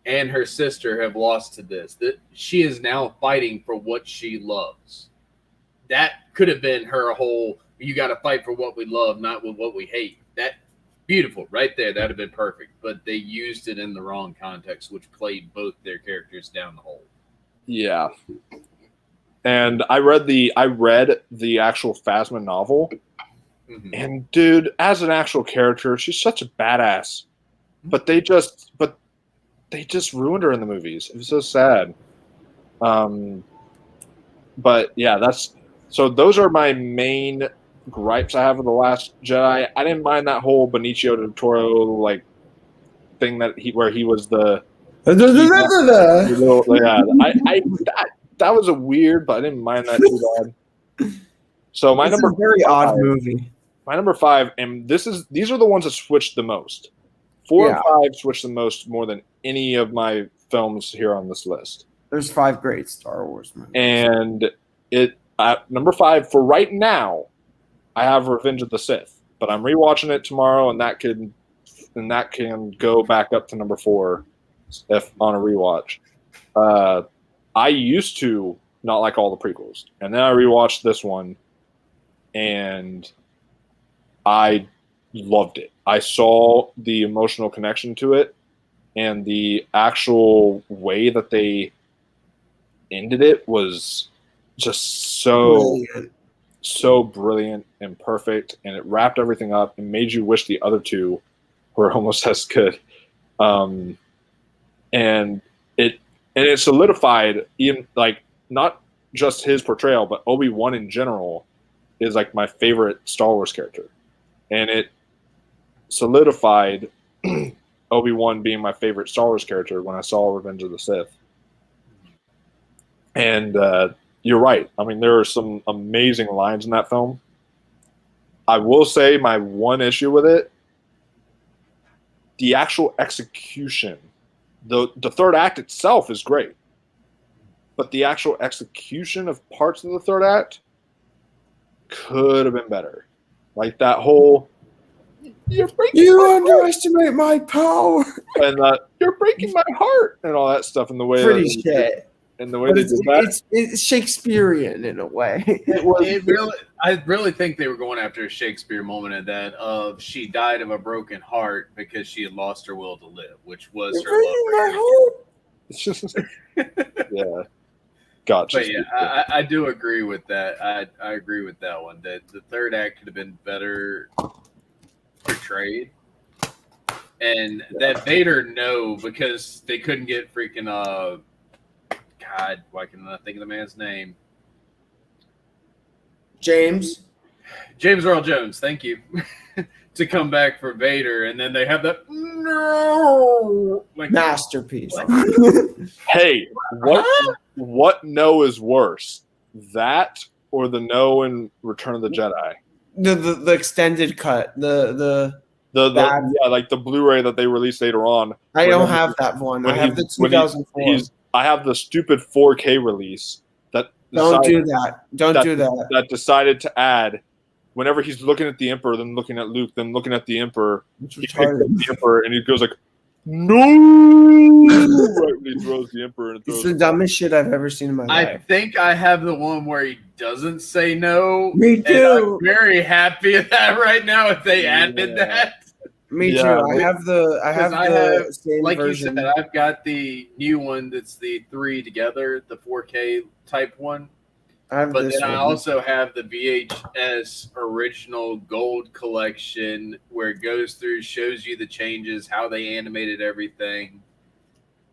and her sister have lost to this. That she is now fighting for what she loves. That could have been her whole. You got to fight for what we love, not with what we hate. That beautiful right there. That'd have been perfect. But they used it in the wrong context, which played both their characters down the hole. Yeah. And I read the actual Phasma novel. Mm-hmm. And dude, as an actual character, she's such a badass. But they just ruined her in the movies. It was so sad. But yeah, those are my main gripes I have with The Last Jedi. I didn't mind that whole Benicio del Toro thing where he was the that was a weird, but I didn't mind that too bad. So my number very odd movie. My number 5, and these are the ones that switched the most. 4 and 5 switched the most more than any of my films here on this list. There's 5 great Star Wars movies, and number 5 for right now, I have Revenge of the Sith, but I'm rewatching it tomorrow, and that can go back up to number 4 if on a rewatch. I used to not like all the prequels, and then I rewatched this one, and I loved it. I saw the emotional connection to it, and the actual way that they ended it was just so brilliant and perfect, and it wrapped everything up and made you wish the other two were almost as good. And it solidified, even not just his portrayal, but Obi-Wan in general is my favorite Star Wars character, and it solidified Obi-Wan being my favorite Star Wars character when I saw Revenge of the Sith. And you're right. I mean, there are some amazing lines in that film. I will say my one issue with it, the actual execution. The third act itself is great, but the actual execution of parts of the third act could have been better. That whole you underestimate my power, and you're breaking my heart, and all that stuff, in the way pretty shit. And the way they did that, it's Shakespearean in a way. I really think they were going after a Shakespeare moment of that. She died of a broken heart because she had lost her will to live, which was her love. Yeah, gotcha. But yeah, I do agree with that. I agree with that one. That the third act could have been better portrayed, and that Vader because they couldn't get freaking God, why can I not think of the man's name? James Earl Jones, thank you. To come back for Vader, and then they have that no masterpiece. Hey, what no is worse? That or the no in Return of the Jedi? The extended cut. The Blu-ray that they released later on. I don't have that one. I have the 2004. I have the stupid 4K release that Don't do that. That decided to add whenever he's looking at the Emperor, then looking at Luke, then looking at the Emperor. He picks up the Emperor and he goes no! Right when he throws the Emperor. It's the dumbest shit I've ever seen in my life. I think I have the one where he doesn't say no. Me too. And I'm very happy at that right now if they added that. Me too. I have the same like version. you said, I've got the new one that's the 3 together, the 4K type one. But then I also have the VHS original gold collection where it goes through, shows you the changes, how they animated everything,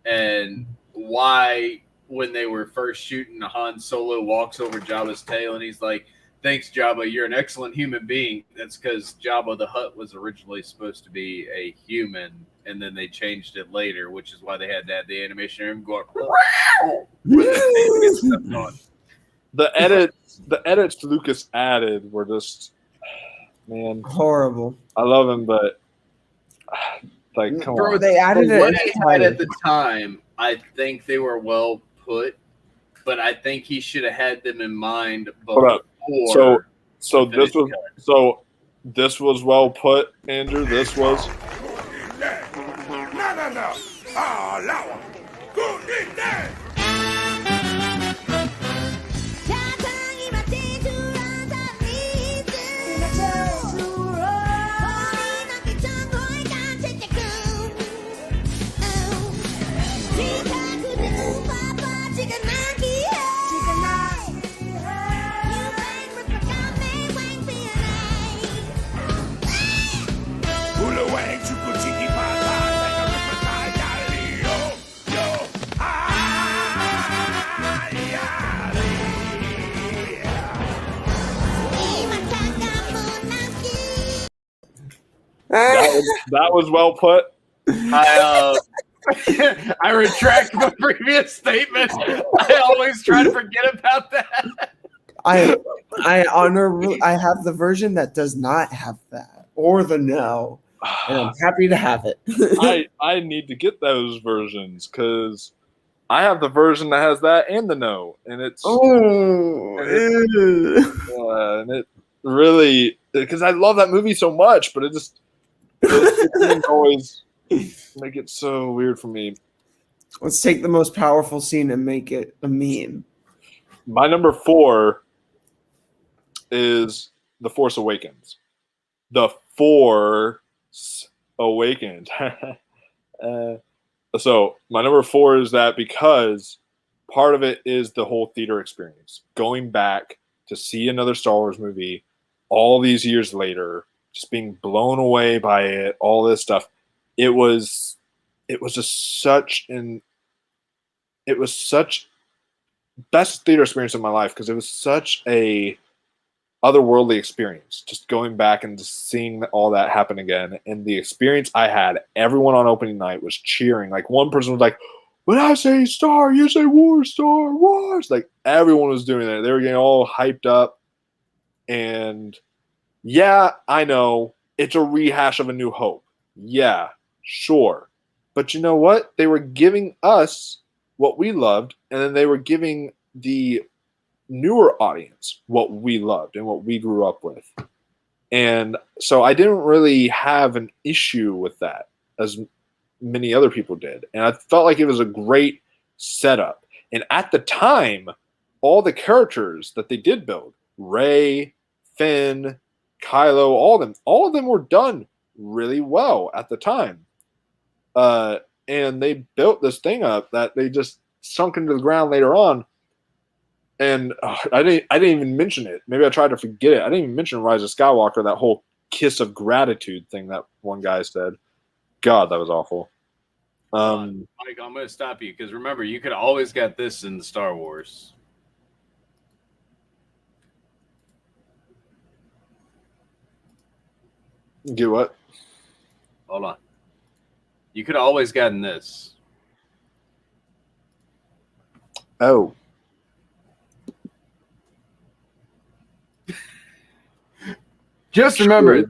and why when they were first shooting, Han Solo walks over Jabba's tail and he's like, Thanks, Jabba. You're an excellent human being. That's because Jabba the Hutt was originally supposed to be a human, and then they changed it later, which is why they had to have the animation of him going. The edits Lucas added were just, man, horrible. I love him, but like, come Bro, on. they added For it what in he the had title. at the time, I think they were well put, but I think he should have had them in mind Hold before. up. So this was well put, Andrew. This was. No. Ah, Lawa. Good in there. That was well put. I retract my previous statement. I always try to forget about that. I have the version that does not have that or the no, and I'm happy to have it. I need to get those versions because I have the version that has that and the no, and it's and it really, because I love that movie so much, but it things always make it so weird for me. Let's take the most powerful scene and make it a meme. My number 4 is The Force Awakens. The Force Awakens. So my number 4 is that because part of it is the whole theater experience. Going back to see another Star Wars movie all these years later, just being blown away by it, all this stuff. It was just such best theater experience of my life because it was such a otherworldly experience. Just going back and just seeing all that happen again, and the experience I had, everyone on opening night was cheering. Like one person was like, "When I say Star, you say War, Star Wars." Like everyone was doing that. They were getting all hyped up, and yeah, I know it's a rehash of A New Hope. Yeah, sure. But you know what? They were giving us what we loved, and then they were giving the newer audience what we loved and what we grew up with. And so I didn't really have an issue with that as many other people did. And I felt like it was a great setup. And at the time, all the characters that they did build, Rey, Finn, Kylo, all of them were done really well at the time. And they built this thing up that they just sunk into the ground later on. And I didn't even mention it. Maybe I tried to forget it. I didn't even mention Rise of Skywalker, that whole kiss of gratitude thing that one guy said. God, that was awful. Mike, I'm going to stop you because remember, you could have always got this in the Star Wars. Get what? Hold on. You could have always gotten this. Oh. Just remember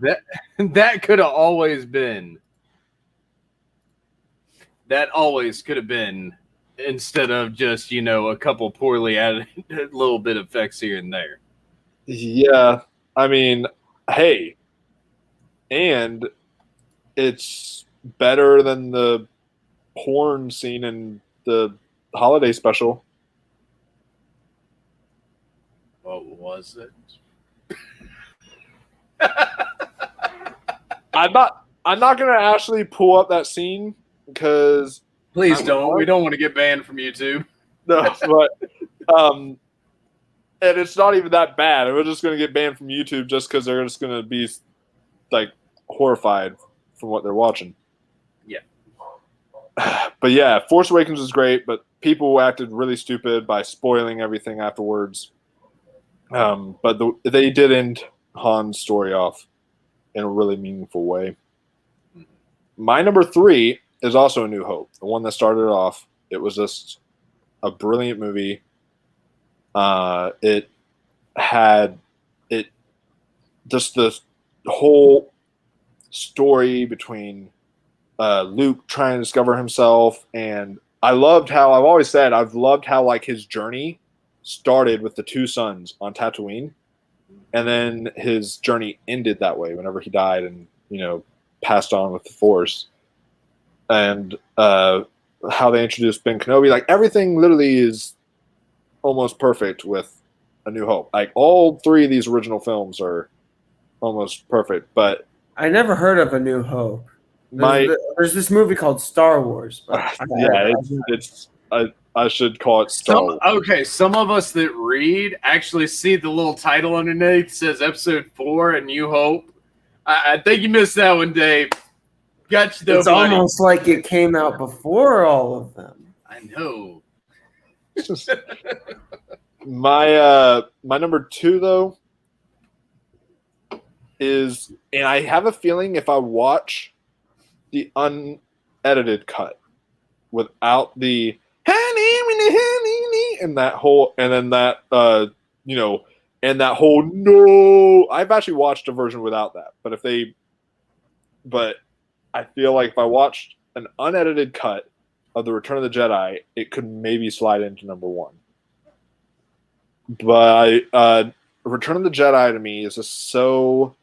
that could have always been. That always could have been instead of just, a couple poorly added little bit of effects here and there. Yeah. I mean, hey. And it's better than the porn scene in the holiday special. What was it? I'm not gonna actually pull up that scene because please don't. We don't want to get banned from YouTube. No, but and it's not even that bad. We're just gonna get banned from YouTube just because they're just gonna be like horrified from what they're watching. Yeah. But yeah, Force Awakens was great, but people acted really stupid by spoiling everything afterwards. But they did end Han's story off in a really meaningful way. My number 3 is also A New Hope, the one that started it off. It was just a brilliant movie. It had just the whole story between Luke trying to discover himself, and I've always said I've loved how like his journey started with the 2 sons on Tatooine, and then his journey ended that way whenever he died and passed on with the Force, and how they introduced Ben Kenobi. Like everything literally is almost perfect with A New Hope. Like all 3 of these original films are almost perfect, but I never heard of A New Hope. There's this movie called Star Wars, but I should call it Star Wars. Okay, some of us that read actually see the little title underneath. It says Episode 4, A New Hope. I think you missed that one, Dave. Got you though, It's buddy. almost like it came out before all of them. I know. My number 2 though is, and I have a feeling if I watch the unedited cut without the and that whole, and then that and that whole no, I've actually watched a version without that, but I feel like if I watched an unedited cut of the Return of the Jedi, it could maybe slide into number 1. But Return of the Jedi to me is just so.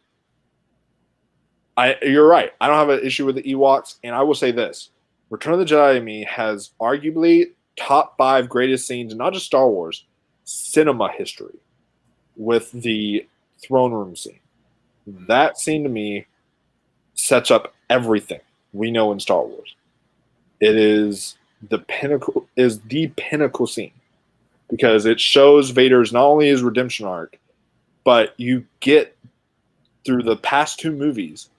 You're right. I don't have an issue with the Ewoks, and I will say this: Return of the Jedi to me has arguably top 5 greatest scenes in not just Star Wars, cinema history, with the throne room scene. That scene to me sets up everything we know in Star Wars. It is the pinnacle scene because it shows Vader's not only his redemption arc, but you get through the past 2 movies,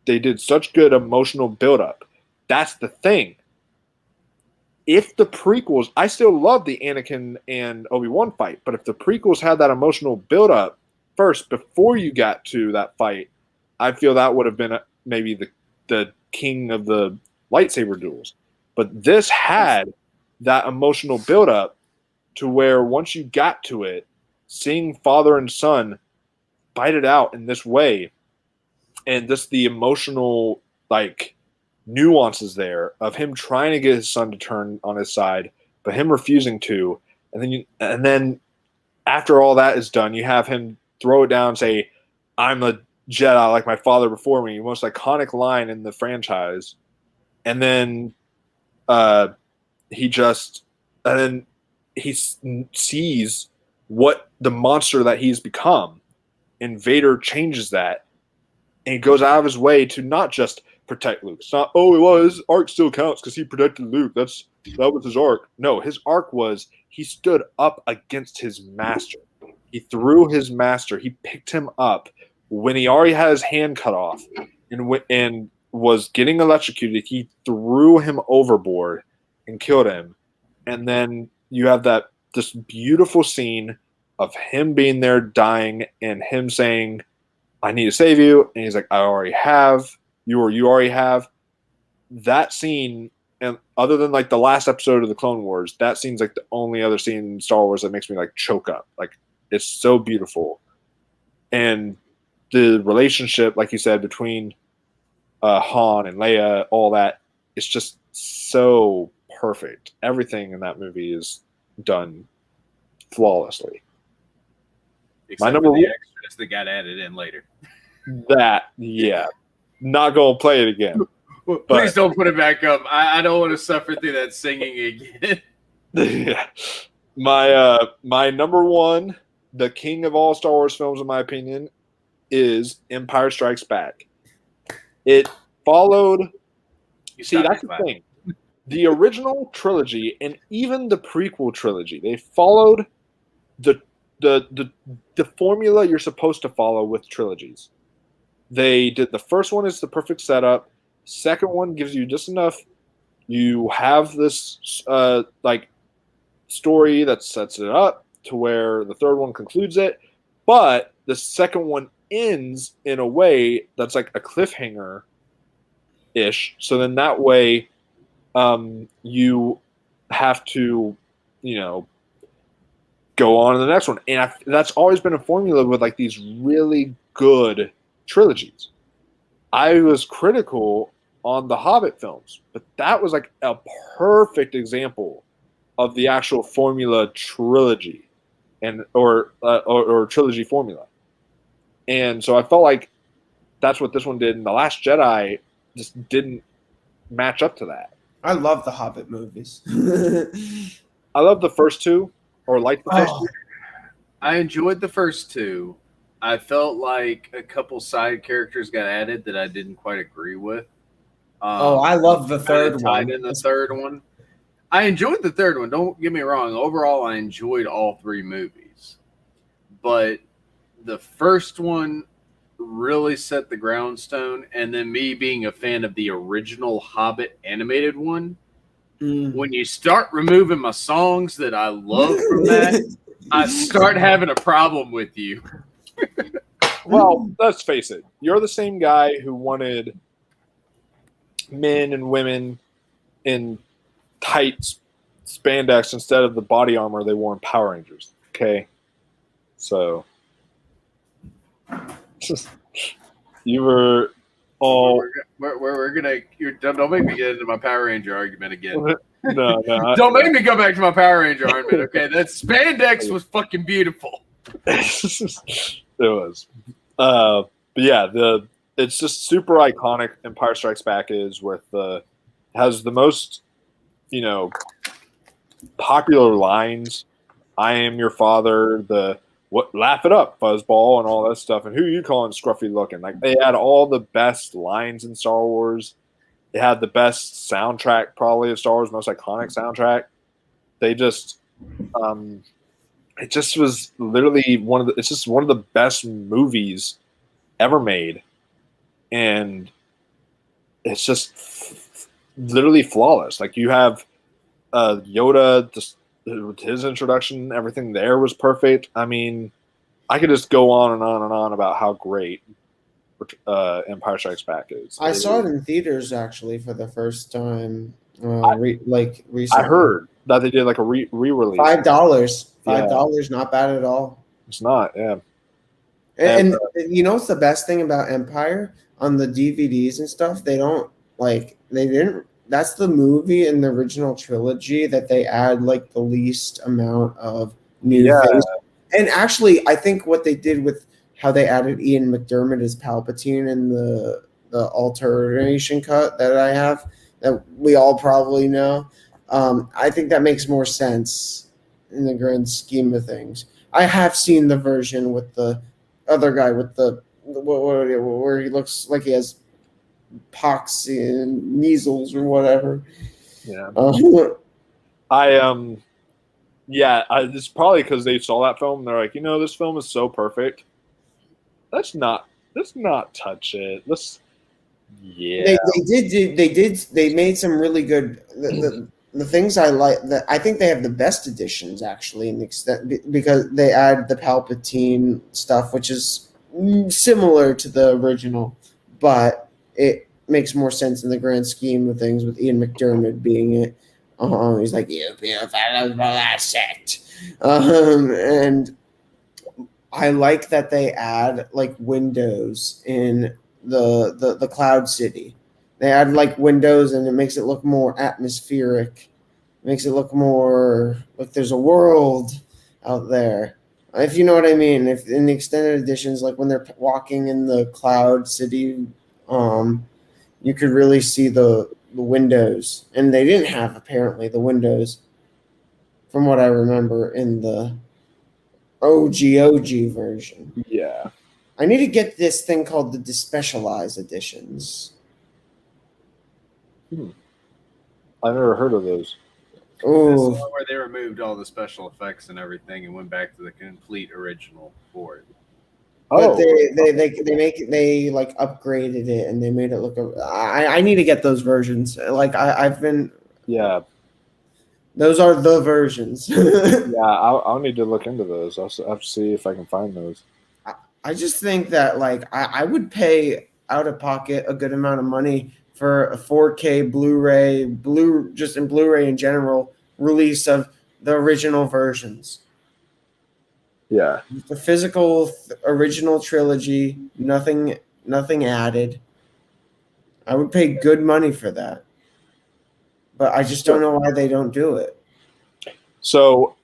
they did such good emotional buildup. That's the thing. If the prequels, I still love the Anakin and Obi-Wan fight, but if the prequels had that emotional buildup first before you got to that fight, I feel that would have been maybe the king of the lightsaber duels. But this had that emotional buildup to where once you got to it, seeing father and son fight it out in this way, and just the emotional nuances there of him trying to get his son to turn on his side, but him refusing to, and then after all that is done, you have him throw it down and say, "I'm a Jedi like my father before me," most iconic line in the franchise, and then he sees what the monster that he's become, and Vader changes that, and he goes out of his way to not just protect Luke. It's not, his arc still counts because he protected Luke. That was his arc. No, his arc was he stood up against his master. He threw his master. He picked him up when he already had his hand cut off and was getting electrocuted. He threw him overboard and killed him. And then you have this beautiful scene of him being there dying and him saying, "I need to save you." And he's like, "I already have. You already have." That scene, and other than the last episode of the Clone Wars, that scene's the only other scene in Star Wars that makes me choke up. It's so beautiful. And the relationship, like you said, between Han and Leia, all that, it's just so perfect. Everything in that movie is done flawlessly. Except My number for the 1 extras that got added in later. Not gonna play it again. Please don't put it back up. I don't want to suffer through that singing again. Yeah. My number 1, the king of all Star Wars films, in my opinion, is Empire Strikes Back. It followed. See, that's the thing. The original trilogy and even the prequel trilogy, they followed the formula you're supposed to follow with trilogies. They did the first one is the perfect setup. Second one gives you just enough. You have this story that sets it up. to where the third one concludes it, but the second one ends in a way that's like a cliffhanger ish. So then that way, you have to, go on to the next one. And that's always been a formula with like these really good trilogies. I was critical on the Hobbit films, but that was like a perfect example of the actual formula trilogy or trilogy formula. And so I felt like that's what this one did, and The Last Jedi just didn't match up to that. I love the Hobbit movies. I love the first two, or like the first two. I enjoyed the first two. I felt like a couple side characters got added that I didn't quite agree with. I love the third one. Tied in the third one. I enjoyed the third one. Don't get me wrong. Overall, I enjoyed all three movies. But the first one really set the groundstone. And then me being a fan of the original Hobbit animated one, when you start removing my songs that I love from that, I start having a problem with you. Well, let's face it. You're the same guy who wanted men and women in tight spandex instead of the body armor they wore in Power Rangers. Okay? So, you were all... We're gonna... Don't make me get into my Power Ranger argument again. No. Don't make me go back to my Power Ranger argument, okay? That spandex was fucking beautiful. It was. But yeah, it's just super iconic. Empire Strikes Back is has the most, popular lines. I am your father. Laugh it up, fuzzball, and all that stuff. And who you calling scruffy looking? Like, they had all the best lines in Star Wars. It had the best soundtrack, probably, of Star Wars, most iconic soundtrack. They just, it just was literally it's just one of the best movies ever made. And it's just literally flawless. Like, you have Yoda, just his introduction, everything there was perfect. I mean, I could just go on and on and on about how great Empire Strikes Back is. I saw it in theaters actually for the first time. Recently. I heard that they did like a re-release. $5, not bad at all. It's not, yeah. And you know what's the best thing about Empire on the DVDs and stuff? That's the movie in the original trilogy that they add like the least amount of new things. And actually, I think what they did with how they added Ian McDermott as Palpatine in the alteration cut that I have, that we all probably know, I think that makes more sense in the grand scheme of things. I have seen the version with the other guy with where he looks like he has pox and measles or whatever. Yeah. It's probably because they saw that film and they're like, this film is so perfect. Let's not touch it. They made some really good the things I like. I think they have the best editions actually, in the extent because they add the Palpatine stuff, which is similar to the original, but it makes more sense in the grand scheme of things with Ian McDermott being it. He's like, you beautiful asset. And I like that they add like windows in the Cloud City. They add like windows and it makes it look more atmospheric. It makes it look more like there's a world out there. If you know what I mean. If in the extended editions, like when they're walking in the Cloud City, you could really see the windows. And they didn't have apparently the windows from what I remember in the OG version. Yeah. I need to get this thing called the Despecialized editions. I've never heard of those. Oh, This is the one where they removed all the special effects and everything and went back to the complete original for it. But they like upgraded it and they made it look. I need to get those versions. Like I've been. Yeah. Those are the versions. Yeah, I'll need to look into those. I'll have to see if I can find those. I just think that like I would pay out of pocket a good amount of money for a 4K Blu-ray, just in Blu-ray in general release of the original versions. Yeah. The physical original trilogy, nothing added. I would pay good money for that. But I just don't know why they don't do it. So,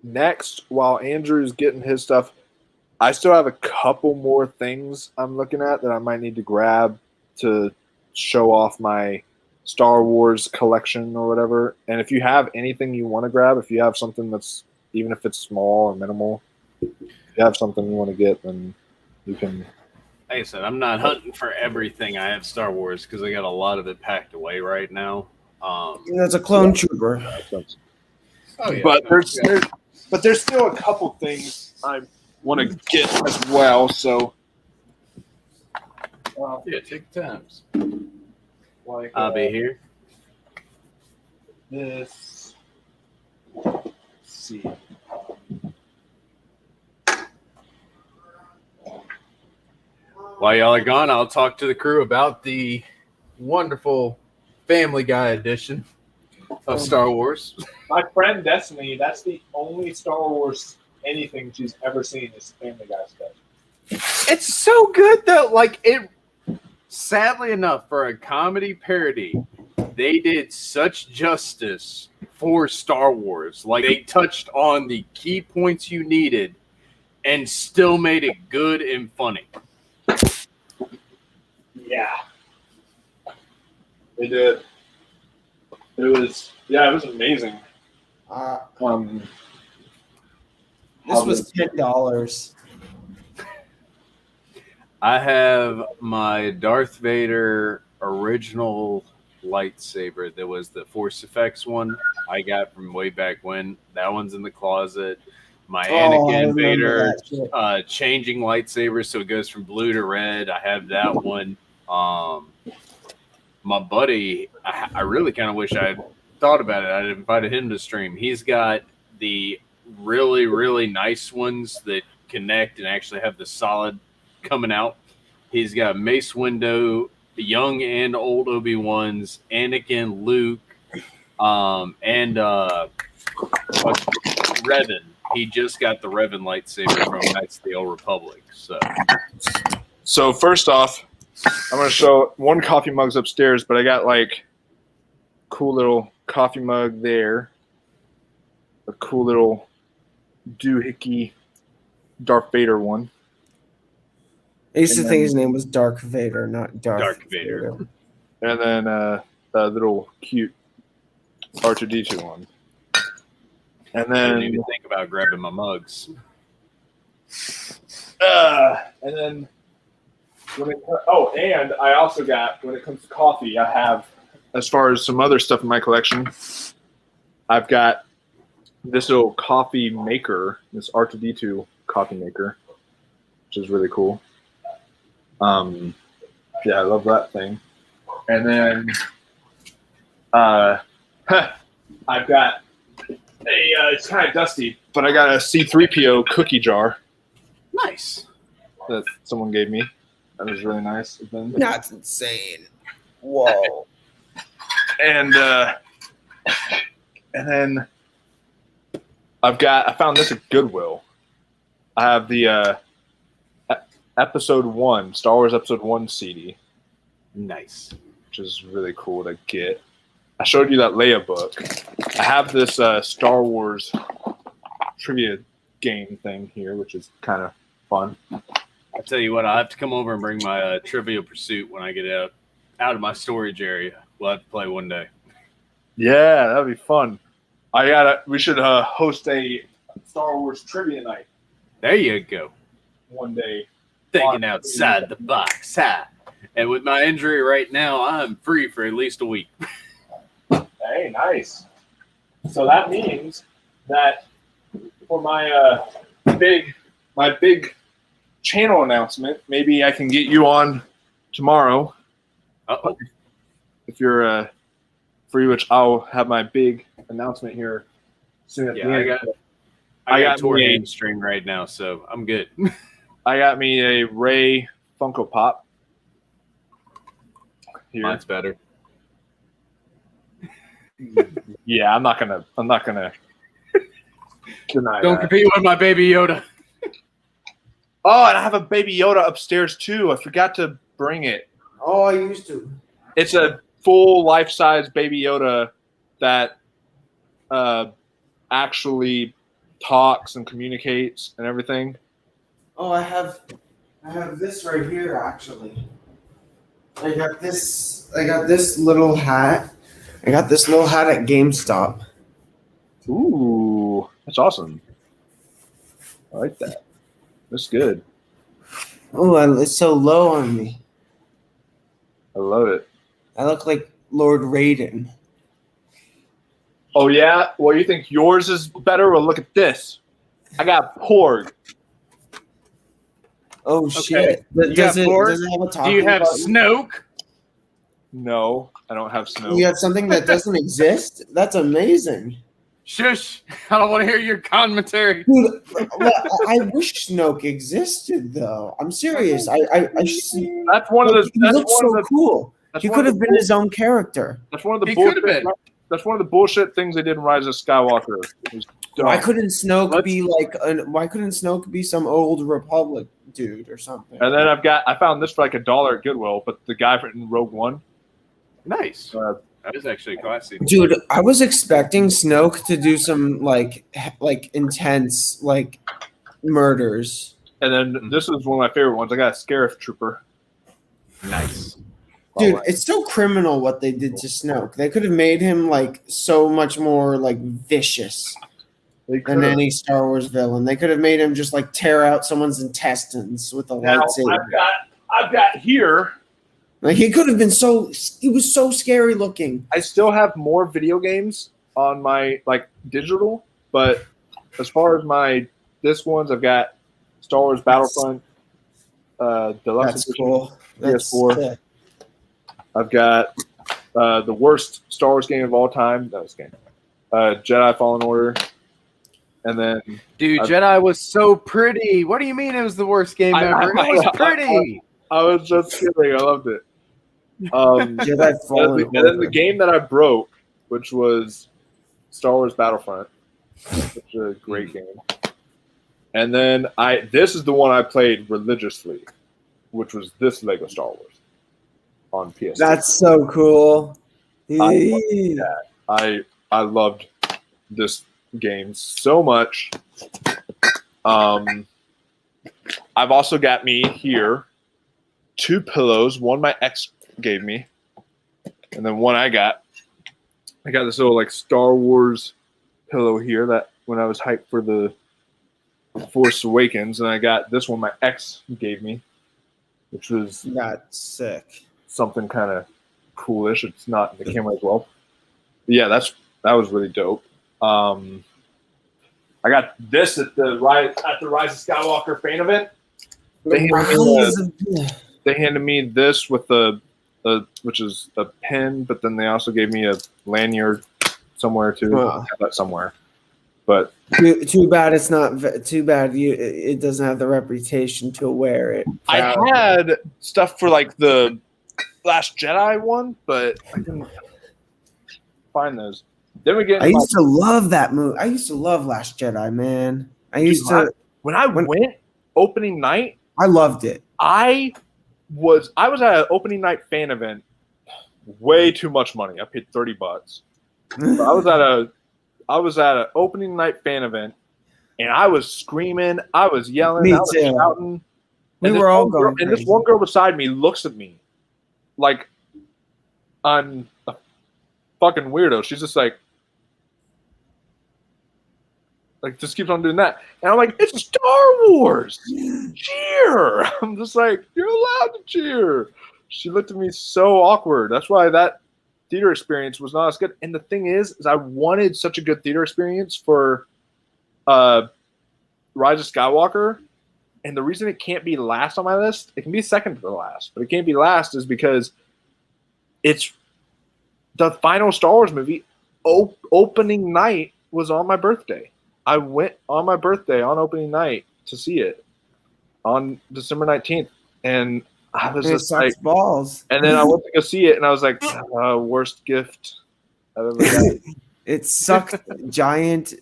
next, while Andrew's getting his stuff, I still have a couple more things I'm looking at that I might need to grab to show off my Star Wars collection or whatever. And if you have anything you want to grab, if you have something that's, even if it's small or minimal, if you have something you want to get, then you can. Like I said, I'm not hunting for everything I have Star Wars because I got a lot of it packed away right now. That's a clone trooper. Oh, yeah. But there's still a couple things I want to get as well. So yeah, take the times. Like, I'll be here. This. Let's see. While y'all are gone, I'll talk to the crew about the wonderful Family Guy edition of Star Wars. My friend Destiny, that's the only Star Wars anything she's ever seen is Family Guy stuff. It's so good though. Like it. Sadly enough, for a comedy parody, they did such justice for Star Wars. Like they touched on the key points you needed, and still made it good and funny. Yeah, they did. It was amazing. This was $10. I have my Darth Vader original lightsaber. That was the Force Effects one I got from way back when. That one's in the closet. My Anakin Vader changing lightsaber, so it goes from blue to red. I have that one. My buddy, I really kind of wish I had thought about it. I'd invited him to stream. He's got the really, really nice ones that connect and actually have the solid coming out. He's got Mace Windu, young and old Obi-Wans, Anakin, Luke, and Revan. He just got the Revan lightsaber from Knights of the Old Republic. So first off, I'm going to show one coffee mug's upstairs, but I got like cool little coffee mug there, a cool little doohickey Darth Vader one. I used to think his name was Dark Vader, not Darth Vader. And then a little cute R2-D2 one. And I then didn't even think about grabbing my mugs. And then and I also got, when it comes to coffee, I have, as far as some other stuff in my collection, I've got this little coffee maker, this R2-D2 coffee maker, which is really cool. Yeah, I love that thing. And then I've got it's kind of dusty, but I got a C-3PO cookie jar. Nice. That someone gave me. That was really nice of them. That's insane. Whoa. And then I found this at Goodwill. I have the Episode 1, Star Wars Episode 1 CD. Nice. Which is really cool to get. I showed you that Leia book. I have this Star Wars trivia game thing here, which is kind of fun. I tell you what, I'll have to come over and bring my Trivial Pursuit when I get out of my storage area. We'll have to play one day. Yeah, that'd be fun. We should host a Star Wars trivia night. There you go. One day. Thinking outside the box, huh? And with my injury right now, I'm free for at least a week. Hey, nice. So that means that for my big channel announcement, maybe I can get you on tomorrow. Uh-oh. If you're for you, which I'll have my big announcement here soon. At the Yeah, end. I got got tour me a- hamstring right now, so I'm good. I got me a Ray Funko Pop. Here. Mine's better. Yeah, I'm not gonna deny Don't that. compete with my baby Yoda. Oh, and I have a Baby Yoda upstairs too. I forgot to bring it. Oh, I used to. It's a full life-size Baby Yoda that actually talks and communicates and everything. Oh, I have this right here actually. I got this little hat. I got this little hat at GameStop. Ooh, that's awesome. I like that. That's good. Oh, it's so low on me. I love it. I look like Lord Raiden. Oh yeah? Well, you think yours is better? Well, look at this. I got Porg. Oh shit! You Does got it Porg? have a Do you talking have button? Snoke? No, I don't have Snow. You got something that doesn't exist? That's amazing. Shush! I don't want to hear your commentary. Dude, I wish Snoke existed though. I'm serious. I see. That's one of the. He That's looks one so of the. cool. That's He one could of have the been his own character. That's one of the He could have bullshit. been. That's one of the bullshit things they did in Rise of Skywalker. It was dumb. Why couldn't Snoke be like? Why couldn't Snoke be some old Republic dude or something? And then I found this for like $1 at Goodwill, but the guy from Rogue One. Nice. That is actually classy. Dude, I was expecting Snoke to do some like intense like murders. And then this is one of my favorite ones. I got a Scarif Trooper. Nice. Dude, it's so criminal what they did to Snoke. They could have made him like so much more like vicious than any Star Wars villain. They could have made him just like tear out someone's intestines with a Now, lightsaber. I've got here. Like he could have been he was so scary looking. I still have more video games on my like digital, but as far as my disc ones, I've got Star Wars Battlefront, Deluxe That's Edition, cool. That's PS4. sick. I've got the worst Star Wars game of all time. That was game. Jedi Fallen Order, and then Dude, Jedi was so pretty. What do you mean it was the worst game ever? It was pretty. I was just kidding. I loved it. Jedi Fallen and then the game that I broke, which was Star Wars Battlefront, which is a great game. And then this is the one I played religiously, which was this Lego Star Wars on PS. That's so cool. I loved this game so much. I've also got me here 2 pillows. One my ex gave me, and then one I got. I got this little like Star Wars pillow here that when I was hyped for the Force Awakens, and I got this one my ex gave me, which was that's sick. Something kind of coolish. It's not in the camera as well. But yeah, that was really dope. I got this at the Rise of Skywalker fan event. They handed me this with which is a pen, but then they also gave me a lanyard somewhere too. I have that somewhere. But too bad it's not. Too bad it doesn't have the reputation to wear it. I had stuff for like the Last Jedi one, but I couldn't find those. Then we get. I used to love that movie. I used to love Last Jedi, man. When I went opening night. I loved it. I was at an opening night fan event. Way too much money. I paid $30. But I was at an opening night fan event, and I was screaming, I was yelling, I was shouting. We were all going and this one girl beside me looks at me like I'm a fucking weirdo. She's just like just keeps on doing that. And I'm like, it's Star Wars. Cheer. I'm just like, you're allowed to cheer. She looked at me so awkward. That's why that theater experience was not as good. And the thing is I wanted such a good theater experience for Rise of Skywalker. And the reason it can't be last on my list, it can be second to the last, but it can't be last is because it's the final Star Wars movie opening night was on my birthday. I went on my birthday on opening night to see it on December 19th, and I was just like balls. And then I went to go see it, and I was like, worst gift I've ever got. It sucked giant.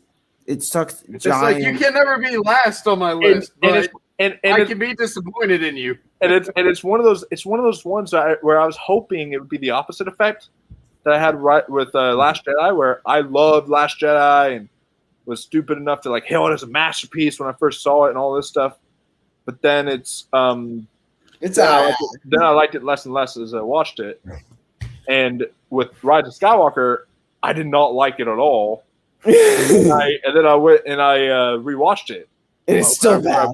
It sucked It's giant. like you can never be last on my list, but I can be disappointed in you. And it's one of those ones where I was hoping it would be the opposite effect that I had right with Last Jedi, where I loved Last Jedi and was stupid enough to like hail it as a masterpiece when I first saw it and all this stuff. But then then I liked it less and less as I watched it. And with Rise of Skywalker, I did not like it at all. and then I went and I rewatched it. And it's still bad.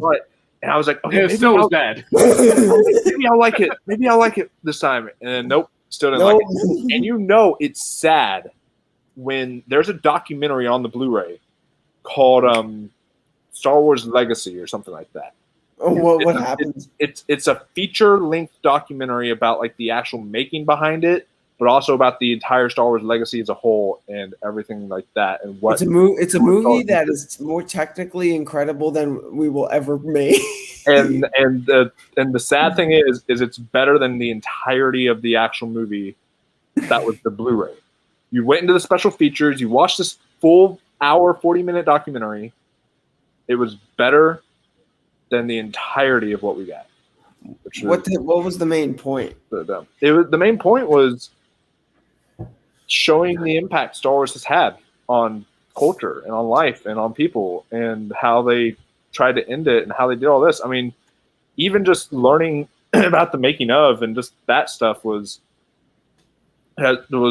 And I was like, okay, it still was bad. Maybe I'll like it. Maybe I'll like it this time. And then nope, still didn't like it. And it's sad when there's a documentary on the Blu-ray called Star Wars Legacy or something like that. Oh, what happens? It's a feature-length documentary about like the actual making behind it, but also about the entire Star Wars legacy as a whole and everything like that. And what it's a movie that is more technically incredible than we will ever make. and the sad thing is it's better than the entirety of the actual movie that was the Blu-ray. You went into the special features, you watched this full hour, 40-minute documentary. It was better than the entirety of what we got. What was the main point? The main point was showing the impact Star Wars has had on culture and on life and on people and how they tried to end it and how they did all this. I mean, even just learning about the making of and just that stuff was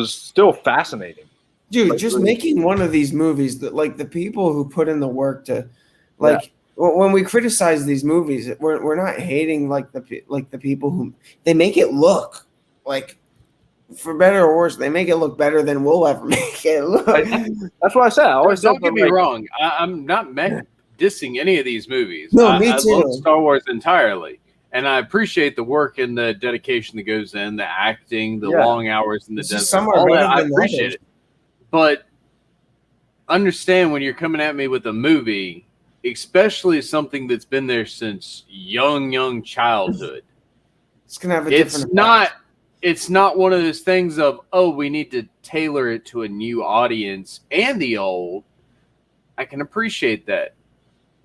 still fascinating. Dude, just making one of these movies that like the people who put in the work to like when we criticize these movies, we're not hating like the people who they make it look like, for better or worse, they make it look better than we'll ever make it look. That's what I said. I always don't get me wrong. I'm not dissing any of these movies. No, me too. I love Star Wars entirely, and I appreciate the work and the dedication that goes in, the acting, the long hours in the desert. All that, I appreciate it. But understand when you're coming at me with a movie, especially something that's been there since young childhood. It's gonna have a different effect. It's not one of those things of, oh, we need to tailor it to a new audience and the old. I can appreciate that.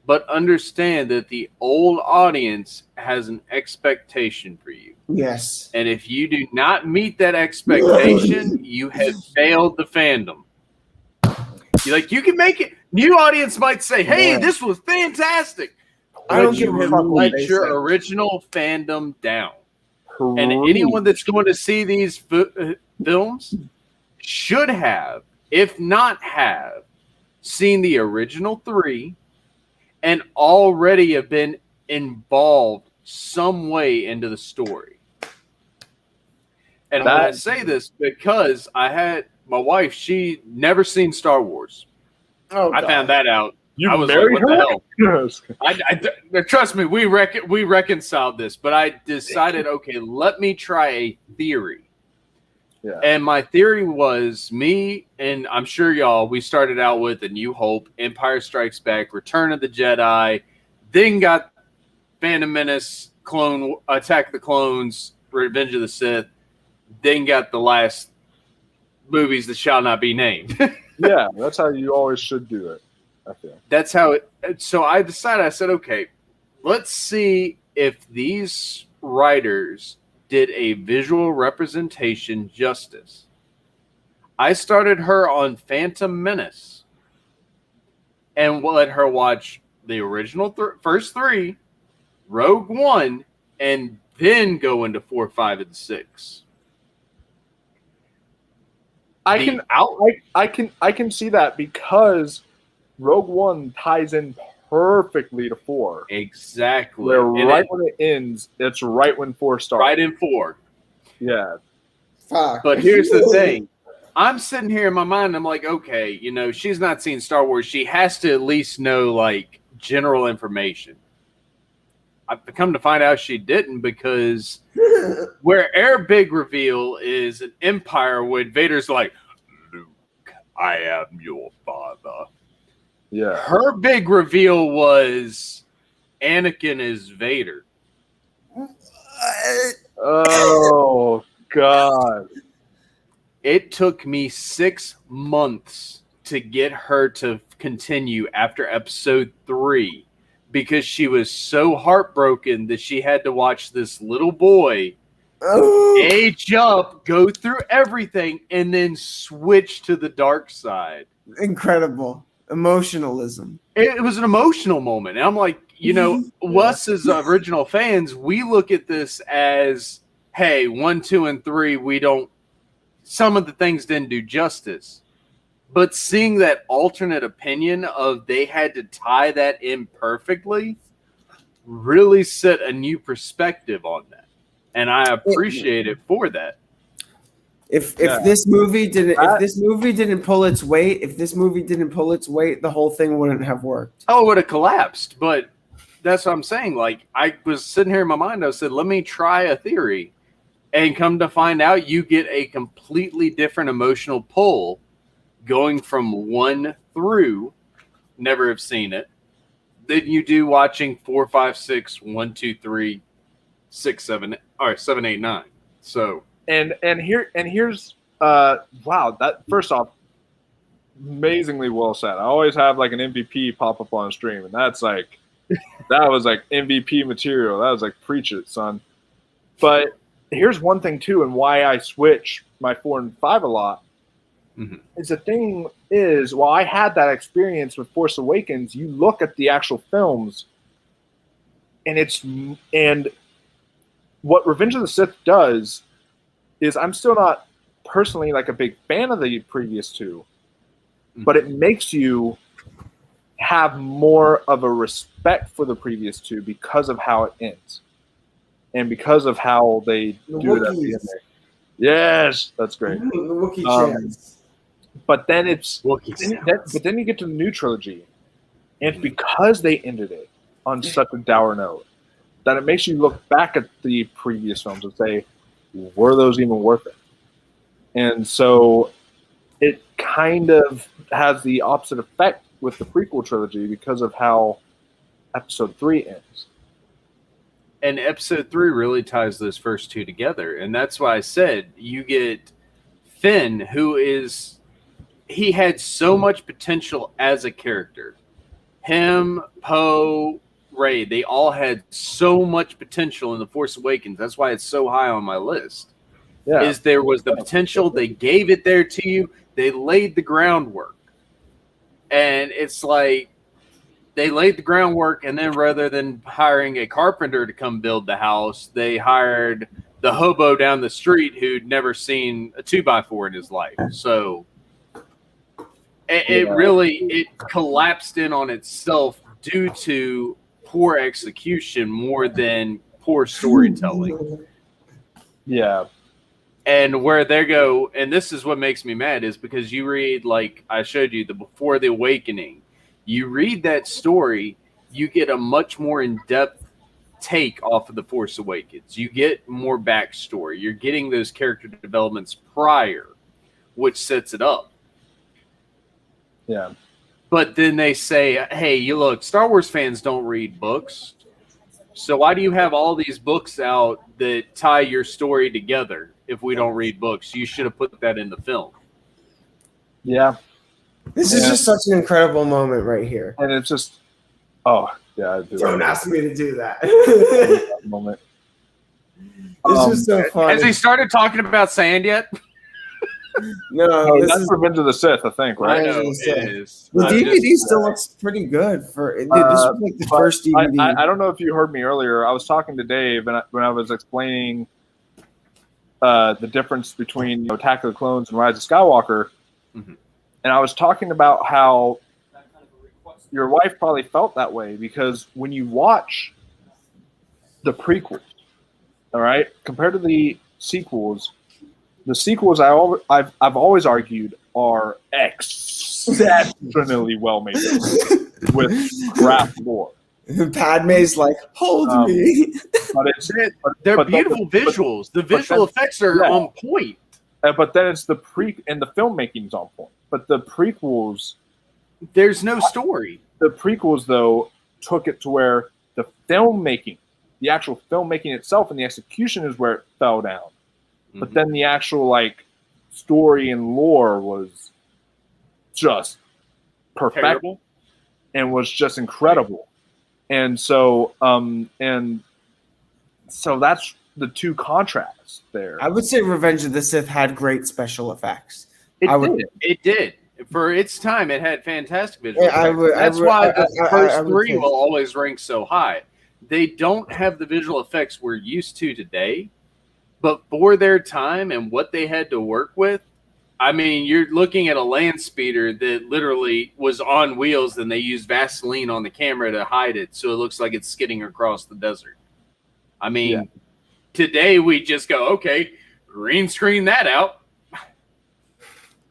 But understand that the old audience has an expectation for you. Yes. And if you do not meet that expectation, you have failed the fandom. You can make it. New audience might say, hey, this was fantastic. I don't give a fuck what let they your say. original fandom down. And anyone that's going to see these films should have, if not have, seen the original 3 and already have been involved some way into the story. And I say this because I had my wife, she never seen Star Wars. Oh, I found that out. I was married like, what the her? hell? Trust me, we reconciled this, but I decided, okay, let me try a theory. Yeah. And my theory was me, and I'm sure y'all, we started out with A New Hope, Empire Strikes Back, Return of the Jedi, then got Phantom Menace, Attack of the Clones, Revenge of the Sith, then got the last movies that shall not be named. Yeah, that's how you always should do it. I feel. That's how it. So I decided. I said, okay, let's see if these writers did a visual representation justice. I started her on Phantom Menace, and let her watch the original first 3, Rogue One, and then go into 4, 5, and 6. I can see that because Rogue One ties in perfectly to 4. Exactly. Where right when it ends, it's right when 4 starts. Right in 4. Yeah. Fuck. But here's the thing. I'm sitting here in my mind, I'm like, okay, she's not seen Star Wars. She has to at least know, like, general information. I've come to find out she didn't, because where our big reveal is an Empire when Vader's like, Luke, I am your father. Yeah. Her big reveal was Anakin is Vader. Oh, God. It took me 6 months to get her to continue after episode 3 because she was so heartbroken that she had to watch this little boy age up, go through everything, and then switch to the dark side. Incredible. Emotionalism. It was an emotional moment. And I'm like, us as original fans, we look at this as, hey, 1, 2, and 3, some of the things didn't do justice. But seeing that alternate opinion of they had to tie that in perfectly really set a new perspective on that. And I appreciate it for that. If this movie didn't pull its weight, the whole thing wouldn't have worked. Oh, it would have collapsed. But that's what I'm saying. Like, I was sitting here in my mind, I said, let me try a theory. And come to find out, you get a completely different emotional pull going from 1 through, never have seen it, than you do watching 4, 5, 6, 1, 2, 3, 6, 7, or 7, 8, 9. So here's wow, that first off, amazingly well said. I always have like an MVP pop up on stream, and that's like that was like MVP material. That was like preach it, son. But here's one thing too, and why I switch my 4 and 5 a lot. Mm-hmm. Is the thing is, while I had that experience with Force Awakens, you look at the actual films, and what Revenge of the Sith does is, I'm still not personally like a big fan of the previous 2, but it makes you have more of a respect for the previous 2 because of how it ends. And because of how they do it at the end there. Yes, that's great. The Wookiee chants. But then then you get to the new trilogy, and because they ended it on such a dour note, that it makes you look back at the previous films and say, were those even worth it? And so it kind of has the opposite effect with the prequel trilogy because of how Episode 3 ends. And Episode 3 really ties those first 2 together. And that's why I said you get Finn, he had so much potential as a character. Him, Poe, Rey, they all had so much potential in The Force Awakens. That's why it's so high on my list. Yeah. There was the potential. They gave it there to you. They laid the groundwork. And it's like, they laid the groundwork, and then rather than hiring a carpenter to come build the house, they hired the hobo down the street who'd never seen a 2x4 in his life. So it collapsed in on itself due to poor execution more than poor storytelling. Yeah. And where they go, and this is what makes me mad, is because you read, like I showed you, the Before the Awakening. You read that story, you get a much more in-depth take off of The Force Awakens. You get more backstory. You're getting those character developments prior, which sets it up. Yeah. But then they say, hey, you look, Star Wars fans don't read books. So why do you have all these books out that tie your story together if we don't read books? You should have put that in the film. Yeah. This is just such an incredible moment right here. And it's just, oh, yeah. Don't ask me to do that. Moment. This is so funny. Has he started talking about sand yet? No, that's Revenge of the Sith, I think, right? I know it is. The DVD still looks pretty good. This was like the first DVD. I don't know if you heard me earlier. I was talking to Dave when I was explaining the difference between Attack of the Clones and Rise of Skywalker. Mm-hmm. And I was talking about how your wife probably felt that way because when you watch the prequels, all right, compared to the sequels I've always argued are exceptionally well made with craft lore. Padme's like, hold me. But it's They're but beautiful visuals. The visual effects are on point. But then it's the and the filmmaking's on point. But the prequels, there's no story. The prequels though took it to where the filmmaking, the actual filmmaking itself, and the execution is where it fell down. Mm-hmm. But then the actual like story and lore was just perfect and was just incredible. And so that's the two contrasts there. I would say Revenge of the Sith had great special effects. It did. For its time, it had fantastic visual effects. That's why the first three will always rank so high. They don't have the visual effects we're used to today, but for their time and what they had to work with, I mean, you're looking at a land speeder that literally was on wheels, and they used Vaseline on the camera to hide it, so it looks like it's skidding across the desert. I mean, today we just go, okay, green screen that out.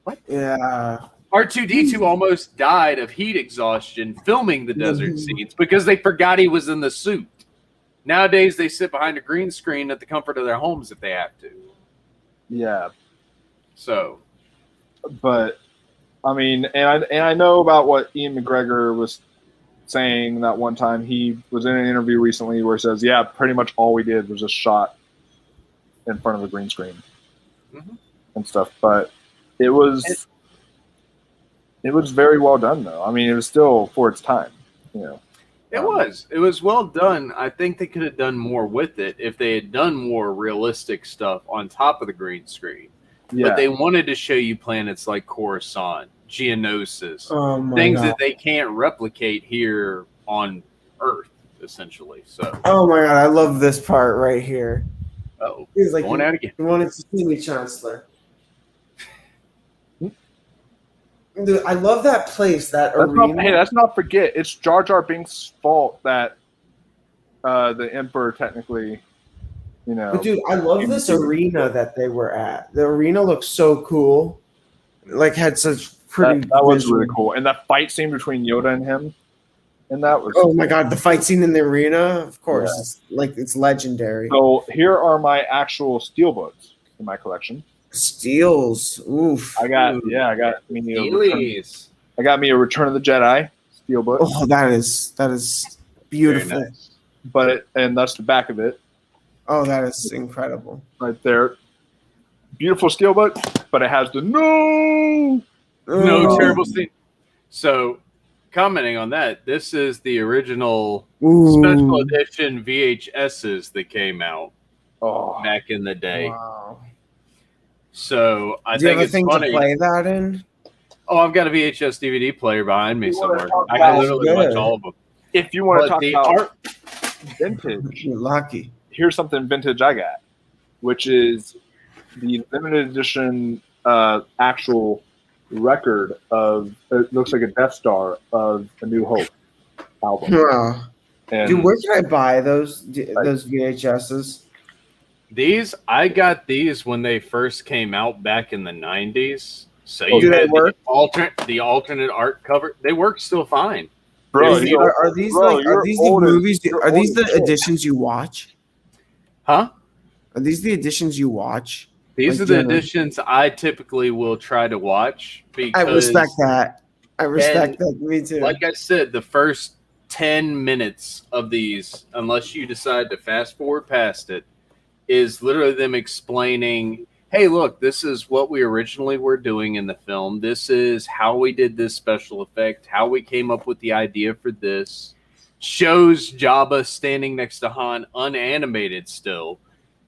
What? Yeah. R2-D2 almost died of heat exhaustion filming the desert scenes because they forgot he was in the suit. Nowadays, they sit behind a green screen at the comfort of their homes if they have to. Yeah. So. But, I mean, and I know about what Ian McGregor was saying that one time. He was in an interview recently where he says, yeah, pretty much all we did was just shot in front of a green screen and stuff. But it was very well done, though. I mean, it was still for its time, you know. It was well done. I think they could have done more with it if they had done more realistic stuff on top of the green screen. Yeah. But they wanted to show you planets like Coruscant, Geonosis, things that they can't replicate here on Earth, essentially. So. Oh my God, I love this part right here. Oh, he's like, going out again. You wanted to see me, Chancellor. Dude, I love that place, that arena. Let's not forget, it's Jar Jar Binks' fault that the Emperor technically, you know. But dude, I love this arena that they were at. The arena looks so cool. Like, had such pretty. That was really cool, and that fight scene between Yoda and him, and that was. Oh my God, the fight scene in the arena! Of course, it's legendary. So here are my actual steelbooks in my collection. Steels, oof! I got me a Return of the Jedi steelbook. Oh, that is beautiful. Nice. And that's the back of it. Oh, that is incredible. Right there. Beautiful steelbook, but it has the no terrible scene. So, commenting on that, this is the original special edition VHSs that came out back in the day. Wow. So I Do you think have a it's thing funny. to play that in? Oh, I've got a VHS DVD player behind me somewhere. I can literally watch all of them. If you want to talk about art vintage, you're lucky. Here's something vintage I got, which is the limited edition actual record of, it looks like a Death Star of A New Hope album. Wow. Dude, where can I buy those VHSs? I got these when they first came out back in the 90s. So do they work? The alternate art cover. They work still fine. Bro, are these the movies? Are these the editions you watch? Huh? Are these the editions you watch? These are the editions I typically will try to watch. Because, I respect that. Me too. Like I said, the first 10 minutes of these, unless you decide to fast forward past it, is literally them explaining, hey, look, this is what we originally were doing in the film. This is how we did this special effect, how we came up with the idea for this. Shows Jabba standing next to Han, unanimated still,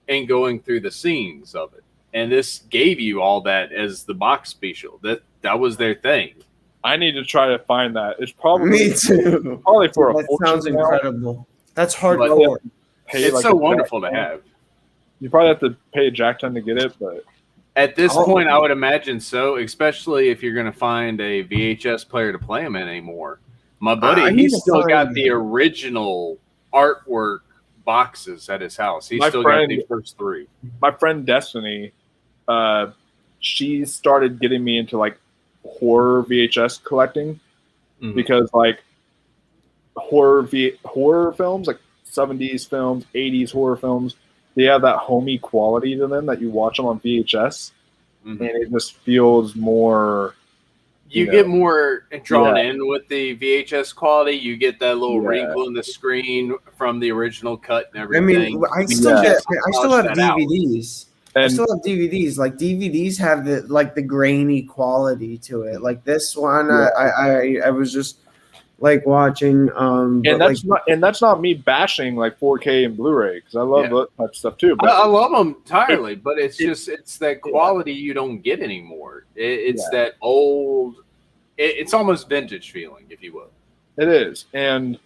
and going through the scenes of it. And this gave you all that as the box special. That was their thing. I need to try to find that. It's probably me too. Probably for that sounds incredible. That's hardcore. It's so wonderful to have. You probably have to pay a jack ton to get it, but at this point, I would imagine so. Especially if you're going to find a VHS player to play them in anymore. My buddy, he's still got the original artwork boxes at his house. He's still got the first three. My friend Destiny, she started getting me into like horror VHS collecting because like horror films, like 70s films, 80s horror films, they have that homey quality to them that you watch them on VHS, and it just feels more. You get more drawn in with the VHS quality. You get that little wrinkle in the screen from the original cut and I everything. mean, I still have DVDs. I still have DVDs. Like DVDs have the grainy quality to it. Like this one, I was just like watching. And that's not me bashing like 4K and Blu-ray, because I love that type of stuff too. But I love them entirely, but it's that quality you don't get anymore. It's that old. It's almost vintage feeling, if you will. It is, and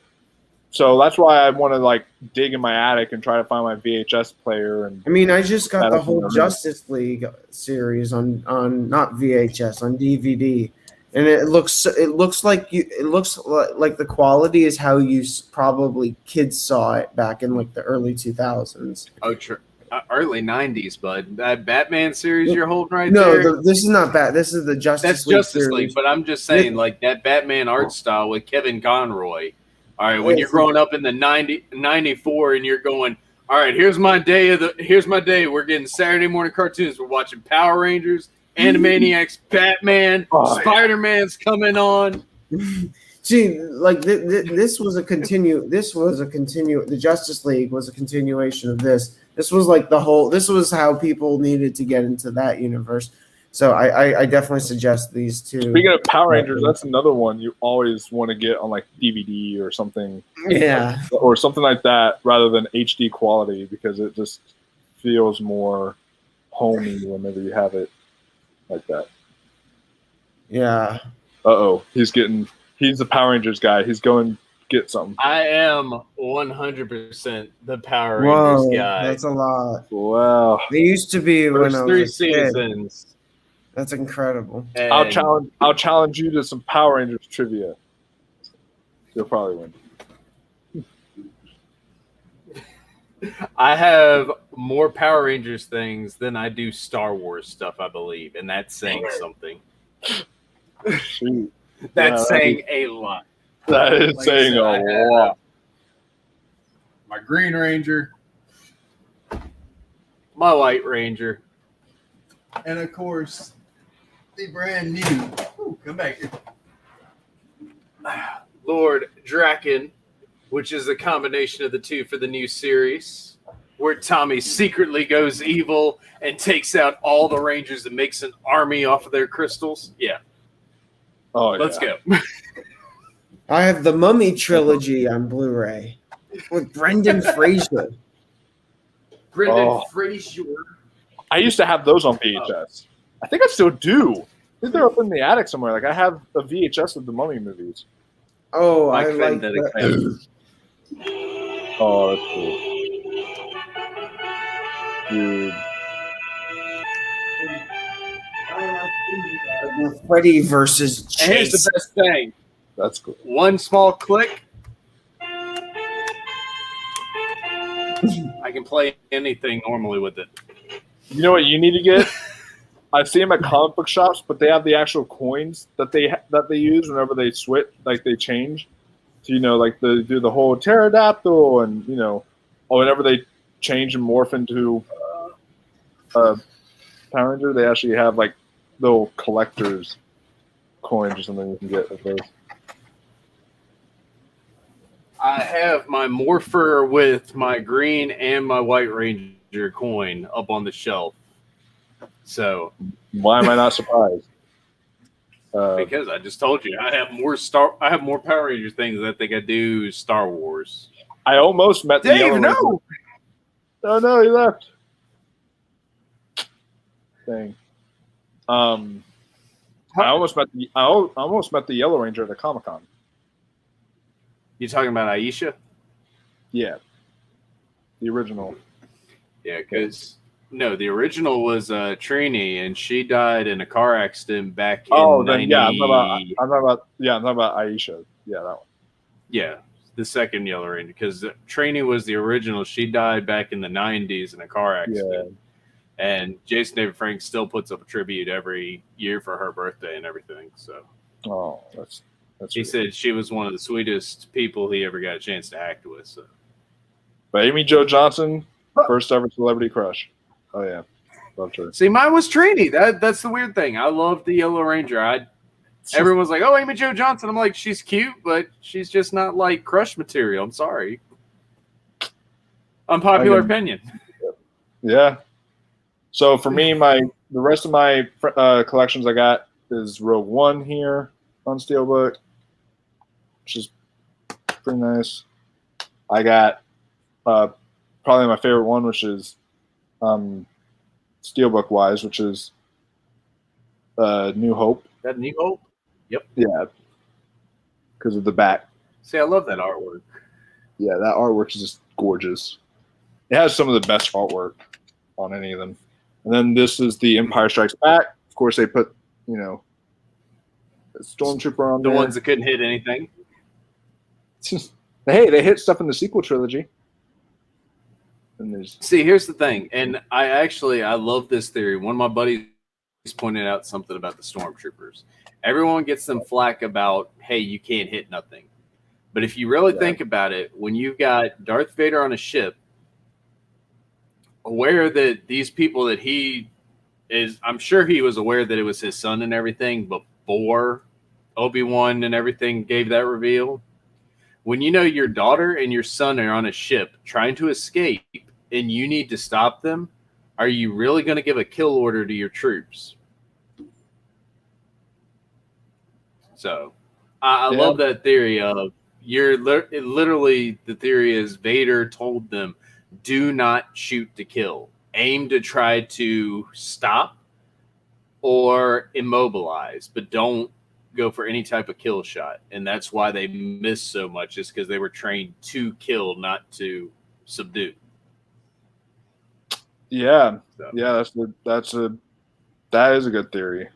so that's why I want to like dig in my attic and try to find my VHS player. And I mean, I just got the whole Justice League series on not VHS, on DVD, and it looks like the quality is how you probably kids saw it back in like the early 2000s. Oh, true. Early 90s, bud. That Batman series you're holding right there? No, this is not bad. This is the Justice League Justice series. League, but I'm just saying, like, that Batman art style with Kevin Conroy. All right, when you're growing up in the 94 and you're going, all right, here's my day. We're getting Saturday morning cartoons. We're watching Power Rangers, Animaniacs, Batman, Spider-Man's coming on. See, like this was a continue. The Justice League was a continuation of this. This was like this was how people needed to get into that universe. So I definitely suggest these two. Speaking of Power Rangers, that's another one you always want to get on like DVD or something. Yeah. Or something like that rather than HD quality, because it just feels more homey whenever you have it like that. Yeah. He's the Power Rangers guy. He's going to get something. I am 100% the Power Rangers guy. That's a lot. Wow. They used to be First when I was 3 a kid. seasons. That's incredible. And I'll challenge you to some Power Rangers trivia. You'll probably win. I have more Power Rangers things than I do Star Wars stuff, I believe, and that's saying something. Shoot. That's saying a lot. That is saying a lot. My Green Ranger, my White Ranger, and of course, the brand new. Ooh, come back here. Lord Draken, which is a combination of the two for the new series, where Tommy secretly goes evil and takes out all the Rangers and makes an army off of their crystals. Yeah. Oh, Let's go. I have the Mummy trilogy on Blu-ray with Brendan Fraser. Fraser. I used to have those on VHS. I think I still do. I think they're up in the attic somewhere. Like I have a VHS of the Mummy movies. Oh, I like that. Oh, that's cool. Dude. Freddy versus Chase. And here's the best thing. That's cool. One small click. I can play anything normally with it. You know what you need to get? I see them at comic book shops, but they have the actual coins that they use whenever they switch, like they change. So like they do the whole pterodactyl, and whenever they change and morph into Power Ranger, they actually have like little collectors coins or something you can get with those. I have my Morpher with my Green and my White Ranger coin up on the shelf. So why am I not surprised? Because I just told you I have more Power Ranger things than I think I do Star Wars. I almost met the Yellow Ranger. Oh no, he left. Dang. I almost met the Yellow Ranger at a Comic-Con. You talking about Aisha? Yeah. The original. Yeah, because the original was Trini, and she died in a car accident back in. Oh, then yeah, I'm talking about Aisha. Yeah, that one. Yeah, the second Yellow Ranger, because Trini was the original. She died back in the 90s in a car accident. Yeah. And Jason David Frank still puts up a tribute every year for her birthday and everything. So. Oh, that's He said she was one of the sweetest people he ever got a chance to act with. So. But Amy Jo Johnson, first ever celebrity crush. Oh yeah, loved her. See, mine was Trini. That's the weird thing. I loved the Yellow Ranger. Everyone's like, "Oh, Amy Jo Johnson." I'm like, she's cute, but she's just not like crush material. I'm sorry. Unpopular opinion. Yeah. So for me, the rest of my collections I got is Rogue One here on Steelbook, which is pretty nice. I got probably my favorite one, which is Steelbook wise, which is New Hope. That New Hope? Yep. Yeah. Because of the back. See, I love that artwork. Yeah, that artwork is just gorgeous. It has some of the best artwork on any of them. And then this is the Empire Strikes Back. Of course, they put, a Stormtrooper on the there. Ones that couldn't hit anything. Hey, they hit stuff in the sequel trilogy. And See, here's the thing, and I love this theory. One of my buddies pointed out something about the Stormtroopers. Everyone gets them flack about, hey, you can't hit nothing. But if you really think about it, when you've got Darth Vader on a ship, aware that these people that he is, I'm sure he was aware that it was his son and everything before Obi-Wan and everything gave that reveal. When you know your daughter and your son are on a ship trying to escape and you need to stop them, are you really going to give a kill order to your troops? So I love that theory of literally the theory is Vader told them, do not shoot to kill. Aim to try to stop or immobilize, but don't go for any type of kill shot. And that's why they miss so much, is because they were trained to kill, not to subdue. Yeah. So. Yeah, that is a good theory.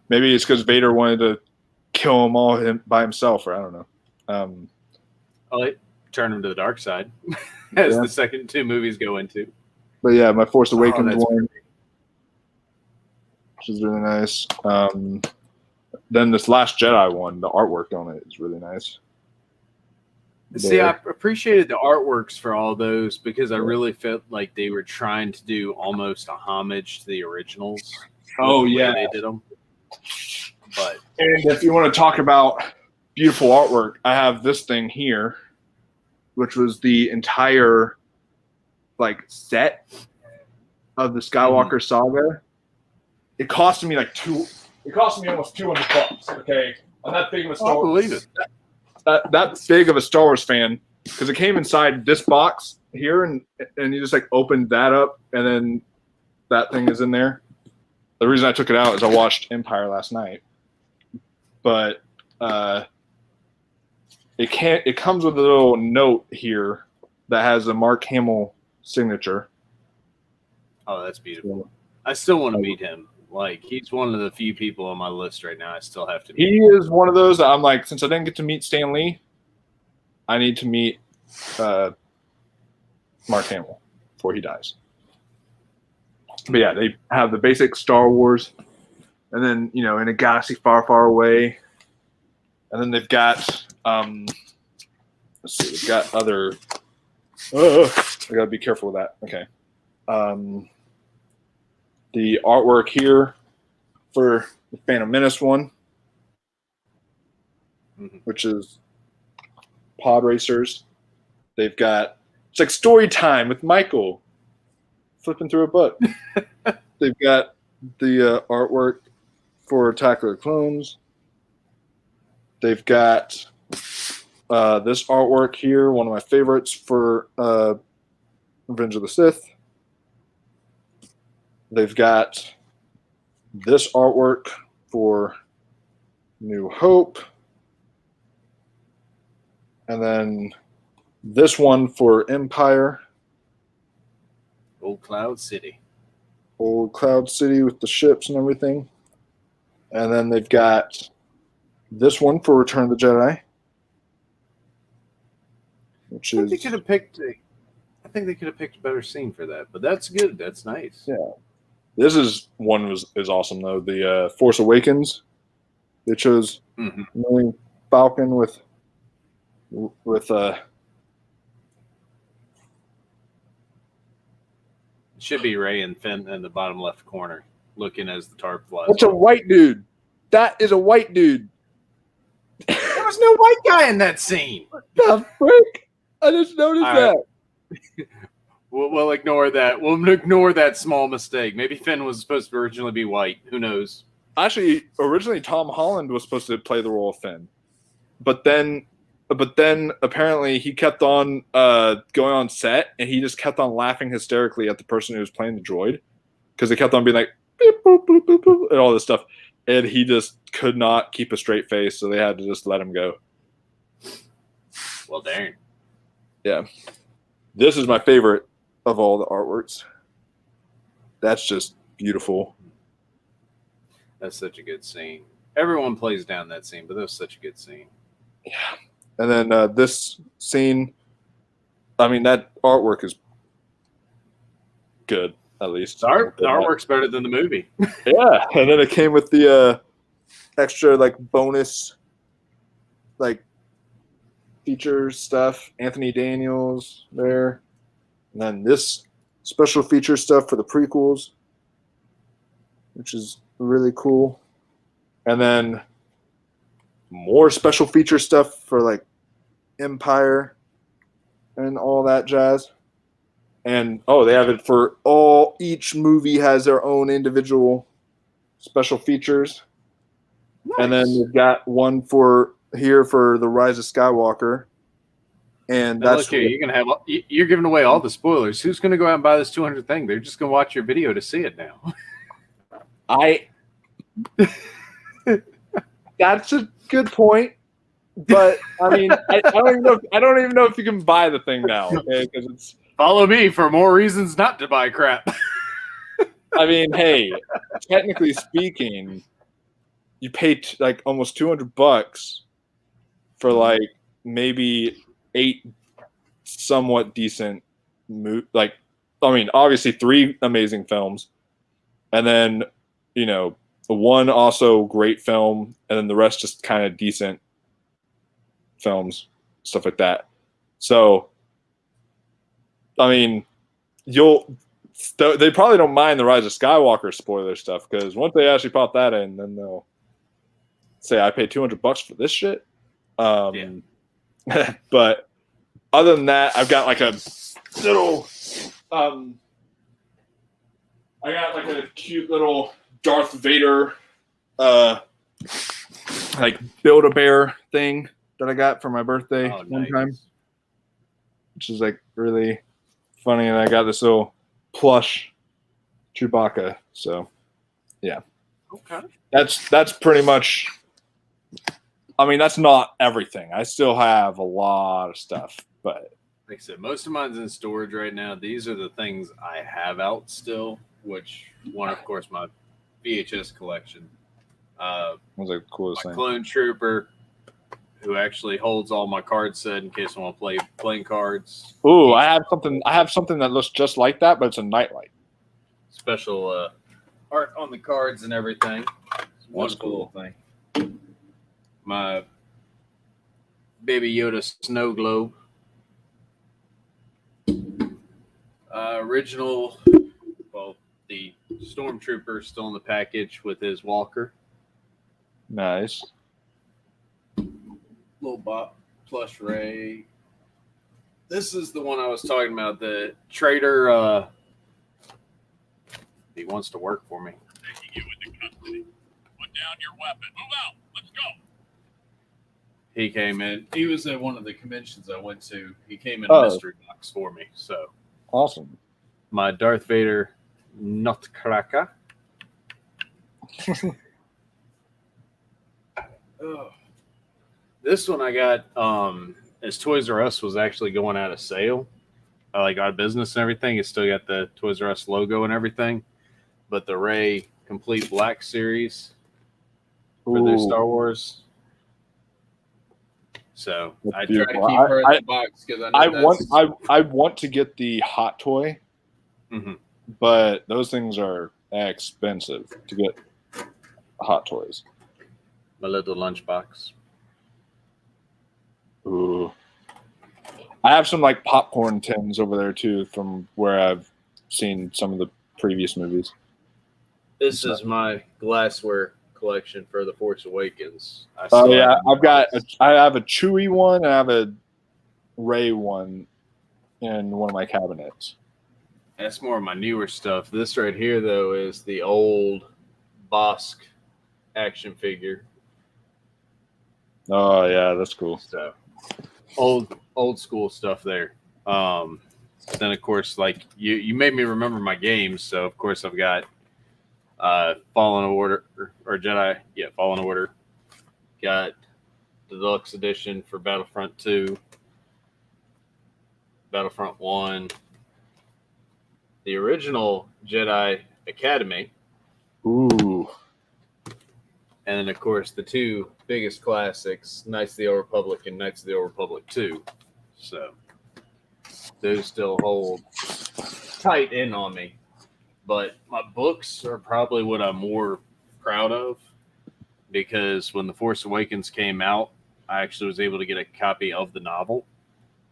Maybe it's because Vader wanted to kill them all by himself, or I don't know. Turn him to the dark side, as the second two movies go into. But yeah, my Force Awakens one, which is really nice. Then this Last Jedi one, the artwork on it is really nice. See, I appreciated the artworks for all those because I really felt like they were trying to do almost a homage to the originals. Oh yeah, they did them. But and if you want to talk about beautiful artwork, I have this thing here, which was the entire set of the Skywalker saga. It cost me It cost me almost $200. Okay, I'm that big of a Star Wars. That big of a Star Wars fan, because it came inside this box here, and you just opened that up, and then that thing is in there. The reason I took it out is I watched Empire last night, but it comes with a little note here that has a Mark Hamill signature. Oh, that's beautiful. I still want to meet him. He's one of the few people on my list right now I still have to meet. He is one of those that I'm like, since I didn't get to meet Stan Lee, I need to meet Mark Hamill before he dies. But yeah, they have the basic Star Wars, and then, in a galaxy far, far away. And then they've got, let's see, they've got other, I gotta be careful with that. Okay. The artwork here for the Phantom Menace one, which is pod racers. They've got, it's like story time with Michael flipping through a book. They've got the artwork for Attack of the Clones. They've got this artwork here, one of my favorites for Revenge of the Sith. They've got this artwork for New Hope. And then this one for Empire. Old Cloud City. Old Cloud City with the ships and everything. And then they've got this one for Return of the Jedi. Which I think they could have picked a better scene for that, but that's good. That's nice. Yeah. This is one is awesome though. The Force Awakens. They chose Millennium Falcon with Should be Ray and Finn in the bottom left corner, looking as the tarp flies. That's a white dude. That is a white dude. There was no white guy in that scene. What the frick? I just noticed that. We'll ignore that. We'll ignore that small mistake. Maybe Finn was supposed to originally be white. Who knows? Actually, originally Tom Holland was supposed to play the role of Finn, but then apparently he kept on going on set, and he just kept on laughing hysterically at the person who was playing the droid because they kept on being like beep, boop, boop, boop, boop, and all this stuff, and he just could not keep a straight face, so they had to just let him go. Well, dang. Yeah, this is my favorite of all the artworks. That's just beautiful. That's such a good scene. Everyone plays down that scene, but that was such a good scene. Yeah. And then this scene, I mean, that artwork is good, at least. The artwork's better than the movie. Yeah. And then it came with the extra, like, bonus, like, feature stuff. Anthony Daniels there. And then this special feature stuff for the prequels, which is really cool. And then more special feature stuff for like Empire and all that jazz. And they have it for each movie has their own individual special features. Nice. And then we've got one for the Rise of Skywalker. And now that's you're giving away all the spoilers. Who's going to go out and buy this 200 thing? They're just going to watch your video to see it now. That's a good point, but I mean, I don't even know if you can buy the thing now, okay? Because it's follow me for more reasons not to buy crap. I mean, hey, technically speaking, you pay like almost $200 for like maybe 8 somewhat decent like, I mean, obviously 3 amazing films, and then one also great film, and then the rest just kind of decent films, stuff like that. So, I mean, they probably don't mind the Rise of Skywalker spoiler stuff, because once they actually pop that in, then they'll say, I paid $200 for this shit. But other than that, I've got like a little, I got like a cute little Darth Vader, like Build-A-Bear thing that I got for my birthday one time, which is like really funny. And I got this little plush Chewbacca. So, yeah. Okay. That's pretty much. I mean, that's not everything. I still have a lot of stuff, but like I said, most of mine's in storage right now. These are the things I have out still. Which one, of course, my VHS collection. That was like the coolest thing. Clone Trooper, who actually holds all my card set in case I want to play playing cards. Ooh, I have something that looks just like that, but it's a nightlight. Special art on the cards and everything. It's a wonderful little thing. My Baby Yoda snow globe. Original, well, the Stormtrooper still in the package with his walker. Nice. Little Bop plush Ray. This is the one I was talking about. The trader, he wants to work for me. Taking you into custody. Put down your weapon. Move out. Let's go. He came in. He was at one of the conventions I went to. He came in a mystery box for me. So awesome. My Darth Vader Nutcracker. This one I got as Toys R Us was actually going out of sale. Like out of business and everything. It's still got the Toys R Us logo and everything. But the Rey Complete Black series for their Star Wars. So I try to keep her in the box because I want to get the hot toy, but those things are expensive to get hot toys. My little lunchbox. Ooh. I have some like popcorn tins over there too, from where I've seen some of the previous movies. This is my glassware collection for The Force Awakens. Oh yeah, I have a Chewie one and I have a Rey one in one of my cabinets. That's more of my newer stuff. This right here, though, is the old Bosk action figure. Oh yeah, that's cool. So old school stuff there. Then of course, like you made me remember my games, so of course I've got Fallen Order or Jedi, Fallen Order. Got the deluxe edition for Battlefront 2, Battlefront 1, the original Jedi Academy. Ooh. And then, of course, the two biggest classics, Knights of the Old Republic and Knights of the Old Republic 2. So, those still hold tight in on me. But my books are probably what I'm more proud of, because when The Force Awakens came out, I actually was able to get a copy of the novel.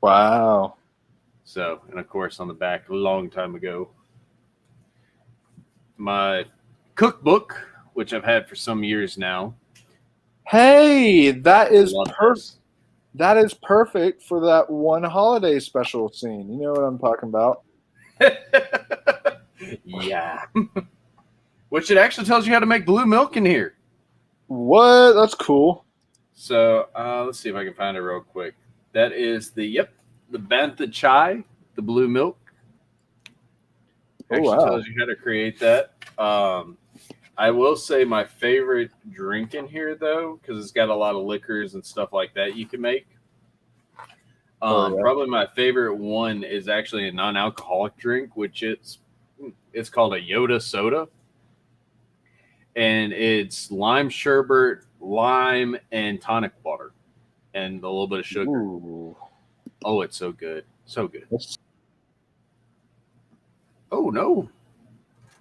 Wow. So, and of course, on the back, a long time ago, my cookbook, which I've had for some years now. Hey, that is perfect. That is perfect for that one holiday special scene. You know what I'm talking about? Yeah. Which it actually tells you how to make blue milk in here. What? That's cool. So let's see if I can find it real quick. That is the Bantha Chai, the blue milk. Actually tells you how to create that. I will say my favorite drink in here, though, because it's got a lot of liquors and stuff like that you can make. Probably my favorite one is actually a non-alcoholic drink, which it's called a Yoda soda. And it's lime sherbet, lime, and tonic water, and a little bit of sugar. Ooh. Oh, it's so good. So good. Oh, no.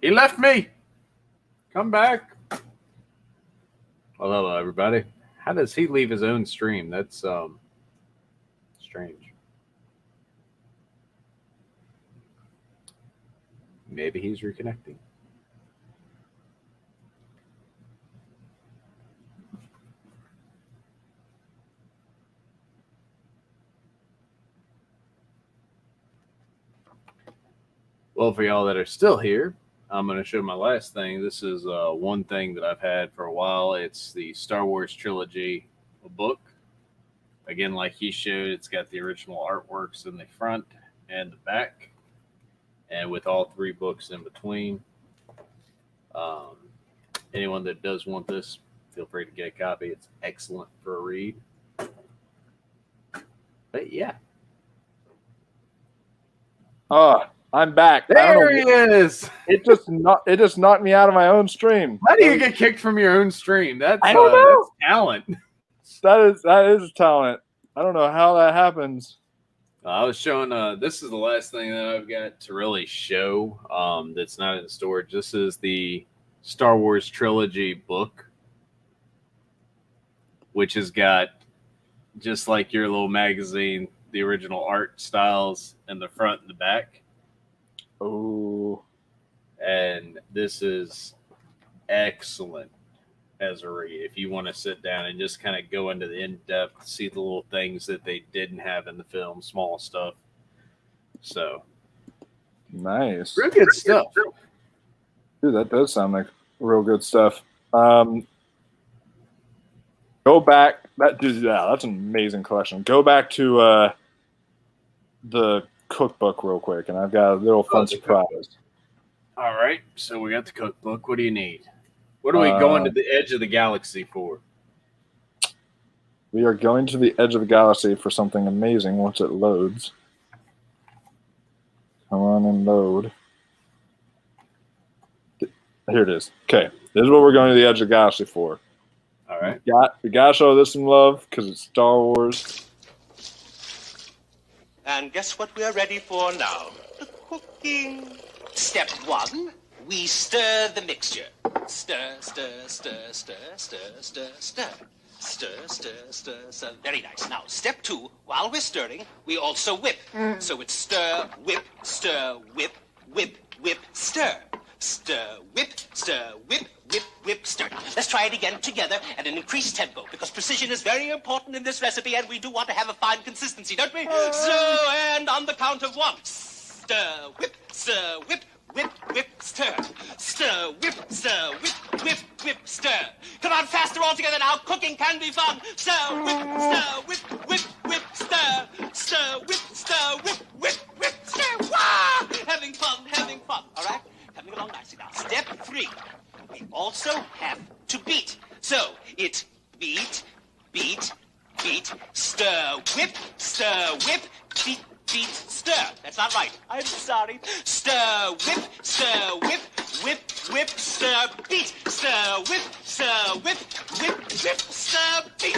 He left me. Come back. Well, hello, everybody. How does he leave his own stream? That's strange. Maybe he's reconnecting. Well, for y'all that are still here, I'm going to show my last thing. This is one thing that I've had for a while. It's the Star Wars Trilogy book. Again, like he showed, it's got the original artworks in the front and the back, and with all three books in between. Anyone that does want this, feel free to get a copy. It's excellent for a read. But yeah. I'm back. There he is. It just knocked me out of my own stream. How do you get kicked from your own stream? That's I don't know. That's talent. That is talent. I don't know how that happens. I was showing. This is the last thing that I've got to really show. That's not in storage. This is the Star Wars Trilogy book, which has got, just like your little magazine, the original art styles in the front and the back. Oh. And this is excellent as a read. If you want to sit down and just kind of go into the in-depth, see the little things that they didn't have in the film, small stuff. So. Nice. Real good stuff. Dude, that does sound like real good stuff. Go back. That's an amazing collection. Go back to the cookbook real quick, and I've got a little fun surprise. All right, so we got the cookbook. What do you need? What are we going to the edge of the galaxy for? We are going to the edge of the galaxy for something amazing once it loads. Come on and load. Here it is. Okay, this is what we're going to the edge of the galaxy for. All right. We got to show this some love because it's Star Wars. And guess what we are ready for now? The cooking. Step 1, we stir the mixture. Stir, stir, stir, stir, stir, stir, stir. Stir, stir, stir, stir. Very nice. Now, step 2, while we're stirring, we also whip. So it's stir, whip, whip, whip, stir. Stir, whip, whip, whip, stir. Now, let's try it again together at an increased tempo, because precision is very important in this recipe, and we do want to have a fine consistency, don't we? So, and on the count of 1. Stir, whip, whip, whip, stir. Stir, whip, whip, stir. Come on, faster all together now. Cooking can be fun. Stir, whip, whip, stir. Stir, whip, stir. Wah! Having fun. All right? Coming along nicely now. Step 3. We also have to beat. So, it's beat, stir, whip, beat, stir. That's not right. I'm sorry. Stir, whip, stir, beat. Stir, whip, stir, beat.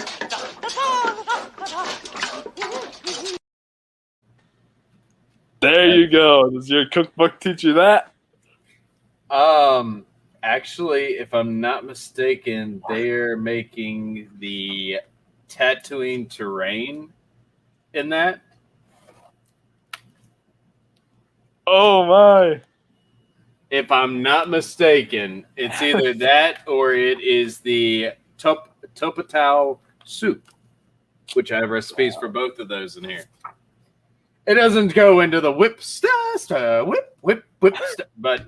There you go. Does your cookbook teach you that? Actually, if I'm not mistaken, they're making the Tatooine terrain in that. Oh my. If I'm not mistaken, it's either that or it is the Topatau soup, which I have recipes for both of those in here. It doesn't go into the whip, whip, stir, but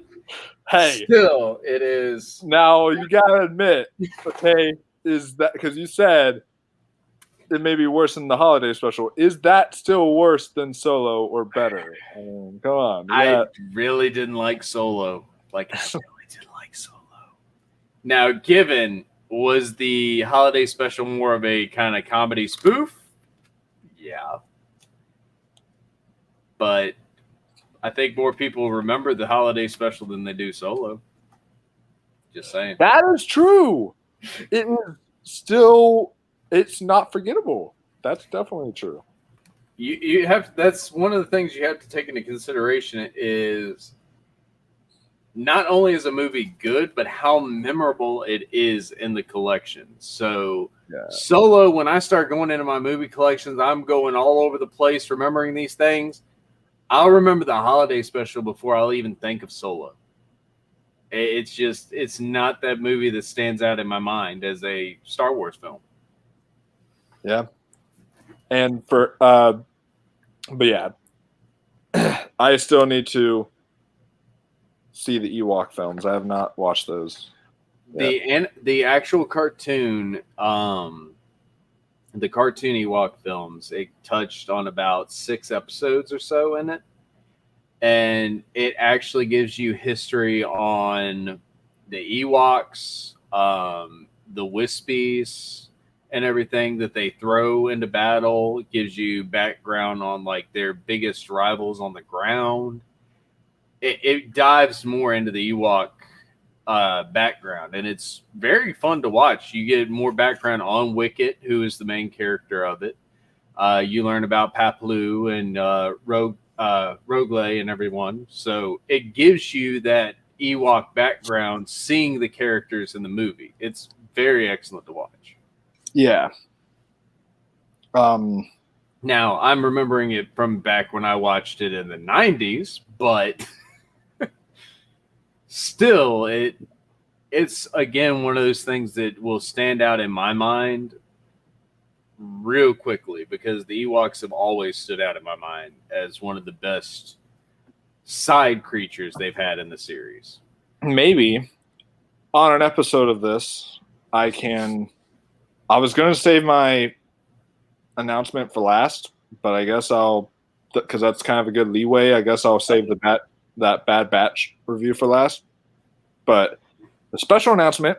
hey, still, it is. Now, you got to admit, okay, is that because you said it may be worse than the holiday special. Is that still worse than Solo or better? I mean, come on. I really didn't like Solo. I really didn't like Solo. Now, given, was the holiday special more of a kind of comedy spoof? Yeah. But I think more people remember the holiday special than they do Solo. Just saying. That is true. It is still, it's not forgettable. That's definitely true. You have, that's one of the things you have to take into consideration is not only is a movie good, but how memorable it is in the collection. So Solo, when I start going into my movie collections, I'm going all over the place remembering these things. I'll remember the holiday special before I'll even think of Solo. It's just, it's not that movie that stands out in my mind as a Star Wars film. Yeah. And for, but yeah, I still need see the Ewok films. I have not watched those. The actual cartoon, the cartoon Ewok films, it touched on about 6 episodes or so in it. And it actually gives you history on the Ewoks, the Wispies, and everything that they throw into battle. It gives you background on their biggest rivals on the ground. It dives more into the Ewok background, and it's very fun to watch. You get more background on Wicket, who is the main character of it. You learn about Paploo and Rogle and everyone. So it gives you that Ewok background, seeing the characters in the movie. It's very excellent to watch. Yeah. Now, I'm remembering it from back when I watched it in the 90s, but still, it's again one of those things that will stand out in my mind real quickly, because the Ewoks have always stood out in my mind as one of the best side creatures they've had in the series. Maybe on an episode of this, I was going to save my announcement for last, but I guess because that's kind of a good leeway, I guess I'll save that Bad Batch review for last. But the special announcement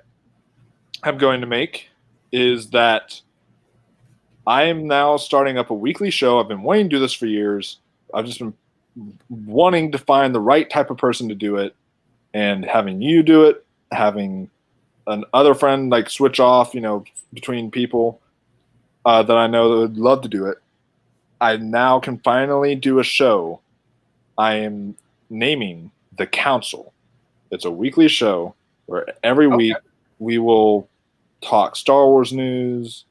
I'm going to make is that I am now starting up a weekly show. I've been wanting to do this for years. I've just been wanting to find the right type of person to do it, and having you do it, having another friend switch off, between people that I know that would love to do it. I now can finally do a show I am naming The Council. It's a weekly show where every week we will talk Star Wars news,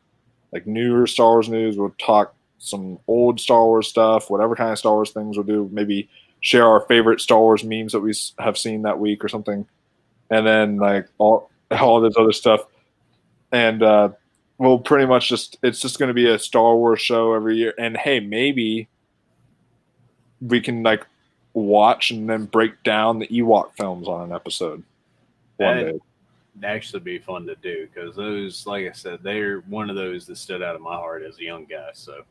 like newer Star Wars news. We'll talk some old Star Wars stuff, whatever kind of Star Wars things we'll do. Maybe share our favorite Star Wars memes that we have seen that week or something. And then like all this other stuff. And we'll pretty much it's just going to be a Star Wars show every year. And hey, maybe we can like watch and then break down the Ewok films on an episode one day. That'd actually be fun to do because those, like I said, they're one of those that stood out of my heart as a young guy. So,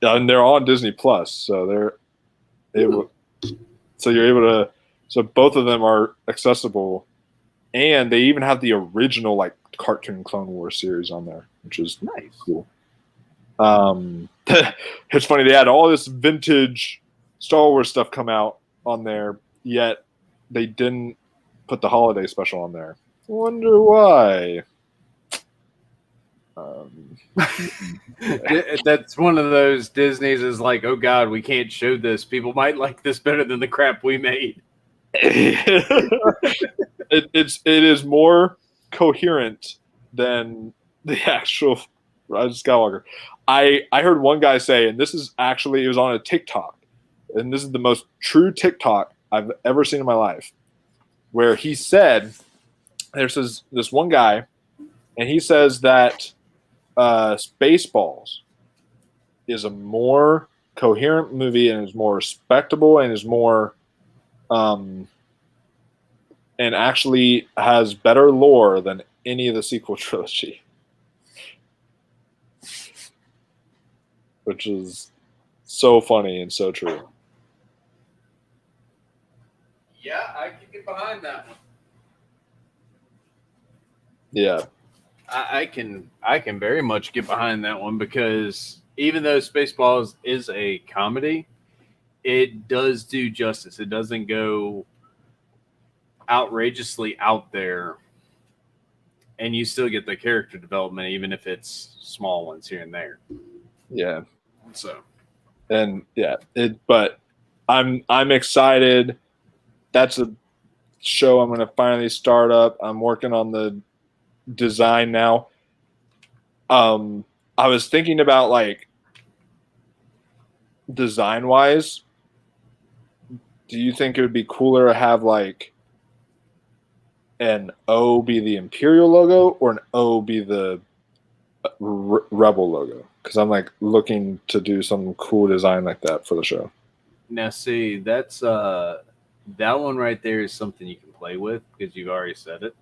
and they're on Disney Plus, so they're able. So you're able to. So both of them are accessible, and they even have the original like cartoon Clone Wars series on there, which is nice. Cool. It's funny they had all this vintage Star Wars stuff come out on there, yet they didn't put the holiday special on there. Wonder why. That's one of those Disney's is like, oh God, we can't show this. People might like this better than the crap we made. It is more coherent than the actual Rise of Skywalker. I heard one guy say, and this is actually, it was on a TikTok, and this is the most true TikTok I've ever seen in my life, where he said, there's this one guy, and he says that Spaceballs is a more coherent movie and is more respectable and is more and actually has better lore than any of the sequel trilogy, which is so funny and so true. Yeah, I can get behind that one. Yeah. I can very much get behind that one because even though Spaceballs is a comedy, it does do justice. It doesn't go outrageously out there, and you still get the character development, even if it's small ones here and there. Yeah. So, and yeah, but I'm excited. That's a show I'm going to finally start up. I'm working on the design now. I was thinking about like design wise, do you think it would be cooler to have like an O be the Imperial logo or an O be the Rebel logo? Because I'm like looking to do some cool design like that for the show. Now see, that's that one right there is something you can play with because you've already said it.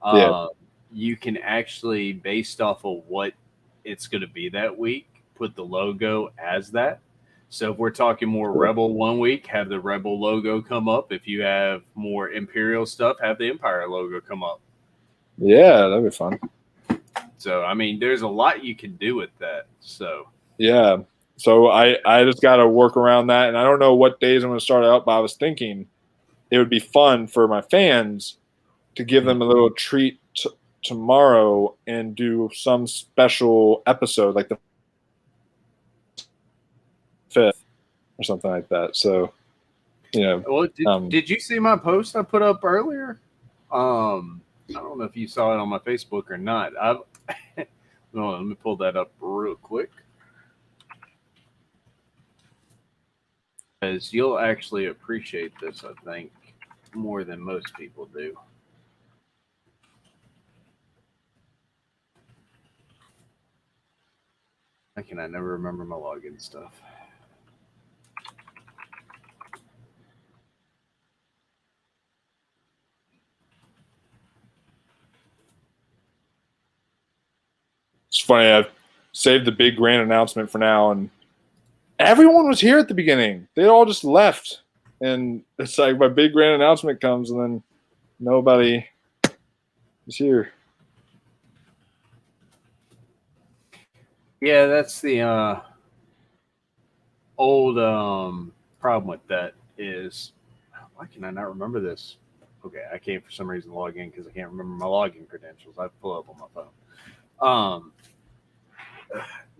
Yeah. You can actually, based off of what it's going to be that week, put the logo as that. So if we're talking more Rebel one week, have the Rebel logo come up. If you have more Imperial stuff, have the Empire logo come up. Yeah, that'd be fun. So, I mean, there's a lot you can do with that. So, yeah. So I just got to work around that. And I don't know what days I'm going to start out, but I was thinking it would be fun for my fans to give them a little treat tomorrow and do some special episode like the 5th or something like that. So, you know. Well, did you see my post I put up earlier? I don't know if you saw it on my Facebook or not. No, let me pull that up real quick. Because you'll actually appreciate this, I think, more than most people do. Why can I never remember my login stuff? It's funny. I've saved the big grand announcement for now, and everyone was here at the beginning. They all just left, and it's like my big grand announcement comes, and then nobody is here. Yeah, that's the old problem with that is, why can I not remember this? Okay, I can't for some reason log in because I can't remember my login credentials. I pull up on my phone.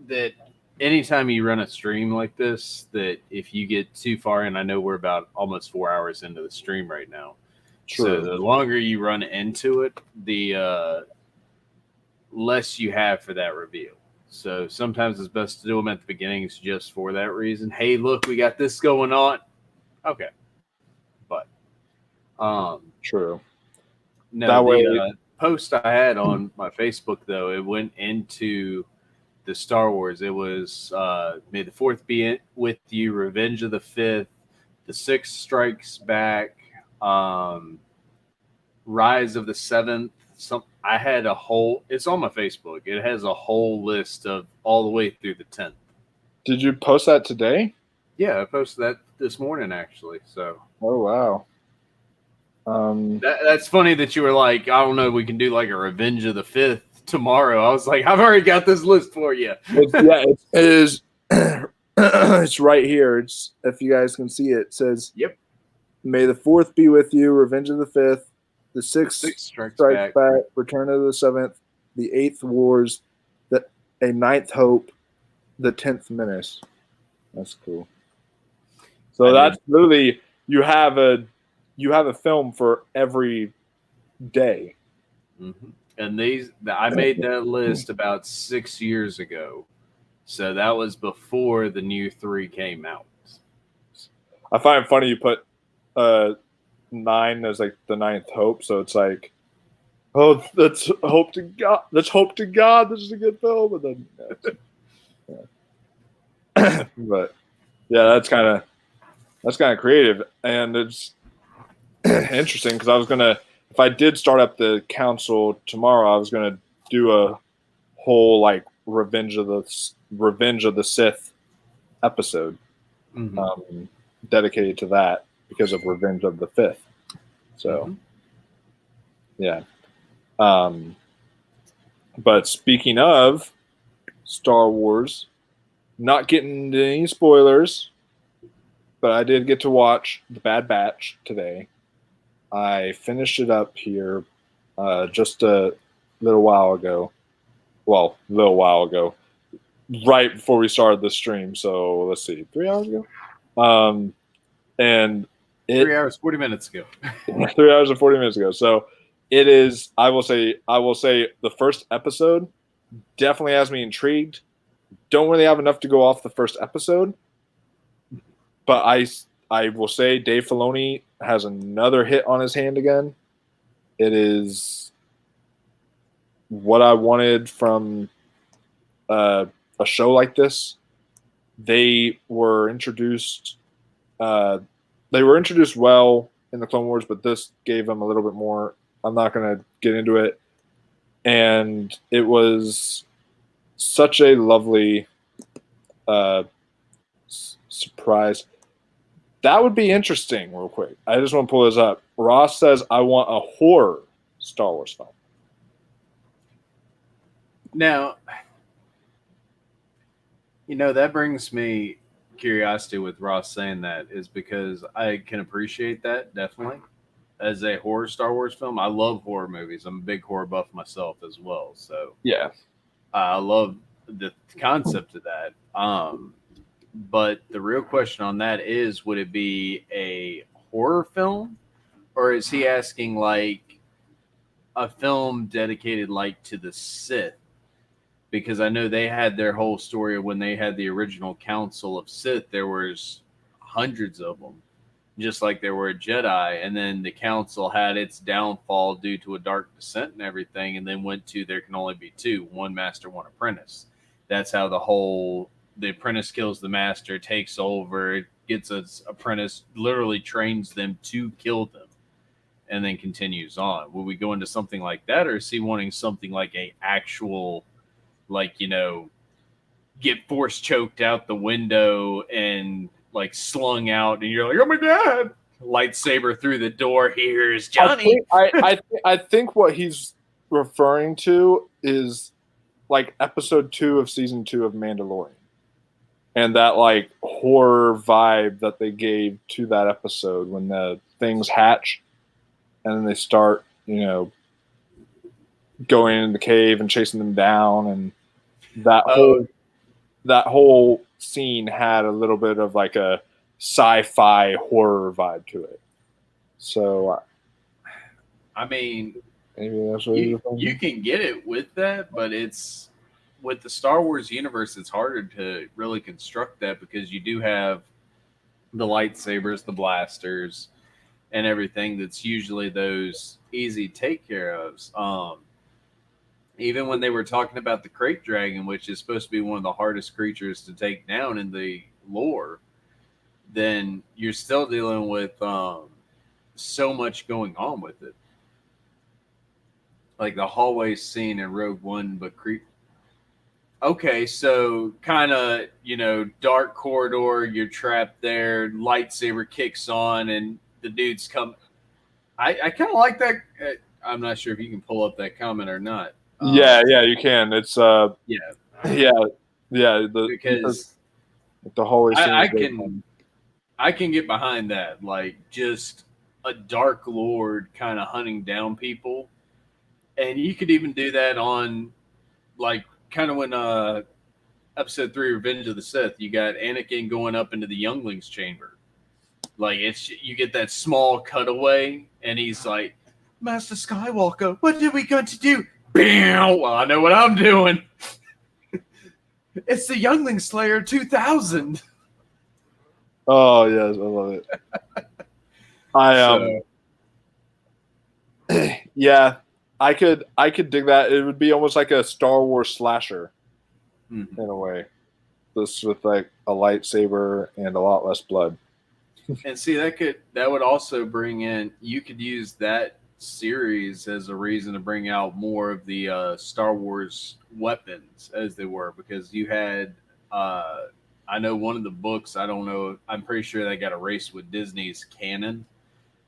That anytime you run a stream like this, that if you get too far in, I know we're about almost 4 hours into the stream right now. So the longer you run into it, the less you have for that reveal. So sometimes it's best to do them at the beginnings just for that reason. Hey, look, we got this going on. Okay, but true. No, That way, post I had on my Facebook though, it went into the Star Wars. It was May the Fourth be with you, Revenge of the Fifth, the Sixth Strikes Back, Rise of the Seventh. I had a whole. It's on my Facebook. It has a whole list of all the way through the 10th. Did you post that today? Yeah, I posted that this morning actually. So. Oh wow. That's funny that you were like, I don't know, we can do like a Revenge of the Fifth tomorrow. I was like, I've already got this list for you. It is. It's right here. It's, if you guys can see it, it says, "Yep, May the Fourth be with you, Revenge of the Fifth, the Sixth Strikes back, Return of the Seventh, the Eighth Wars, a Ninth Hope, the 10th Menace." That's cool. So that's literally you have a film for every day. Mm-hmm. And I made that list about 6 years ago, so that was before the new 3 came out. I find it funny you put 9 as like the ninth hope, so it's like, oh, let's hope to God this is a good film, and then but yeah, that's kind of creative, and it's interesting because I was gonna, if I did start up the council tomorrow, I was gonna do a whole like Revenge of the Sith episode, dedicated to that because of Revenge of the Fifth. So, yeah. But speaking of Star Wars, not getting into any spoilers, but I did get to watch The Bad Batch today. I finished it up here just a little while ago. Well, a little while ago, right before we started the stream. So let's see, 3 hours ago. And 3 hours, 40 minutes ago. 3 hours and 40 minutes ago. So it is, I will say the first episode definitely has me intrigued. Don't really have enough to go off the first episode, but I will say Dave Filoni has another hit on his hand again. It is what I wanted from a show like this. They were introduced well in the Clone Wars, but this gave them a little bit more. I'm not going to get into it. And it was such a lovely surprise. That would be interesting, real quick. I just want to pull this up. Ross says, I want a horror Star Wars film. Now, that brings me curiosity with Ross saying that, is because I can appreciate that, definitely. As a horror Star Wars film, I love horror movies. I'm a big horror buff myself as well. So, yeah, I love the concept of that. But the real question on that is, would it be a horror film, or is he asking like a film dedicated like to the Sith? Because I know they had their whole story of when they had the original Council of Sith, there was hundreds of them, just like there were Jedi. And then the Council had its downfall due to a dark descent and everything, and then went to there can only be two, one master, one apprentice. That's how the apprentice kills the master, takes over, gets an apprentice, literally trains them to kill them, and then continues on. Will we go into something like that, or is he wanting something like a actual, like, get force choked out the window and like slung out, and you're like, oh my God, lightsaber through the door, here's Johnny. I think what he's referring to is like episode 2 of season 2 of Mandalorian, and that like horror vibe that they gave to that episode when the things hatch and then they start, going in the cave and chasing them down, and that whole scene had a little bit of like a sci-fi horror vibe to it. So I mean, maybe that's what you can get it with that, but it's with the Star Wars universe. It's harder to really construct that because you do have the lightsabers, the blasters, and everything. That's usually those easy take care ofs. Even when they were talking about the crate dragon, which is supposed to be one of the hardest creatures to take down in the lore, then you're still dealing with so much going on with it. Like the hallway scene in Rogue One, but okay, so kind of, dark corridor, you're trapped there, lightsaber kicks on, and the dudes come. I kind of like that. I'm not sure if you can pull up that comment or not. Yeah, you can. It's yeah, because the hallway scene. I can get behind that, like just a dark lord kind of hunting down people, and you could even do that on, like, kind of when episode 3, Revenge of the Sith, you got Anakin going up into the younglings chamber. Like, you get that small cutaway, and he's like, Master Skywalker, what are we going to do? Bam! Well, I know what I'm doing. It's the Youngling Slayer 2000. Oh yes, I love it. Yeah, I could dig that. It would be almost like a Star Wars slasher in a way, just with like a lightsaber and a lot less blood. And see, that would also bring in. You could use that series as a reason to bring out more of the Star Wars weapons as they were, because you had. I know one of the books. I don't know. I'm pretty sure they got erased with Disney's canon,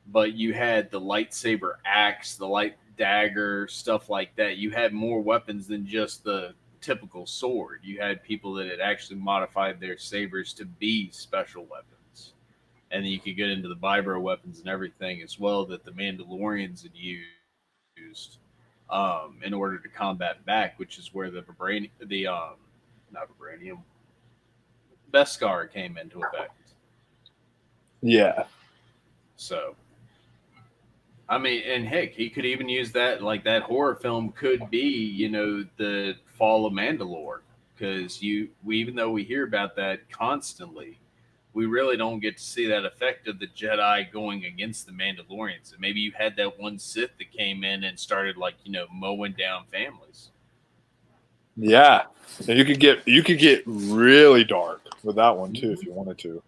but you had the lightsaber axe, the light dagger, stuff like that. You had more weapons than just the typical sword. You had people that had actually modified their sabers to be special weapons. And then you could get into the vibro weapons and everything as well that the Mandalorians had used in order to combat back, which is where the Beskar came into effect. Yeah. So, I mean, and heck, he could even use that, like that horror film could be, the Fall of Mandalore, because even though we hear about that constantly, we really don't get to see that effect of the Jedi going against the Mandalorians. And maybe you had that one Sith that came in and started mowing down families. Yeah, and you could get really dark with that one too if you wanted to.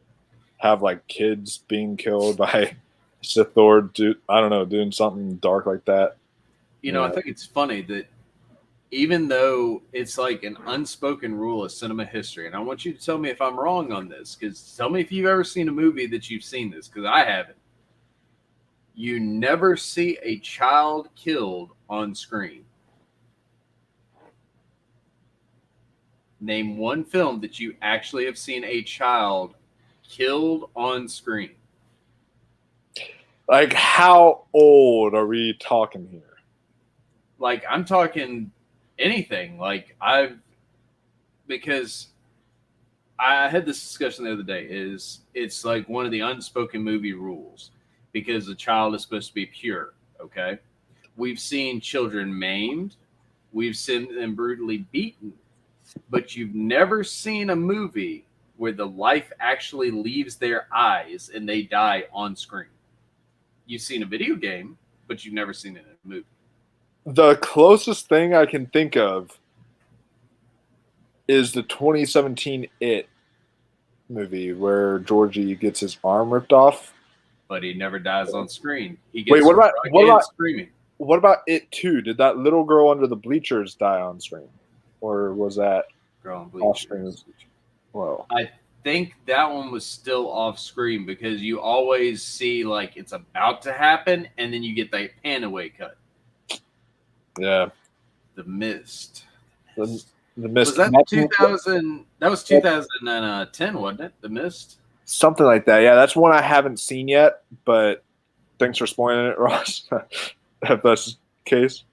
Have like kids being killed by Sith Lord, I don't know, doing something dark like that. I think it's funny that even though it's like an unspoken rule of cinema history, and I want you to tell me if I'm wrong on this, because tell me if you've ever seen a movie that you've seen this, because I haven't. You never see a child killed on screen. Name one film that you actually have seen a child killed on screen. Like, how old are we talking here? Like, I'm talking anything. Like, because I had this discussion the other day, it's like one of the unspoken movie rules, because the child is supposed to be pure, okay? We've seen children maimed. We've seen them brutally beaten. But you've never seen a movie where the life actually leaves their eyes and they die on screen. You've seen a video game, but you've never seen it in a movie. The closest thing I can think of is the 2017 It movie where Georgie gets his arm ripped off. But he never dies on screen. He gets Wait, what about screaming? What about It 2? Did that little girl under the bleachers die on screen? Or was that off screen? Well, I think that one was still off screen, because you always see like it's about to happen and then you get that pan away cut. Yeah. The Mist. The Mist. Was that 2000? That was 2010, wasn't it? The Mist. Something like that. Yeah, that's one I haven't seen yet, but thanks for spoiling it, Ross. If that's the case.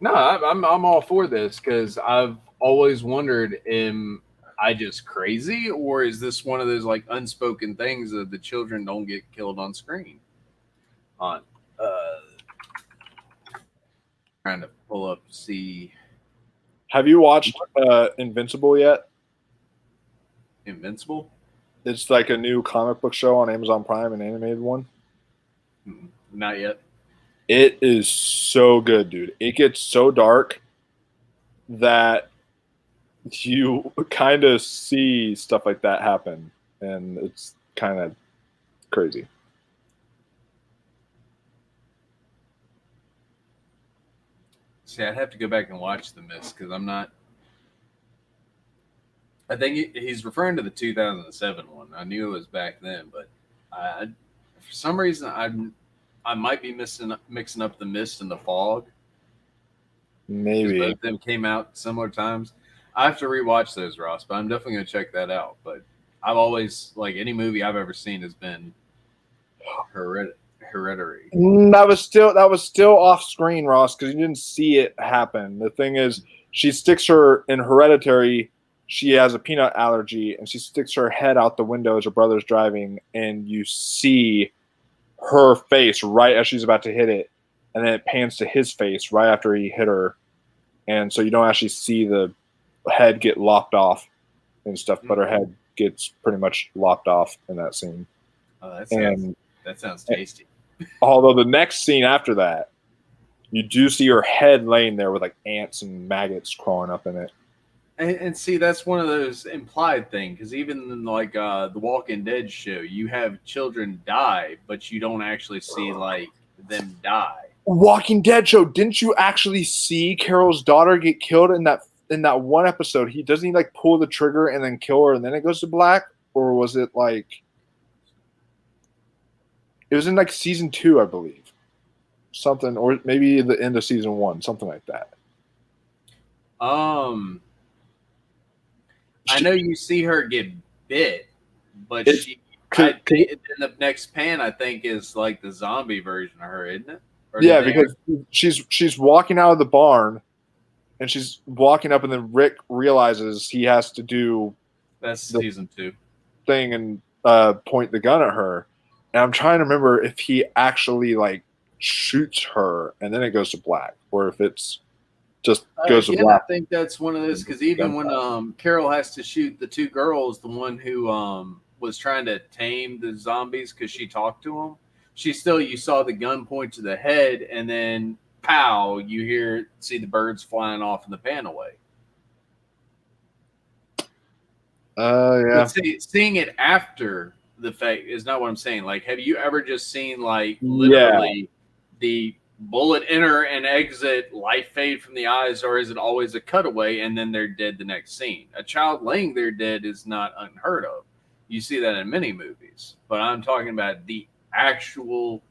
No, I'm all for this, because I've always wondered, am I just crazy, or is this one of those like unspoken things that the children don't get killed on screen? see. Have you watched Invincible yet? Invincible? It's like a new comic book show on Amazon Prime, an animated one. Not yet. It is so good, dude. It gets so dark that you kind of see stuff like that happen, and it's kind of crazy. See, I'd have to go back and watch The Mist because I'm not. I think he's referring to the 2007 one. I knew it was back then, but for some reason I might be mixing up The Mist and The Fog. Maybe both of them came out similar times. I have to rewatch those, Ross, but I'm definitely gonna check that out. But I've always like any movie I've ever seen has been Hereditary. That was still off screen, Ross, because you didn't see it happen. The thing is, she sticks her in Hereditary. She has a peanut allergy, and she sticks her head out the window as her brother's driving, and you see her face right as she's about to hit it, and then it pans to his face right after he hit her, and so you don't actually see the head get lopped off and stuff, but her head gets pretty much lopped off in that scene. Oh, that sounds tasty. Although the next scene after that, you do see her head laying there with like ants and maggots crawling up in it. And see, that's one of those implied things, because even in like the Walking Dead show, you have children die, but you don't actually see like them die. Walking Dead show, didn't you actually see Carol's daughter get killed in that one episode? He like pull the trigger and then kill her, and then it goes to black, or was it like it was in like season 2, I believe, something, or maybe the end of season 1, something like that. I know you see her get bit, but in the next pan, I think, is like the zombie version of her, isn't it? Yeah, because she's walking out of the barn, and she's walking up, and then Rick realizes he has to do that's season 2 thing and point the gun at her. And I'm trying to remember if he actually like shoots her, and then it goes to black, or if it's just goes to black. I think that's one of those, because even when Carol has to shoot the 2 girls, the one who was trying to tame the zombies because she talked to them, you saw the gun point to the head, and then pow, you see the birds flying off in the pan away. Yeah. But seeing it after the fact is not what I'm saying. Like, have you ever just seen like literally the bullet enter and exit, life fade from the eyes, or is it always a cutaway and then they're dead the next scene? A child laying there dead is not unheard of. You see that in many movies, but I'm talking about the actual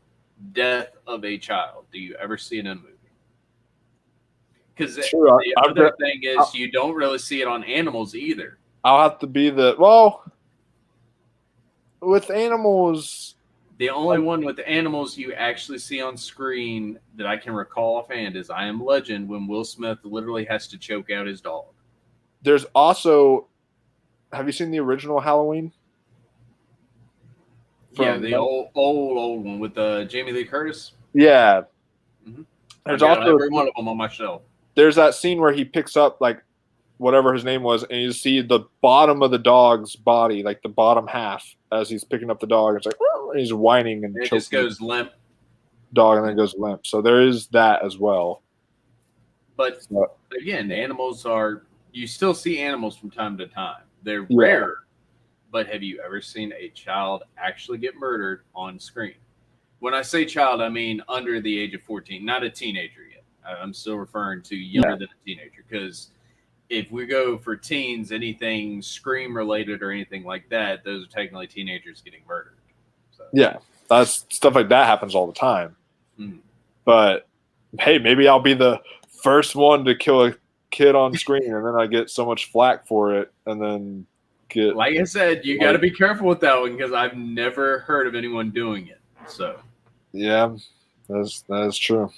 death of a child. Do you ever see it in a movie? Because the other thing is you don't really see it on animals either. I'll have to be with animals. The only one with animals you actually see on screen that I can recall offhand is I Am Legend, when Will Smith literally has to choke out his dog. There's also, have you seen the original Halloween? The old one with Jamie Lee Curtis. Yeah. Mm-hmm. There's also every one of them on my shelf. There's that scene where he picks up like whatever his name was, and you see the bottom of the dog's body, like the bottom half, as he's picking up the dog. It's like, and he's whining and it just goes limp. Dog, and then goes limp. So there is that as well. But again, animals you still see animals from time to time. They're rare. But have you ever seen a child actually get murdered on screen? When I say child, I mean under the age of 14, not a teenager yet. I'm still referring to younger than a teenager, because if we go for teens, anything Scream related or anything like that, those are technically teenagers getting murdered. So. Yeah, that's stuff like that happens all the time. But hey, maybe I'll be the first one to kill a kid on screen, and then I get so much flack for it, and then get. Like I said, you got to be careful with that one, because I've never heard of anyone doing it. So. Yeah, that is true.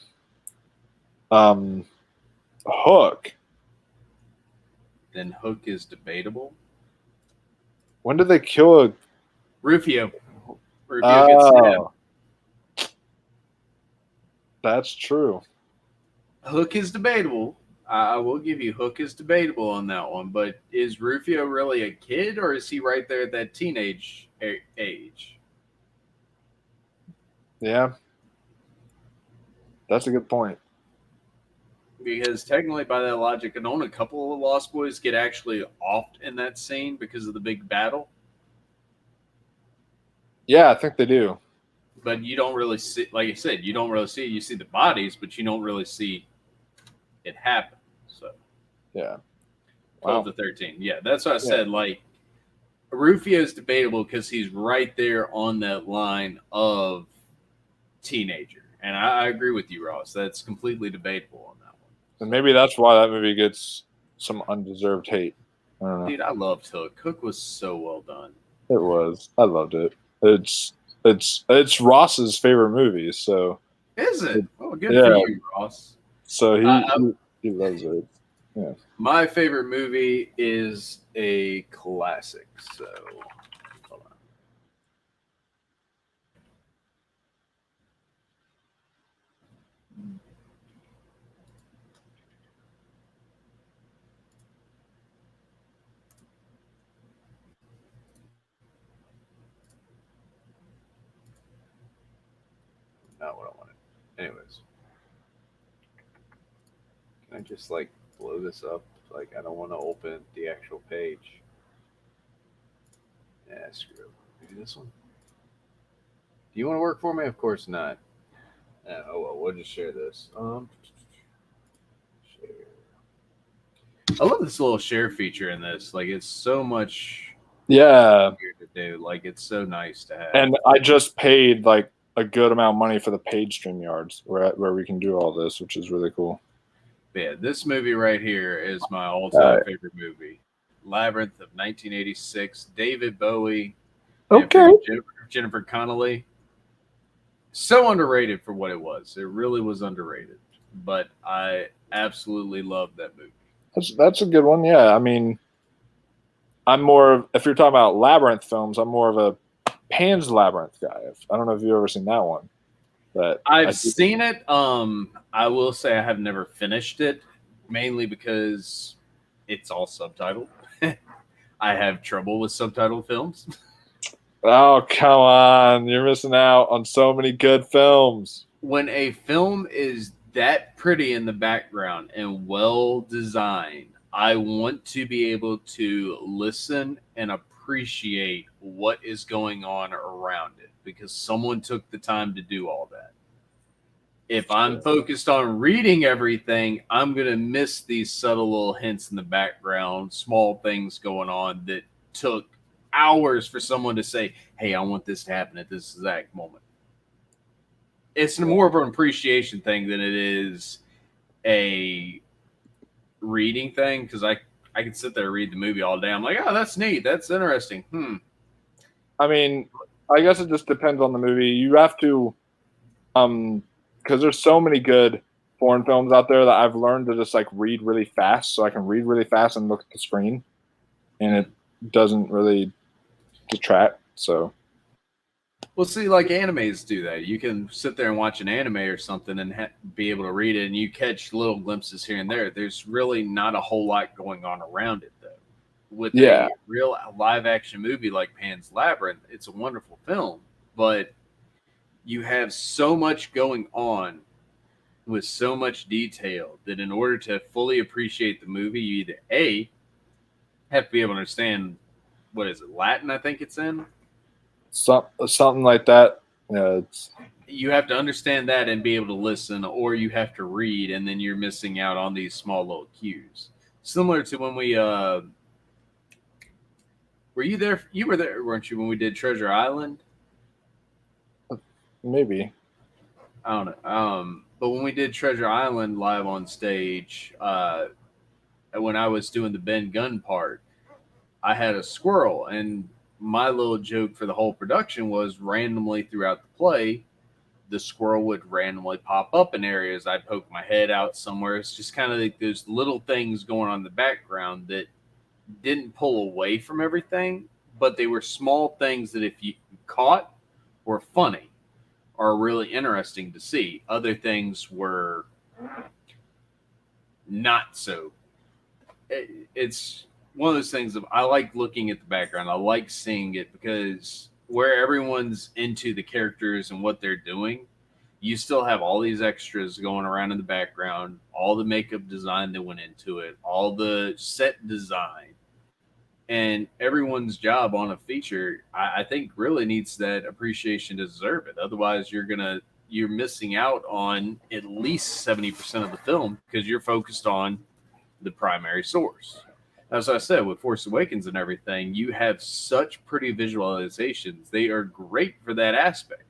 Hook. Then Hook is debatable. When did they kill Rufio? Rufio gets stabbed. That's true. Hook is debatable. I will give you Hook is debatable on that one. But is Rufio really a kid, or is he right there at that teenage age? Yeah, that's a good point. Because technically, by that logic, and only a couple of Lost Boys get actually off in that scene because of the big battle. Yeah, I think they do. But you don't really see, like I said, you don't really see. You see the bodies, but you don't really see it happen. So Yeah. 12 Wow. to 13. Yeah, that's what I said. Like Rufio is debatable because he's right there on that line of teenager, and I agree with you, Ross. That's completely debatable on that one. And maybe that's why that movie gets some undeserved hate. I don't know. Dude, I loved Hook. Hook was so well done. It was. I loved it. It's Ross's favorite movie, so Is it? Oh, good yeah. for you, Ross. So he loves it. Yeah. My favorite movie is a classic. So hold on. Not what I wanted. Anyways. Can I just like blow this up? Like I don't want to open the actual page. Yeah, screw it. Maybe this one. Do you want to work for me? Of course not. Oh well, we'll just share this. Share. I love this little share feature in this. Like it's so much. Yeah. To do. Like it's so nice to have. And I just paid like a good amount of money for the paid StreamYards where we can do all this, which is really cool. But yeah, this movie right here is my all-time favorite movie. Labyrinth of 1986. David Bowie. Okay. Jennifer Connelly. So underrated for what it was. It really was underrated. But I absolutely love that movie. That's a good one. Yeah, I mean, I'm more if you're talking about Labyrinth films, I'm more of a Pan's Labyrinth guy. I don't know if you've ever seen that one. But I've seen it. I will say I have never finished it, mainly because it's all subtitled. I have trouble with subtitled films. Oh, come on. You're missing out on so many good films. When a film is that pretty in the background and well designed, I want to be able to listen and appreciate what is going on around it because someone took the time to do all that. If I'm focused on reading everything, I'm going to miss these subtle little hints in the background, small things going on that took hours for someone to say, hey, I want this to happen at this exact moment. It's more of an appreciation thing than it is a reading thing because I can sit there and read the movie all day. I'm like, oh, that's neat. That's interesting. I mean, I guess it just depends on the movie. You have to, because there's so many good foreign films out there that I've learned to just like read really fast, so I can read really fast and look at the screen, and it doesn't really detract. So, well, see, like animes do that. You can sit there and watch an anime or something and be able to read it, and you catch little glimpses here and there. There's really not a whole lot going on around it, though. With a real live action movie like Pan's Labyrinth, it's a wonderful film, but you have so much going on with so much detail that in order to fully appreciate the movie, you either A, have to be able to understand, what is it, Latin, I think it's in? Something like that. Yeah, you have to understand that and be able to listen, or you have to read, and then you're missing out on these small little cues. Similar to when we were you there? You were there, weren't you, when we did Treasure Island? Maybe. I don't know. But when we did Treasure Island live on stage, when I was doing the Ben Gunn part, I had a squirrel, and my little joke for the whole production was randomly throughout the play, the squirrel would randomly pop up in areas. I'd poke my head out somewhere. It's just kind of like those little things going on in the background that didn't pull away from everything, but they were small things that if you caught were funny or really interesting to see. Other things were not so. It's one of those things of I like looking at the background. I like seeing it because where everyone's into the characters and what they're doing, you still have all these extras going around in the background, all the makeup design that went into it, all the set design, and everyone's job on a feature, I think really needs that appreciation to deserve it. Otherwise, you're missing out on at least 70% of the film because you're focused on the primary source. As I said, with Force Awakens and everything, you have such pretty visualizations. They are great for that aspect.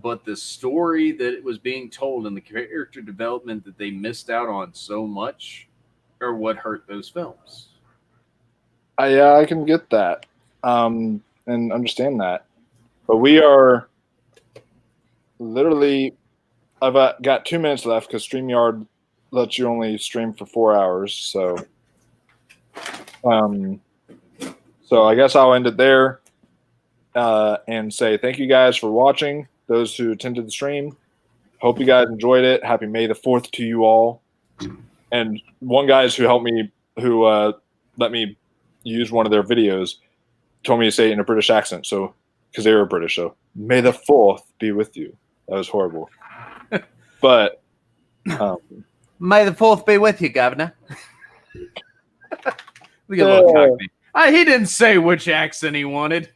But the story that was being told and the character development that they missed out on so much are what hurt those films. I can get that and understand that. But we are literally, I've got 2 minutes left because StreamYard lets you only stream for 4 hours. So I guess I'll end it there and say thank you guys for watching. Those who attended the stream, hope you guys enjoyed it. Happy May the 4th to you all. And one guys who helped me, who let me use one of their videos, told me to say it in a British accent. So, because they were British, so May the 4th be with you. That was horrible. But May the 4th be with you, Governor. Look at little Cockney. He didn't say which accent he wanted.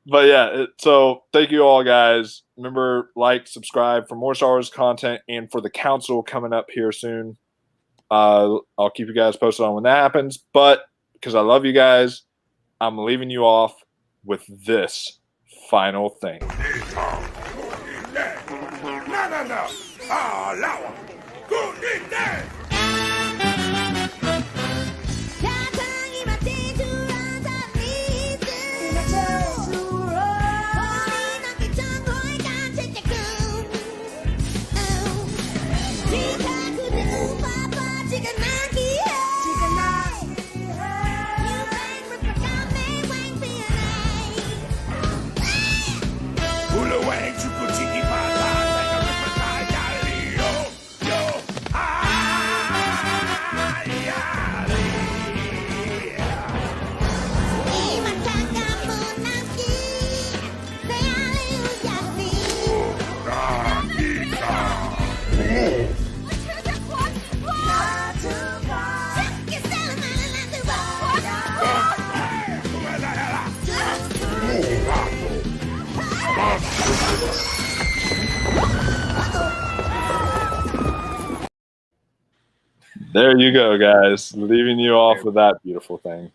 But yeah, so thank you all, guys. Remember, like, subscribe for more Star Wars content and for the council coming up here soon. I'll keep you guys posted on when that happens. But because I love you guys, I'm leaving you off with this final thing. There you go, guys. Leaving you off with that beautiful thing.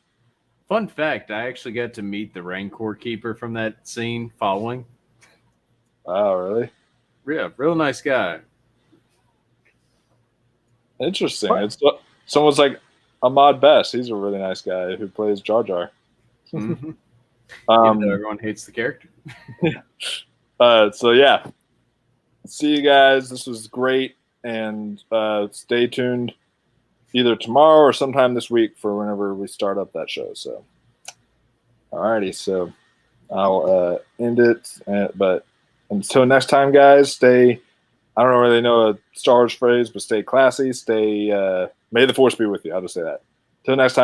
Fun fact, I actually got to meet the Rancor Keeper from that scene following. Wow, really? Yeah, real nice guy. Interesting. It's someone's like Ahmad Best. He's a really nice guy who plays Jar Jar. Mm-hmm. Even though everyone hates the character. So yeah. See you guys. This was great. And stay tuned either tomorrow or sometime this week for whenever we start up that show. So, alrighty. So I'll end it. But until next time, guys, stay. I don't really know a Star Wars phrase, but stay classy. Stay. May the Force be with you. I'll just say that. Till next time.